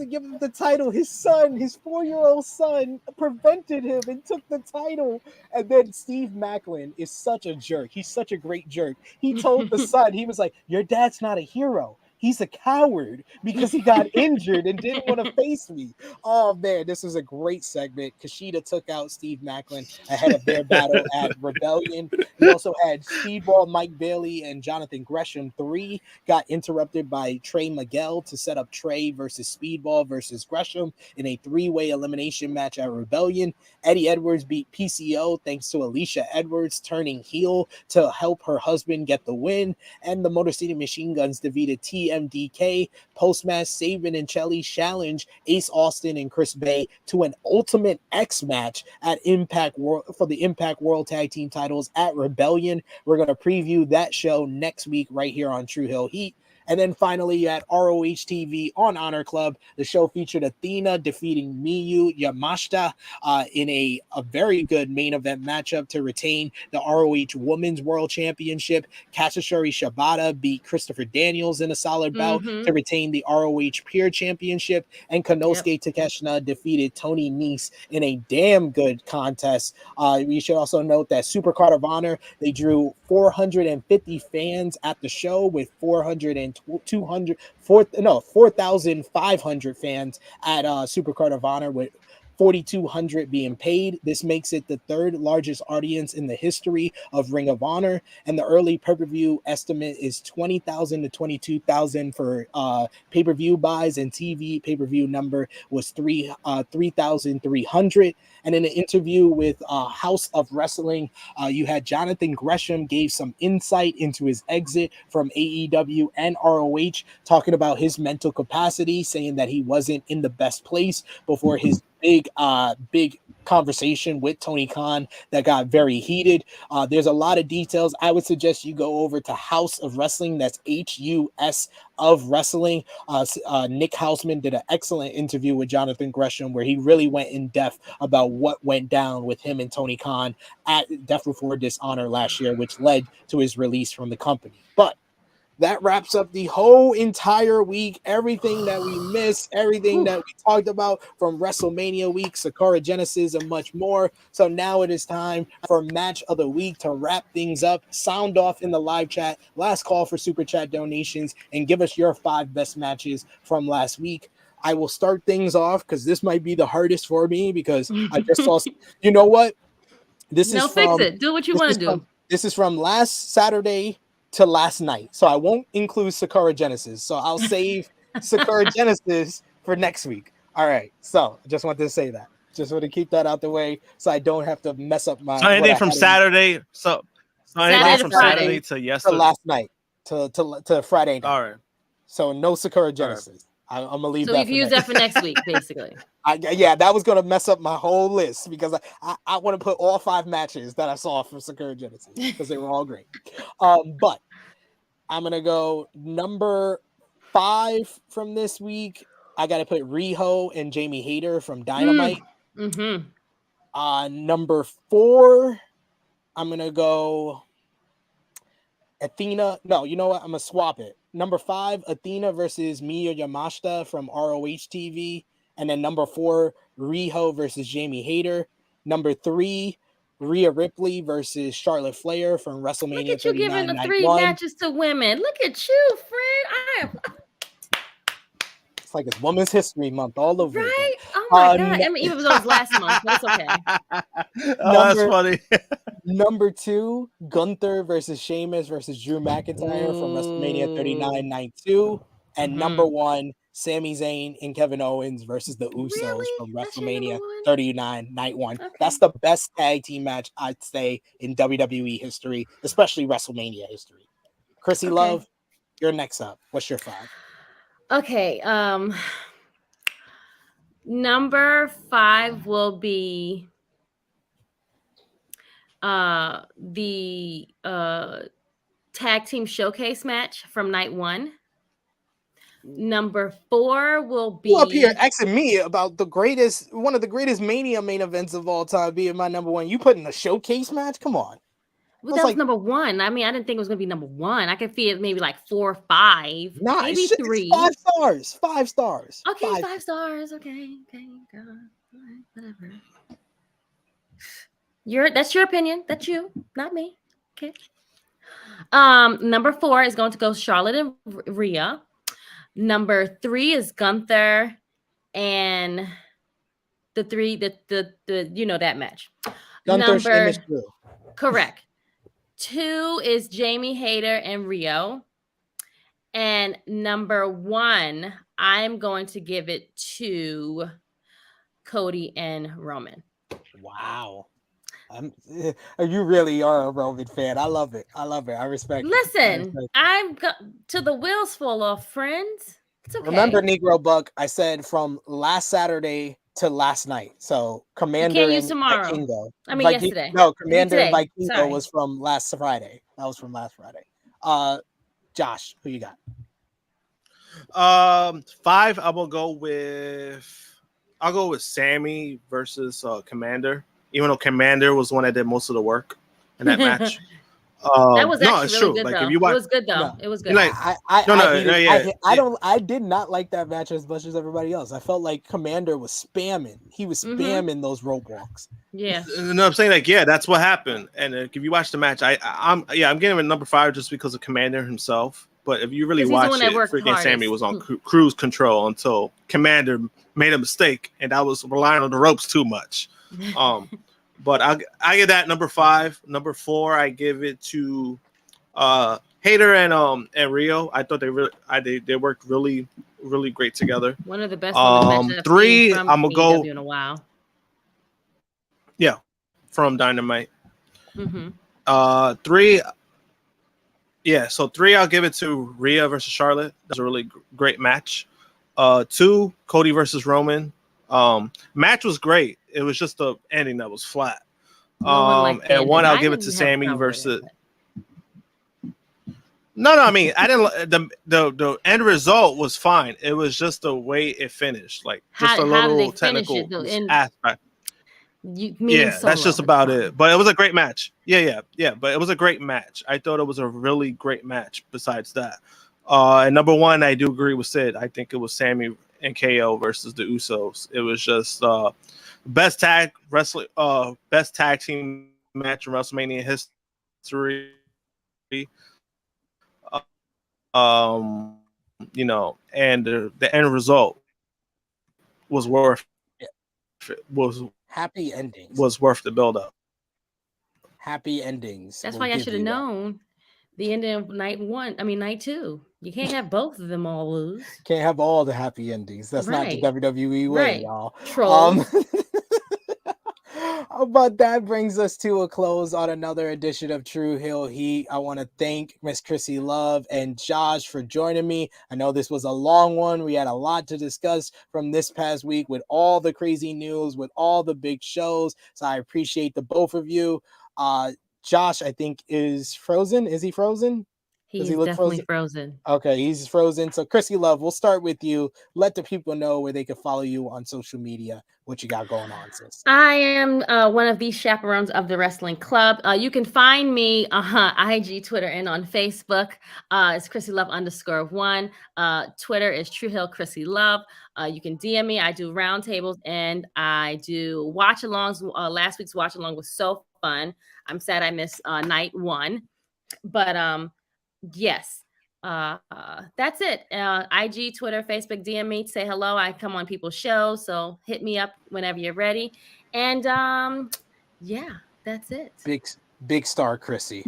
give him the title, his son, his 4-year-old son, prevented him and took the title. And then Steve Macklin is such a jerk. He's such a great jerk. He told the son, he was like, "Your dad's not a hero. He's a coward because he got injured and didn't want to face me." Oh, man, this was a great segment. Kushida took out Steve Macklin ahead of their battle at Rebellion. We also had Speedball, Mike Bailey, and Jonathan Gresham 3 got interrupted by Trey Miguel to set up Trey versus Speedball versus Gresham in a 3-way elimination match at Rebellion. Eddie Edwards beat PCO thanks to Alicia Edwards turning heel to help her husband get the win. And the Motor City Machine Guns defeated TMDK. Post-match, Sabin and Chelly challenge Ace Austin and Chris Bay to an Ultimate X match at Impact World for the Impact World Tag Team titles at Rebellion. We're going to preview that show next week right here on Tru Heel Heat. And then finally at ROH TV on Honor Club, the show featured Athena defeating Miyu Yamashita in a very good main event matchup to retain the ROH Women's World Championship. Katsuyori Shibata beat Christopher Daniels in a solid bout to retain the ROH Pure Championship. And Konosuke Takeshita defeated Tony Nese in a damn good contest. We should also note that Supercard of Honor, they drew 450 fans at the show with 4,500 fans at Supercard of Honor, with 4,200 being paid. This makes it the third largest audience in the history of Ring of Honor, and the early pay-per-view estimate is 20,000 to 22,000 for pay-per-view buys, and TV pay-per-view number was 3,300. And in an interview with House of Wrestling, you had Jonathan Gresham gave some insight into his exit from AEW and ROH, talking about his mental capacity, saying that he wasn't in the best place before his big conversation with Tony Khan that got very heated. There's a lot of details. I would suggest you go over to House of Wrestling. That's HUS of Wrestling. Nick Hausman did an excellent interview with Jonathan Gresham where he really went in depth about what went down with him and Tony Khan at Death Before Dishonor last year, which led to his release from the company. But that wraps up the whole entire week. Everything that we missed, everything that we talked about from WrestleMania week, Sakura Genesis, and much more. So now it is time for Match of the Week to wrap things up. Sound off in the live chat. Last call for Super Chat donations, and give us your 5 best matches from last week. I will start things off because this might be the hardest for me because I just saw. You know what? Fix it. Do what you want to do. This is from last Saturday to last night, so I won't include Sakura Genesis. So I'll save Sakura Genesis for next week. All right. So I just wanted to say that. Just want to keep that out the way so I don't have to mess up my. So anything from Saturday. So anything from Saturday to yesterday. To last night. to Friday night. All right. So no Sakura Genesis. I'm gonna leave So that. you can use that for next week, basically. Yeah, that was gonna mess up my whole list because I want to put all 5 matches that I saw from Sakura Genesis because they were all great. But I'm gonna go number 5 from this week. I gotta put Riho and Jamie Hayter from Dynamite. Number 4, I'm gonna go Athena. No, you know what? I'm gonna swap it. Number 5, Athena versus Miyu Yamashita from ROH TV. And then number 4, Riho versus Jamie Hayter. Number 3, Rhea Ripley versus Charlotte Flair from WrestleMania. Look at you giving the 3 matches to women. Look at you, friend. It's like it's Women's History Month all over. Right? Again. Oh my God. I mean, even though it was last month, but it's okay. That's funny. Number 2, Gunther versus Sheamus versus Drew McIntyre from WrestleMania 39 Night 2. And number 1, Sami Zayn and Kevin Owens versus the Usos from WrestleMania 39 Night 1. Okay. That's the best tag team match, I'd say, in WWE history, especially WrestleMania history. Krrsi Love, you're next up. What's your 5? Okay. Number 5 will be the tag team showcase match from night 1. Number 4 will be up here asking me about one of the greatest Mania main events of all time being my number 1. You put in a showcase match? Come on. Well, that was number 1. I mean, I didn't think it was going to be number 1. I could feel it maybe like 4 or 5. Nah, maybe 3. 5 stars. 5 stars. Okay, 5 stars. Okay, God. Whatever. That's your opinion. That's you, not me. Okay. Number 4 is going to go Charlotte and Rhea. Number 3 is Gunther and the you know that match. Gunther, correct. 2 is Jamie Hayter and Rio. And number 1, I'm going to give it to Cody and Roman. Wow. You really are a Roman fan. I love it. I respect it. Listen, till the wheels fall off, friends. It's okay. Remember, Negro Buck, I said from last Saturday to last night. So Commander and Vikingo. I mean, yesterday. No, Commander and Vikingo was from last Friday. That was from last Friday. Josh, who you got? 5, I'll go with Sammy versus Commander. Even though Commander was the one that did most of the work in that match. That was actually it's really true. good, like, though. if you watch, it was good, though. No. It was good. Like, I did not like that match as much as everybody else. I felt like Commander was spamming. He was spamming those rope walks. Yeah. No, I'm saying that's what happened. And if you watch the match, I'm giving it number 5 just because of Commander himself. But if you really watch it, freaking Sammy was on cruise control until Commander made a mistake, and I was relying on the ropes too much. But I give that number 5. Number 4, I give it to Hayter and Rio. I thought they worked really, really great together. One of the best matches 3, I'm gonna go in a while. Yeah, from Dynamite. 3, so 3, I'll give it to Rhea versus Charlotte. That's a really great match. 2, Cody versus Roman. Match was great. It was just the ending that was flat. And 1, I'll give it to Sammy versus. No, I mean, I didn't. The end result was fine. It was just the way it finished, like just a little technical aspect. That's just about it. But it was a great match. Yeah. But it was a great match. I thought it was a really great match. Besides that, and number 1, I do agree with Sid. I think it was Sammy and KO versus the Usos. It was just best tag team match in WrestleMania history. And the end result was worth happy endings. Was worth the build up. Happy endings. That's why I should have known the ending of night 2. You can't have both of them all lose. Can't have all the happy endings. That's not the WWE way, y'all. Trolls. But that brings us to a close on another edition of Tru Heel Heat. I want to thank Miss Krrsi Love and Josh for joining me. I know this was a long one. We had a lot to discuss from this past week with all the crazy news, with all the big shows. So I appreciate the both of you. Josh, I think, is frozen. Is he frozen? Does he look definitely frozen? Okay, he's frozen. So, Krrsi Love, we'll start with you. Let the people know where they can follow you on social media, what you got going on, sis. I am one of these chaperones of the wrestling club. You can find me on IG, Twitter, and on Facebook. It's Krrsi Love _1. Twitter is Tru Heel Krrsi Love. You can DM me. I do roundtables and I do watch-alongs. Last week's watch-along was so fun. I'm sad I missed night 1. But yes, that's it. IG, Twitter, Facebook, DM me, say hello. I come on people's shows, so hit me up whenever you're ready. And yeah, that's it. Big star Krrsi.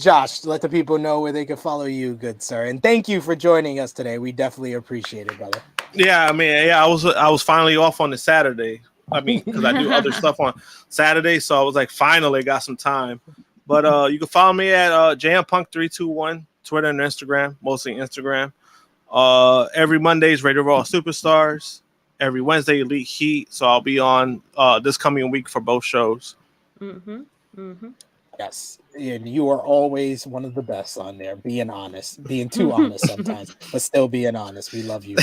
Josh, let the people know where they can follow you, good sir. And thank you for joining us today. We definitely appreciate it, brother. Yeah, I mean, yeah, I was finally off on the Saturday. I mean, because I do other stuff on Saturday, so I was like, finally got some time. But you can follow me at JamPunk321, Twitter and Instagram, mostly Instagram. Every Monday is Radio Raw Superstars. Every Wednesday, Elite Heat. So I'll be on this coming week for both shows. Yes, and you are always one of the best on there, being honest, being too honest sometimes, but still being honest. We love you.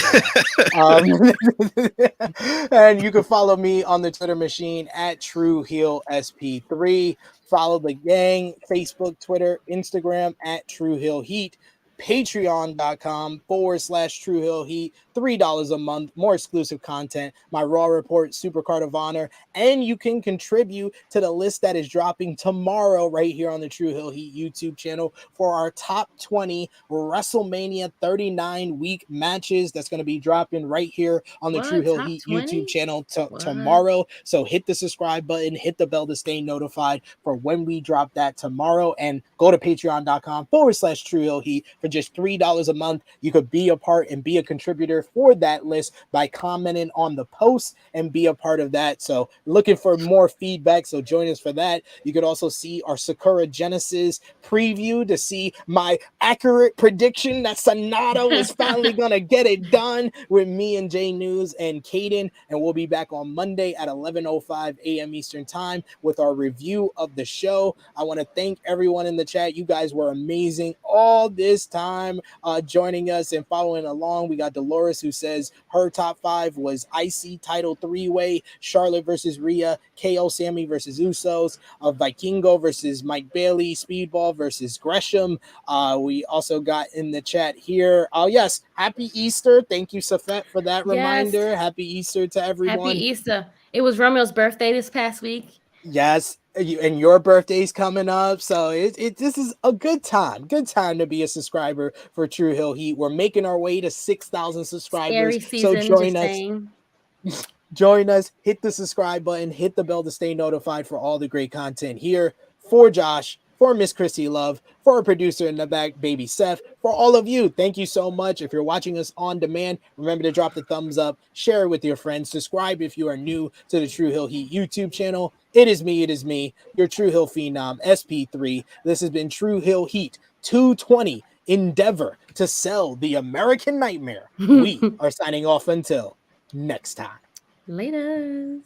And you can follow me on the Twitter machine at Tru Heel SP3. Follow the gang, Facebook, Twitter, Instagram at Tru Heel Heat. Patreon.com/Tru Heel Heat. $3 a month, more exclusive content, my Raw Report, Supercard of Honor, and you can contribute to the list that is dropping tomorrow right here on the Tru Heel Heat YouTube channel for our top 20 WrestleMania 39 week matches. That's going to be dropping right here on the Tru Heel Heat 20? YouTube channel tomorrow. So hit the subscribe button, hit the bell to stay notified for when we drop that tomorrow, and go to patreon.com/Tru Heel Heat. For just $3 a month, you could be a part and be a contributor for that list by commenting on the post and be a part of that. So looking for more feedback, so join us for that. You could also see our Sakura Genesis preview to see my accurate prediction that Sonata was finally gonna get it done with me and Jay News and Caden, and we'll be back on Monday at 11:05 a.m. Eastern time with our review of the show. I want to thank everyone in the chat. You guys were amazing all this time joining us and following along. We got Dolores, who says her top 5 was IC title 3-way, Charlotte versus Rhea, KO Sammy versus Usos, Vikingo versus Mike Bailey, Speedball versus Gresham. We also got in the chat here, oh yes, happy Easter. Thank you, Safet, for that reminder. Happy Easter to everyone. Happy Easter. It was Romeo's birthday this past week. Yes, and your birthday's coming up, so this is a good time to be a subscriber for Tru Heel Heat. We're making our way to 6,000 subscribers. Season, so join us, hit the subscribe button, hit the bell to stay notified for all the great content here. For Josh, for Miss Krrsi Love, for our producer in the back, Baby Seth, for all of you, thank you so much. If you're watching us on demand, remember to drop the thumbs up, share it with your friends, subscribe if you are new to the Tru Heel Heat YouTube channel. It is me, your Tru Heel Phenom, SP3. This has been Tru Heel Heat 220, Endeavor to Sell the American Nightmare. We are signing off until next time. Laters.